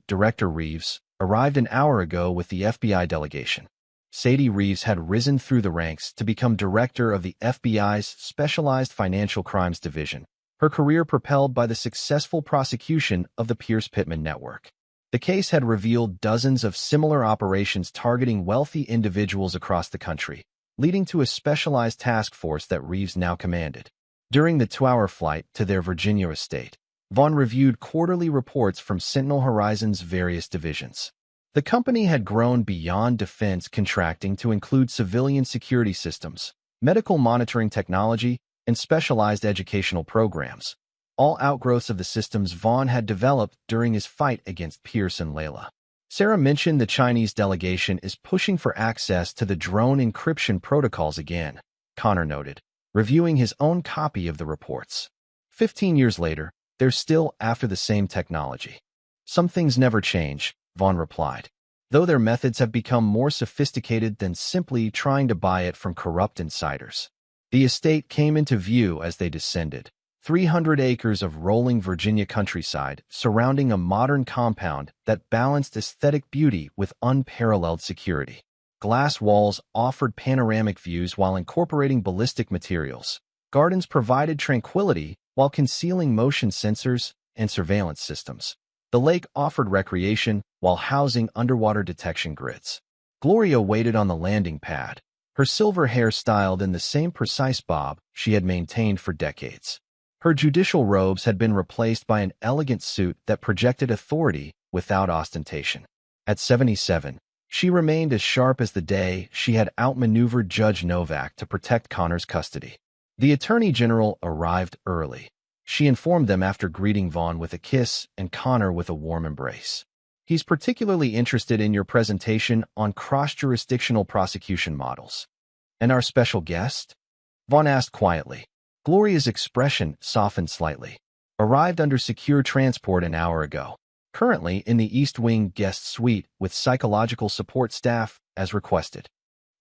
Director Reeves, arrived an hour ago with the FBI delegation." Sadie Reeves had risen through the ranks to become director of the FBI's Specialized Financial Crimes Division, her career propelled by the successful prosecution of the Pierce-Pittman network. The case had revealed dozens of similar operations targeting wealthy individuals across the country, leading to a specialized task force that Reeves now commanded. During the 2-hour flight to their Virginia estate, Vaughn reviewed quarterly reports from Sentinel Horizon's various divisions. The company had grown beyond defense contracting to include civilian security systems, medical monitoring technology, and specialized educational programs, all outgrowths of the systems Vaughn had developed during his fight against Pierce and Layla. Sarah mentioned the Chinese delegation is pushing for access to the drone encryption protocols again, Connor noted, reviewing his own copy of the reports. 15 years later, they're still after the same technology. Some things never change, Vaughn replied, though their methods have become more sophisticated than simply trying to buy it from corrupt insiders. The estate came into view as they descended. 300 acres of rolling Virginia countryside surrounding a modern compound that balanced aesthetic beauty with unparalleled security. Glass walls offered panoramic views while incorporating ballistic materials. Gardens provided tranquility while concealing motion sensors and surveillance systems. The lake offered recreation while housing underwater detection grids. Gloria waited on the landing pad, her silver hair styled in the same precise bob she had maintained for decades. Her judicial robes had been replaced by an elegant suit that projected authority without ostentation. At 77, she remained as sharp as the day she had outmaneuvered Judge Novak to protect Connor's custody. The Attorney General arrived early. She informed them after greeting Vaughn with a kiss and Connor with a warm embrace. He's particularly interested in your presentation on cross-jurisdictional prosecution models. And our special guest? Vaughn asked quietly. Gloria's expression softened slightly. Arrived under secure transport an hour ago. Currently in the East Wing guest suite with psychological support staff as requested.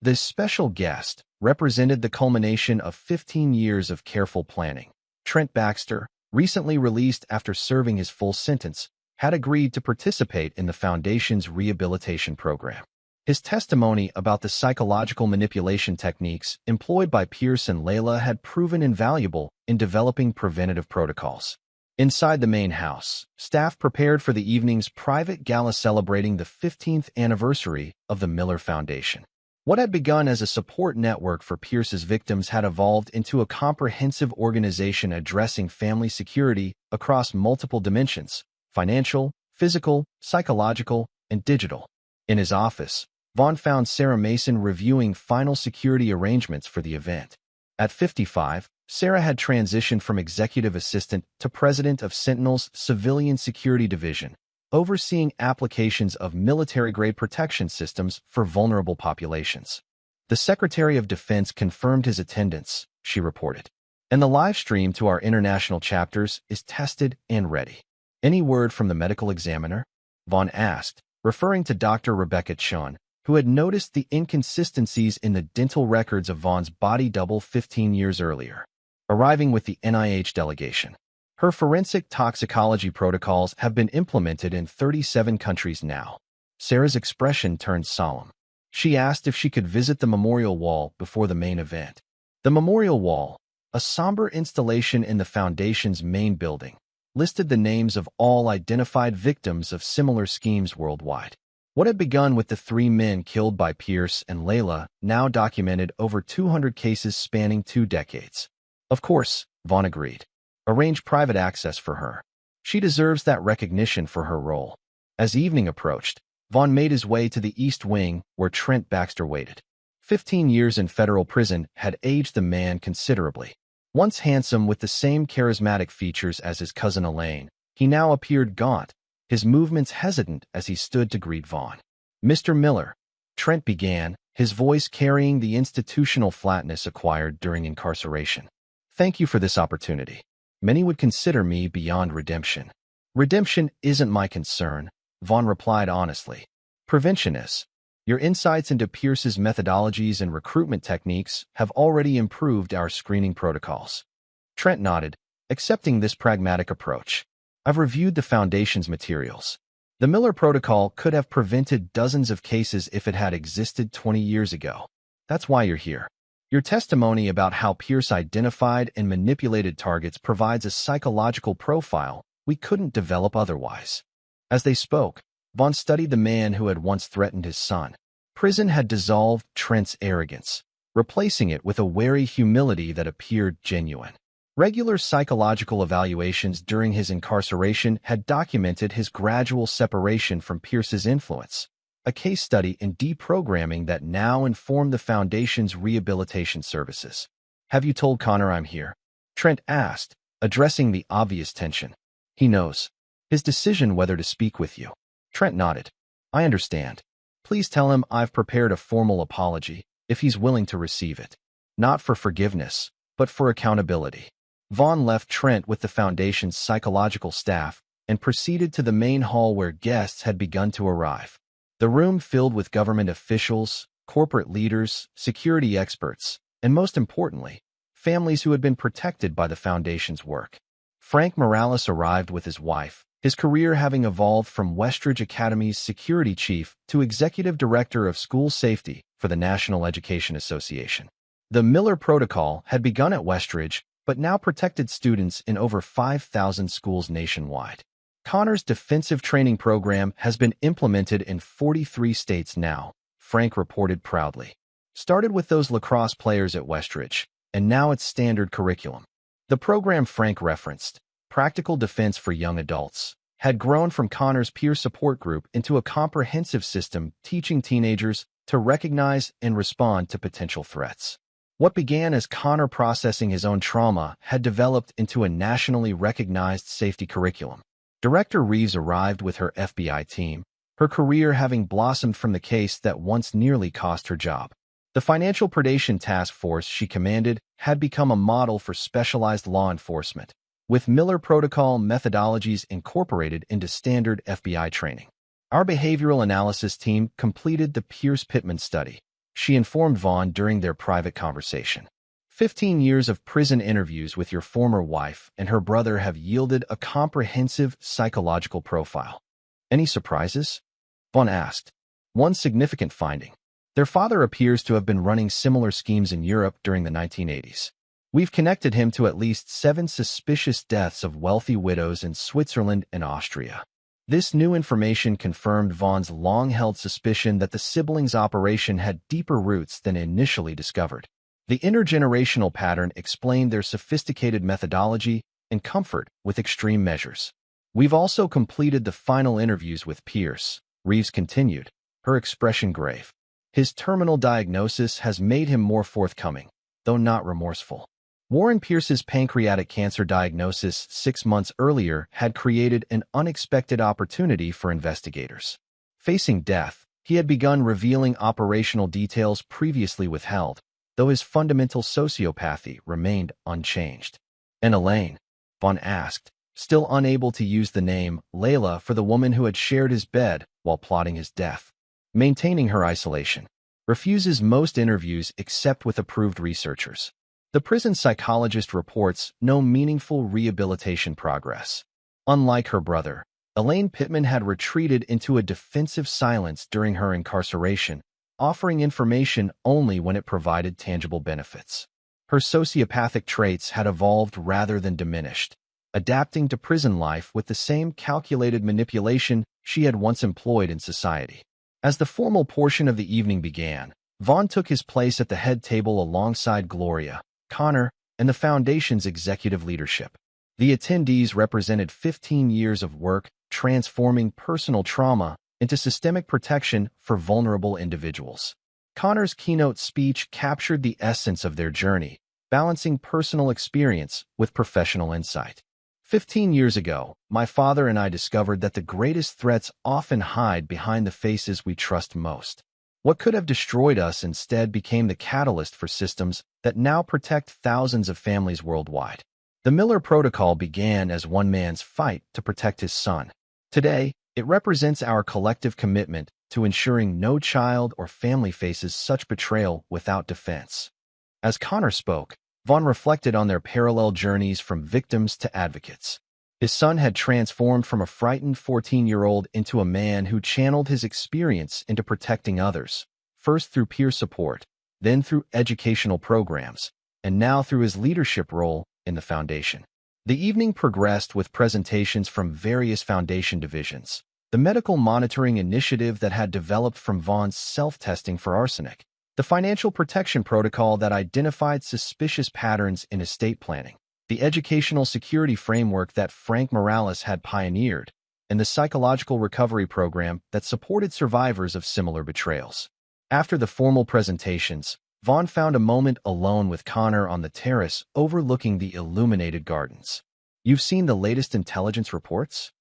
This special guest represented the culmination of 15 years of careful planning. Trent Baxter, recently released after serving his full sentence, had agreed to participate in the Foundation's rehabilitation program. His testimony about the psychological manipulation techniques employed by Pierce and Layla had proven invaluable in developing preventative protocols. Inside the main house, staff prepared for the evening's private gala celebrating the 15th anniversary of the Miller Foundation. What had begun as a support network for Pierce's victims had evolved into a comprehensive organization addressing family security across multiple dimensions: financial, physical, psychological, and digital. In his office, Vaughn found Sarah Mason reviewing final security arrangements for the event. At 55, Sarah had transitioned from executive assistant to president of Sentinel's Civilian Security Division, overseeing applications of military-grade protection systems for vulnerable populations. The Secretary of Defense confirmed his attendance, she reported. And the live stream to our international chapters is tested and ready. Any word from the medical examiner? Vaughn asked, referring to Dr. Rebecca Chun, who had noticed the inconsistencies in the dental records of Vaughn's body double 15 years earlier. Arriving with the NIH delegation. Her forensic toxicology protocols have been implemented in 37 countries now. Sarah's expression turned solemn. She asked if she could visit the memorial wall before the main event. The memorial wall, a somber installation in the Foundation's main building, listed the names of all identified victims of similar schemes worldwide. What had begun with the 3 men killed by Pierce and Layla now documented over 200 cases spanning 2 decades. Of course, Vaughn agreed. Arrange private access for her. She deserves that recognition for her role. As evening approached, Vaughn made his way to the East Wing where Trent Baxter waited. 15 years in federal prison had aged the man considerably. Once handsome with the same charismatic features as his cousin Elaine, he now appeared gaunt, his movements hesitant as he stood to greet Vaughn. Mr. Miller, Trent began, his voice carrying the institutional flatness acquired during incarceration. Thank you for this opportunity. Many would consider me beyond redemption. Redemption isn't my concern, Vaughn replied honestly. Prevention is. Your insights into Pierce's methodologies and recruitment techniques have already improved our screening protocols. Trent nodded, accepting this pragmatic approach. I've reviewed the Foundation's materials. The Miller Protocol could have prevented dozens of cases if it had existed 20 years ago. That's why you're here. Your testimony about how Pierce identified and manipulated targets provides a psychological profile we couldn't develop otherwise. As they spoke, Vaughn studied the man who had once threatened his son. Prison had dissolved Trent's arrogance, replacing it with a wary humility that appeared genuine. Regular psychological evaluations during his incarceration had documented his gradual separation from Pierce's influence, a case study in deprogramming that now informed the Foundation's rehabilitation services. Have you told Connor I'm here? Trent asked, addressing the obvious tension. He knows. His decision whether to speak with you. Trent nodded. I understand. Please tell him I've prepared a formal apology, if he's willing to receive it. Not for forgiveness, but for accountability. Vaughn left Trent with the Foundation's psychological staff and proceeded to the main hall where guests had begun to arrive. The room filled with government officials, corporate leaders, security experts, and most importantly, families who had been protected by the Foundation's work. Frank Morales arrived with his wife, his career having evolved from Westridge Academy's security chief to executive director of school safety for the National Education Association. The Miller Protocol had begun at Westridge, but now protected students in over 5,000 schools nationwide. Connor's defensive training program has been implemented in 43 states now, Frank reported proudly. Started with those lacrosse players at Westridge, and now it's standard curriculum. The program Frank referenced, Practical Defense for Young Adults, had grown from Connor's peer support group into a comprehensive system teaching teenagers to recognize and respond to potential threats. What began as Connor processing his own trauma had developed into a nationally recognized safety curriculum. Director Reeves arrived with her FBI team, her career having blossomed from the case that once nearly cost her job. The Financial Predation Task Force she commanded had become a model for specialized law enforcement, with Miller Protocol methodologies incorporated into standard FBI training. Our behavioral analysis team completed the Pierce-Pittman study, she informed Vaughn during their private conversation. 15 years of prison interviews with your former wife and her brother have yielded a comprehensive psychological profile. Any surprises? Vaughn asked. One significant finding. Their father appears to have been running similar schemes in Europe during the 1980s. We've connected him to at least 7 suspicious deaths of wealthy widows in Switzerland and Austria. This new information confirmed Vaughn's long-held suspicion that the siblings' operation had deeper roots than initially discovered. The intergenerational pattern explained their sophisticated methodology and comfort with extreme measures. We've also completed the final interviews with Pierce, Reeves continued, her expression grave. His terminal diagnosis has made him more forthcoming, though not remorseful. Warren Pierce's pancreatic cancer diagnosis 6 months earlier had created an unexpected opportunity for investigators. Facing death, he had begun revealing operational details previously withheld, though his fundamental sociopathy remained unchanged. And Elaine? Vaughn asked, still unable to use the name Layla for the woman who had shared his bed while plotting his death. Maintaining her isolation. Refuses most interviews except with approved researchers. The prison psychologist reports no meaningful rehabilitation progress. Unlike her brother, Elaine Pittman had retreated into a defensive silence during her incarceration, offering information only when it provided tangible benefits. Her sociopathic traits had evolved rather than diminished, adapting to prison life with the same calculated manipulation she had once employed in society. As the formal portion of the evening began, Vaughn took his place at the head table alongside Gloria, Connor, and the Foundation's executive leadership. The attendees represented 15 years of work transforming personal trauma into systemic protection for vulnerable individuals. Connor's keynote speech captured the essence of their journey, balancing personal experience with professional insight. 15 years ago, my father and I discovered that the greatest threats often hide behind the faces we trust most. What could have destroyed us instead became the catalyst for systems that now protect thousands of families worldwide. The Miller Protocol began as one man's fight to protect his son. Today, it represents our collective commitment to ensuring no child or family faces such betrayal without defense. As Connor spoke, Vaughn reflected on their parallel journeys from victims to advocates. His son had transformed from a frightened 14-year-old into a man who channeled his experience into protecting others, first through peer support, then through educational programs, and now through his leadership role in the Foundation. The evening progressed with presentations from various Foundation divisions, the medical monitoring initiative that had developed from Vaughn's self-testing for arsenic, the financial protection protocol that identified suspicious patterns in estate planning, the educational security framework that Frank Morales had pioneered, and the psychological recovery program that supported survivors of similar betrayals. After the formal presentations, Vaughn found a moment alone with Connor on the terrace overlooking the illuminated gardens. "You've seen the latest intelligence reports?"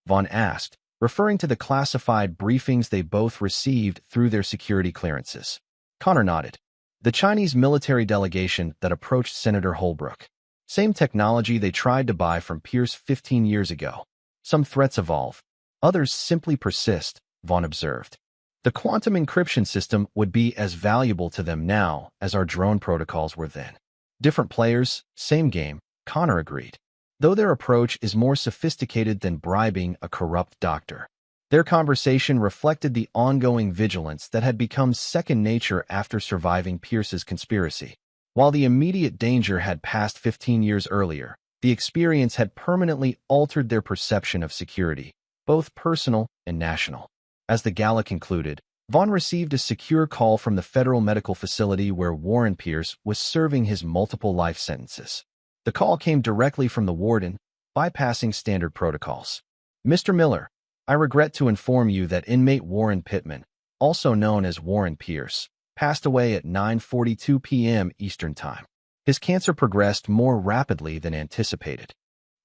Vaughn asked, referring to the classified briefings they both received through their security clearances. Connor nodded. The Chinese military delegation that approached Senator Holbrook. Same technology they tried to buy from Pierce 15 years ago. Some threats evolve. Others simply persist, Vaughn observed. The quantum encryption system would be as valuable to them now as our drone protocols were then. Different players, same game, Connor agreed. Though their approach is more sophisticated than bribing a corrupt doctor. Their conversation reflected the ongoing vigilance that had become second nature after surviving Pierce's conspiracy. While the immediate danger had passed 15 years earlier, the experience had permanently altered their perception of security, both personal and national. As the gala concluded, Vaughn received a secure call from the federal medical facility where Warren Pierce was serving his multiple life sentences. The call came directly from the warden, bypassing standard protocols. "Mr. Miller, I regret to inform you that inmate Warren Pittman, also known as Warren Pierce, passed away at 9:42 p.m. Eastern Time. His cancer progressed more rapidly than anticipated."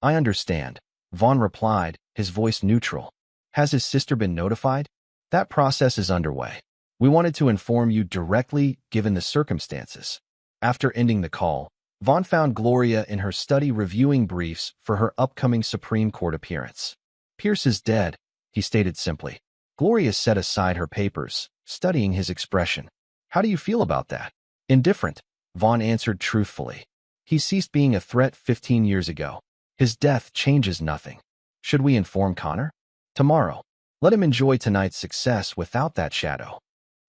"I understand," Vaughn replied, his voice neutral. "Has his sister been notified?" "That process is underway. We wanted to inform you directly given the circumstances." After ending the call, Vaughn found Gloria in her study reviewing briefs for her upcoming Supreme Court appearance. "Pierce is dead," he stated simply. Gloria set aside her papers, studying his expression. "How do you feel about that?" "Indifferent," Vaughn answered truthfully. "He ceased being a threat 15 years ago. His death changes nothing." "Should we inform Connor?" "Tomorrow. Let him enjoy tonight's success without that shadow."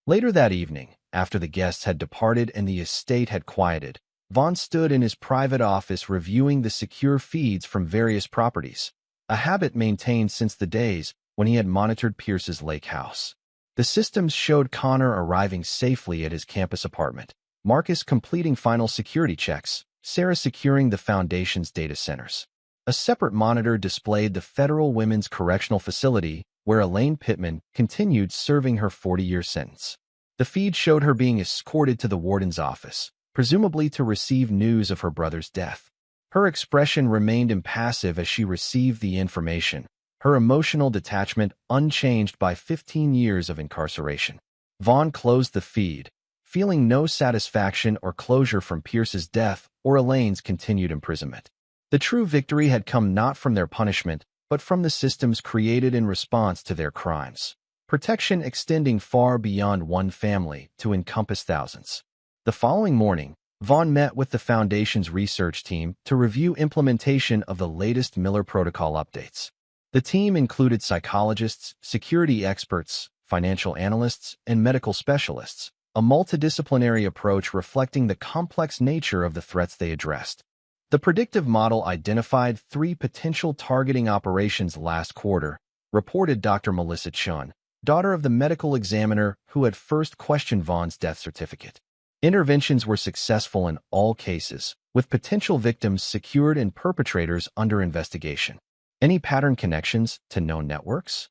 Later that evening, after the guests had departed and the estate had quieted, Vaughn stood in his private office reviewing the secure feeds from various properties, a habit maintained since the days when he had monitored Pierce's lake house. The systems showed Connor arriving safely at his campus apartment, Marcus completing final security checks, Sarah securing the foundation's data centers. A separate monitor displayed the Federal Women's Correctional Facility, where Elaine Pittman continued serving her 40-year sentence. The feed showed her being escorted to the warden's office, presumably to receive news of her brother's death. Her expression remained impassive as she received the information, her emotional detachment unchanged by 15 years of incarceration. Vaughn closed the feed, feeling no satisfaction or closure from Pierce's death or Elaine's continued imprisonment. The true victory had come not from their punishment, but from the systems created in response to their crimes. Protection extending far beyond one family to encompass thousands. The following morning, Vaughn met with the Foundation's research team to review implementation of the latest Miller Protocol updates. The team included psychologists, security experts, financial analysts, and medical specialists, a multidisciplinary approach reflecting the complex nature of the threats they addressed. The predictive model identified 3 potential targeting operations last quarter, reported Dr. Melissa Chun, daughter of the medical examiner who had first questioned Vaughn's death certificate. Interventions were successful in all cases, with potential victims secured and perpetrators under investigation. "Any pattern connections to known networks?"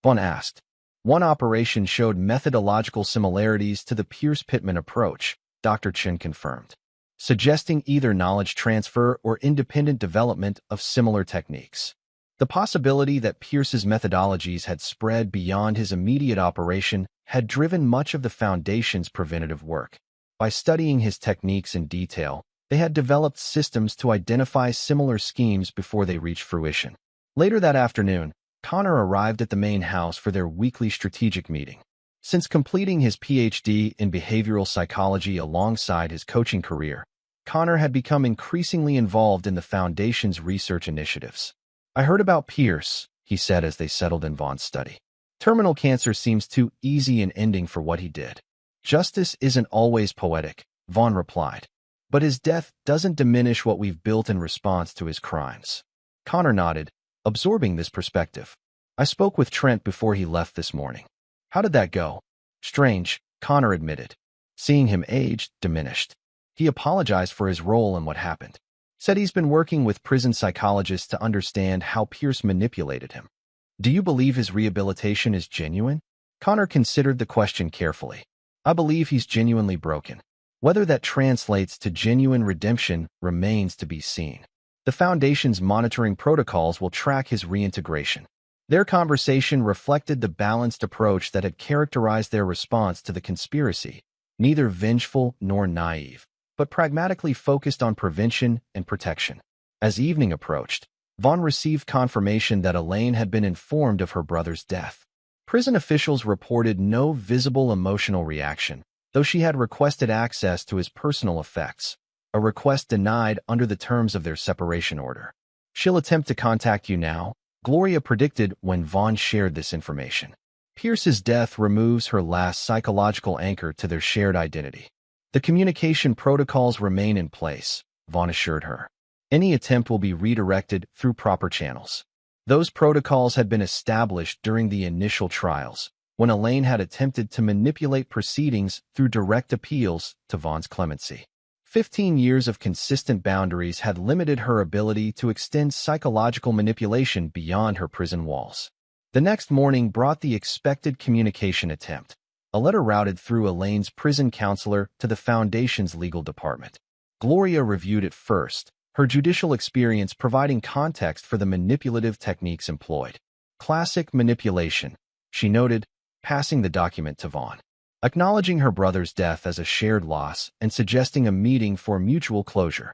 Vaughn asked. "One operation showed methodological similarities to the Pierce-Pittman approach," Dr. Chun confirmed, suggesting either knowledge transfer or independent development of similar techniques. The possibility that Pierce's methodologies had spread beyond his immediate operation had driven much of the Foundation's preventative work. By studying his techniques in detail, they had developed systems to identify similar schemes before they reached fruition. Later that afternoon, Connor arrived at the main house for their weekly strategic meeting. Since completing his PhD in behavioral psychology alongside his coaching career, Connor had become increasingly involved in the Foundation's research initiatives. "I heard about Pierce," he said as they settled in Vaughn's study. "Terminal cancer seems too easy an ending for what he did." "Justice isn't always poetic," Vaughn replied. "But his death doesn't diminish what we've built in response to his crimes." Connor nodded, absorbing this perspective. "I spoke with Trent before he left this morning." "How did that go?" "Strange," Connor admitted. "Seeing him age diminished. He apologized for his role in what happened. Said he's been working with prison psychologists to understand how Pierce manipulated him." "Do you believe his rehabilitation is genuine?" Connor considered the question carefully. "I believe he's genuinely broken. Whether that translates to genuine redemption remains to be seen. The Foundation's monitoring protocols will track his reintegration." Their conversation reflected the balanced approach that had characterized their response to the conspiracy, neither vengeful nor naive, but pragmatically focused on prevention and protection. As evening approached, Vaughn received confirmation that Elaine had been informed of her brother's death. Prison officials reported no visible emotional reaction, though she had requested access to his personal effects, a request denied under the terms of their separation order. "She'll attempt to contact you now," Gloria predicted when Vaughn shared this information. Pierce's death removes her last psychological anchor to their shared identity. "The communication protocols remain in place," Vaughn assured her. "Any attempt will be redirected through proper channels." Those protocols had been established during the initial trials, when Elaine had attempted to manipulate proceedings through direct appeals to Vaughn's clemency. 15 years of consistent boundaries had limited her ability to extend psychological manipulation beyond her prison walls. The next morning brought the expected communication attempt, a letter routed through Elaine's prison counselor to the Foundation's legal department. Gloria reviewed it first, her judicial experience providing context for the manipulative techniques employed. "Classic manipulation," she noted, passing the document to Vaughn. Acknowledging her brother's death as a shared loss and suggesting a meeting for mutual closure.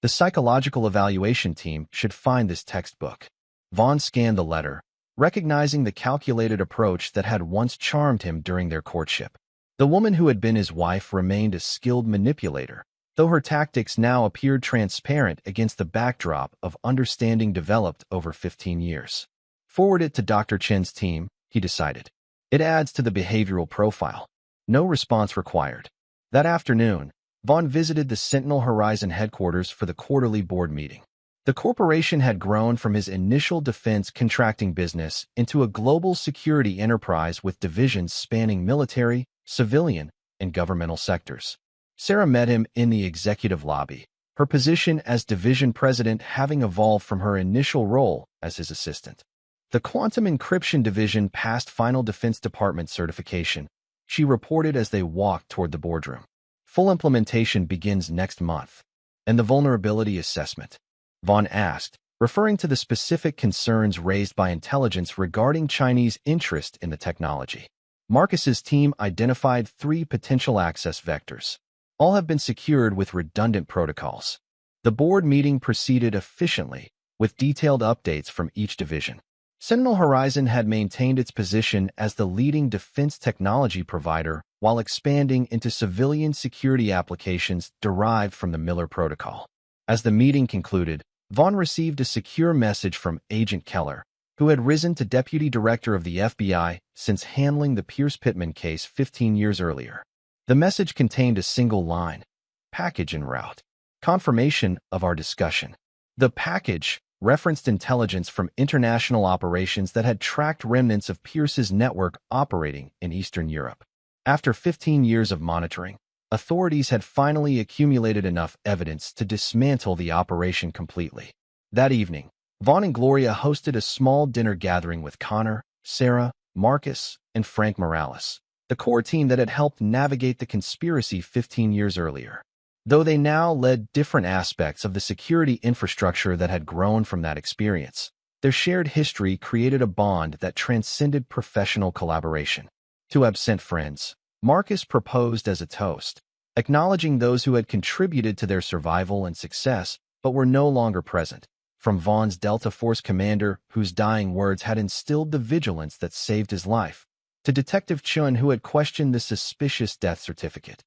"The psychological evaluation team should find this textbook." Vaughn scanned the letter, recognizing the calculated approach that had once charmed him during their courtship. The woman who had been his wife remained a skilled manipulator, though her tactics now appeared transparent against the backdrop of understanding developed over 15 years. Forward it to Dr. Chen's team, he decided. It adds to the behavioral profile. No response required. That afternoon, Vaughn visited the Sentinel Horizon headquarters for the quarterly board meeting. The corporation had grown from his initial defense contracting business into a global security enterprise with divisions spanning military, civilian, and governmental sectors. Sarah met him in the executive lobby, her position as division president having evolved from her initial role as his assistant. The quantum encryption division passed final Defense Department certification, she reported as they walked toward the boardroom. Full implementation begins next month. "And the vulnerability assessment?" Vaughn asked, referring to the specific concerns raised by intelligence regarding Chinese interest in the technology. Marcus's team identified 3 potential access vectors. All have been secured with redundant protocols. The board meeting proceeded efficiently, with detailed updates from each division. Sentinel Horizon had maintained its position as the leading defense technology provider while expanding into civilian security applications derived from the Miller Protocol. As the meeting concluded, Vaughn received a secure message from Agent Keller, who had risen to Deputy Director of the FBI since handling the Pierce Pittman case 15 years earlier. The message contained a single line: "Package en route. Confirmation of our discussion." The package referenced intelligence from international operations that had tracked remnants of Pierce's network operating in Eastern Europe. After 15 years of monitoring, authorities had finally accumulated enough evidence to dismantle the operation completely. That evening, Vaughn and Gloria hosted a small dinner gathering with Connor, Sarah, Marcus, and Frank Morales, the core team that had helped navigate the conspiracy 15 years earlier. Though they now led different aspects of the security infrastructure that had grown from that experience, their shared history created a bond that transcended professional collaboration. To absent friends, Marcus proposed as a toast, acknowledging those who had contributed to their survival and success but were no longer present, from Vaughn's Delta Force commander whose dying words had instilled the vigilance that saved his life, to Detective Chun who had questioned the suspicious death certificate.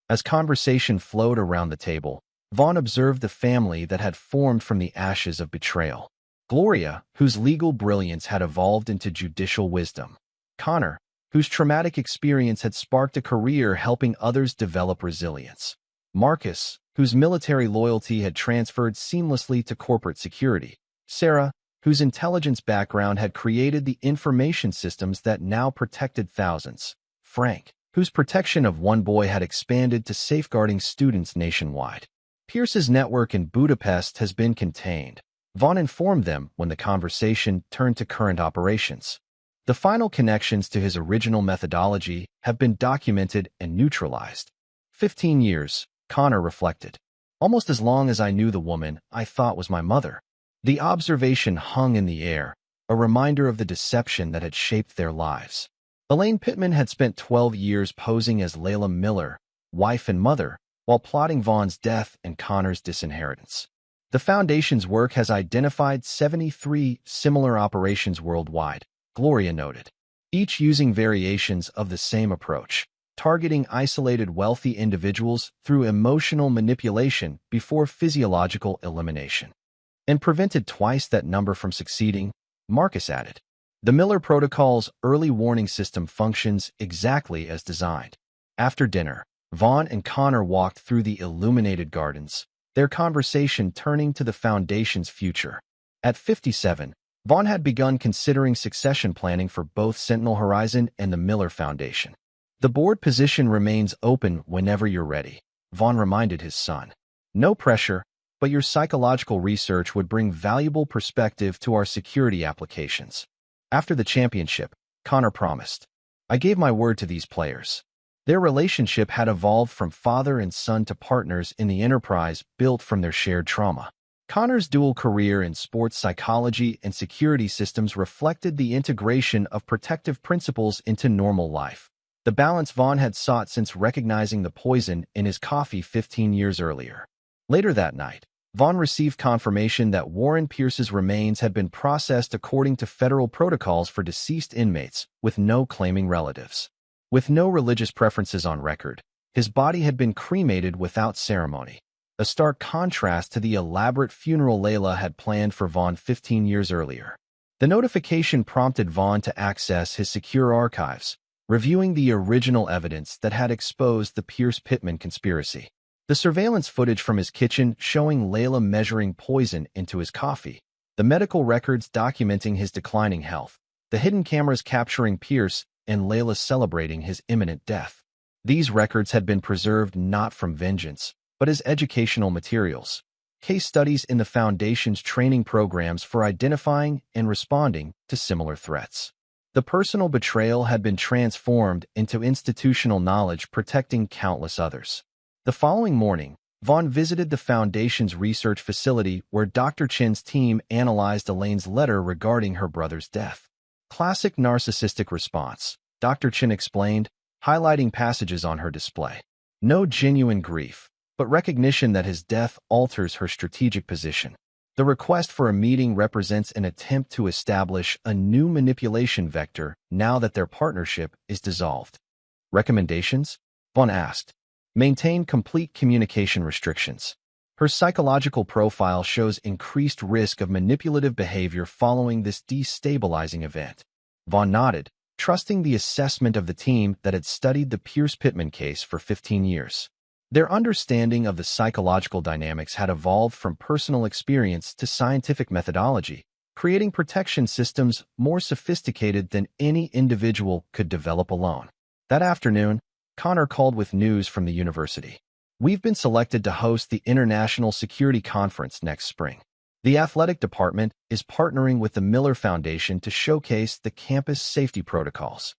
As conversation flowed around the table, Vaughn observed the family that had formed from the ashes of betrayal. Gloria, whose legal brilliance had evolved into judicial wisdom. Connor, whose traumatic experience had sparked a career helping others develop resilience. Marcus, whose military loyalty had transferred seamlessly to corporate security. Sarah, whose intelligence background had created the information systems that now protected thousands. Frank, whose protection of one boy had expanded to safeguarding students nationwide. Pierce's network in Budapest has been contained, Vaughn informed them when the conversation turned to current operations. The final connections to his original methodology have been documented and neutralized. 15 years, Connor reflected. Almost as long as I knew the woman I thought was my mother. The observation hung in the air, a reminder of the deception that had shaped their lives. Elaine Pittman had spent 12 years posing as Layla Miller, wife and mother, while plotting Vaughn's death and Connor's disinheritance. The Foundation's work has identified 73 similar operations worldwide, Gloria noted, each using variations of the same approach, targeting isolated wealthy individuals through emotional manipulation before physiological elimination. And prevented twice that number from succeeding, Marcus added. The Miller Protocol's early warning system functions exactly as designed. After dinner, Vaughn and Connor walked through the illuminated gardens, their conversation turning to the Foundation's future. At 57, Vaughn had begun considering succession planning for both Sentinel Horizon and the Miller Foundation. The board position remains open whenever you're ready, Vaughn reminded his son. No pressure, but your psychological research would bring valuable perspective to our security applications. After the championship, Connor promised. I gave my word to these players. Their relationship had evolved from father and son to partners in the enterprise built from their shared trauma. Connor's dual career in sports psychology and security systems reflected the integration of protective principles into normal life, the balance Vaughn had sought since recognizing the poison in his coffee 15 years earlier. Later that night, Vaughn received confirmation that Warren Pierce's remains had been processed according to federal protocols for deceased inmates with no claiming relatives. With no religious preferences on record, his body had been cremated without ceremony, a stark contrast to the elaborate funeral Layla had planned for Vaughn 15 years earlier. The notification prompted Vaughn to access his secure archives, reviewing the original evidence that had exposed the Pierce-Pittman conspiracy. The surveillance footage from his kitchen showing Layla measuring poison into his coffee, the medical records documenting his declining health, the hidden cameras capturing Pierce and Layla celebrating his imminent death. These records had been preserved not from vengeance, but as educational materials, case studies in the Foundation's training programs for identifying and responding to similar threats. The personal betrayal had been transformed into institutional knowledge protecting countless others. The following morning, Vaughn visited the Foundation's research facility where Dr. Chin's team analyzed Elaine's letter regarding her brother's death. Classic narcissistic response, Dr. Chin explained, highlighting passages on her display. No genuine grief, but recognition that his death alters her strategic position. The request for a meeting represents an attempt to establish a new manipulation vector now that their partnership is dissolved. Recommendations? Vaughn asked. Maintain complete communication restrictions. Her psychological profile shows increased risk of manipulative behavior following this destabilizing event. Vaughn nodded, trusting the assessment of the team that had studied the Pierce-Pittman case for 15 years. Their understanding of the psychological dynamics had evolved from personal experience to scientific methodology, creating protection systems more sophisticated than any individual could develop alone. That afternoon, Connor called with news from the university. We've been selected to host the International Security Conference next spring. The athletic department is partnering with the Miller Foundation to showcase the campus safety protocols.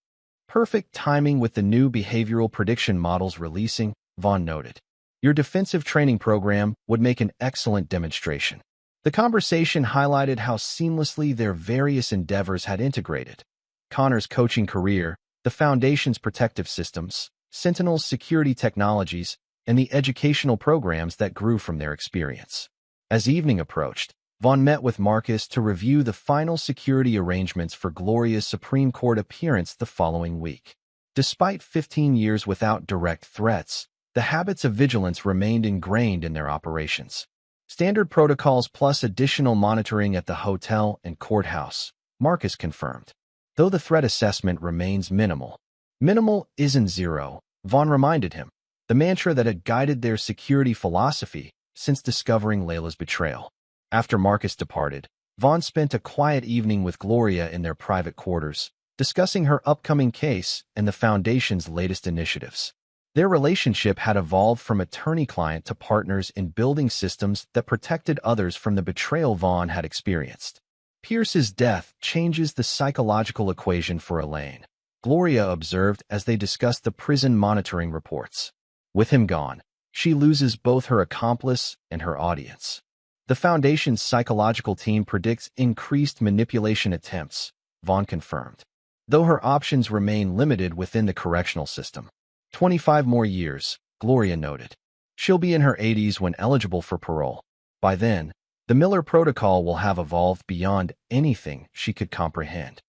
Perfect timing with the new behavioral prediction models releasing, Vaughn noted. Your defensive training program would make an excellent demonstration. The conversation highlighted how seamlessly their various endeavors had integrated. Connor's coaching career, the Foundation's protective systems, Sentinel's security technologies, and the educational programs that grew from their experience. As evening approached, Vaughn met with Marcus to review the final security arrangements for Gloria's Supreme Court appearance the following week. Despite 15 years without direct threats, the habits of vigilance remained ingrained in their operations. Standard protocols plus additional monitoring at the hotel and courthouse, Marcus confirmed. Though the threat assessment remains minimal. Minimal isn't zero, Vaughn reminded him, the mantra that had guided their security philosophy since discovering Layla's betrayal. After Marcus departed, Vaughn spent a quiet evening with Gloria in their private quarters, discussing her upcoming case and the Foundation's latest initiatives. Their relationship had evolved from attorney-client to partners in building systems that protected others from the betrayal Vaughn had experienced. Pierce's death changes the psychological equation for Elaine, Gloria observed as they discussed the prison monitoring reports. With him gone, she loses both her accomplice and her audience. The Foundation's psychological team predicts increased manipulation attempts, Vaughn confirmed, though her options remain limited within the correctional system. 25 more years, Gloria noted. She'll be in her 80s when eligible for parole. By then, the Miller Protocol will have evolved beyond anything she could comprehend.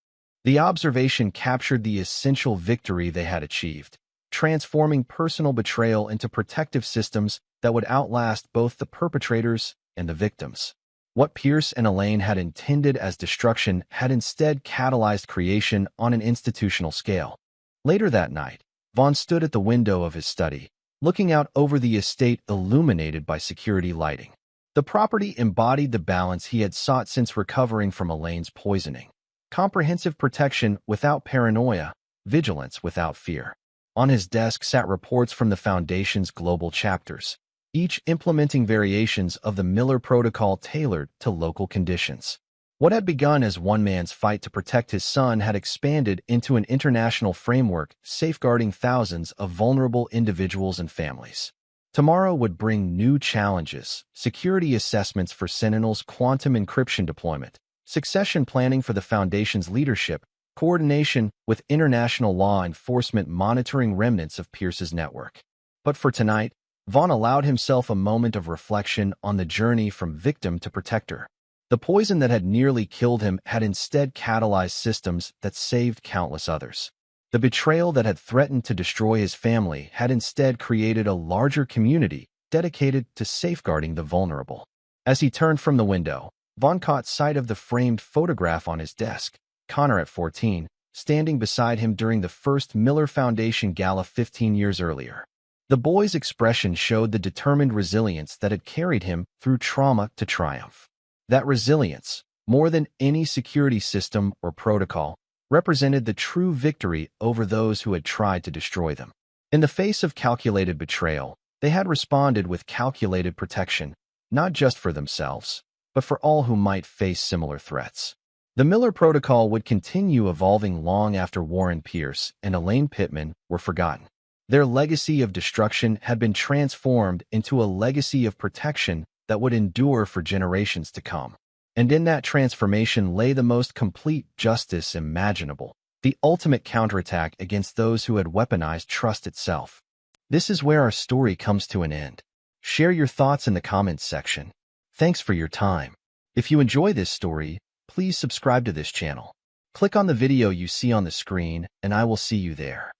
The observation captured the essential victory they had achieved, transforming personal betrayal into protective systems that would outlast both the perpetrators and the victims. What Pierce and Elaine had intended as destruction had instead catalyzed creation on an institutional scale. Later that night, Vaughn stood at the window of his study, looking out over the estate illuminated by security lighting. The property embodied the balance he had sought since recovering from Elaine's poisoning. Comprehensive protection without paranoia, vigilance without fear. On his desk sat reports from the Foundation's global chapters, each implementing variations of the Miller Protocol tailored to local conditions. What had begun as one man's fight to protect his son had expanded into an international framework safeguarding thousands of vulnerable individuals and families. Tomorrow would bring new challenges: security assessments for Sentinel's quantum encryption deployment, succession planning for the Foundation's leadership, coordination with international law enforcement monitoring remnants of Pierce's network. But for tonight, Vaughn allowed himself a moment of reflection on the journey from victim to protector. The poison that had nearly killed him had instead catalyzed systems that saved countless others. The betrayal that had threatened to destroy his family had instead created a larger community dedicated to safeguarding the vulnerable. As he turned from the window, Vaughn caught sight of the framed photograph on his desk, Connor at 14, standing beside him during the first Miller Foundation Gala 15 years earlier. The boy's expression showed the determined resilience that had carried him through trauma to triumph. That resilience, more than any security system or protocol, represented the true victory over those who had tried to destroy them. In the face of calculated betrayal, they had responded with calculated protection, not just for themselves, but for all who might face similar threats. The Miller Protocol would continue evolving long after Warren Pierce and Elaine Pittman were forgotten. Their legacy of destruction had been transformed into a legacy of protection that would endure for generations to come. And in that transformation lay the most complete justice imaginable, the ultimate counterattack against those who had weaponized trust itself. This is where our story comes to an end. Share your thoughts in the comments section. Thanks for your time. If you enjoy this story, please subscribe to this channel. Click on the video you see on the screen, and I will see you there.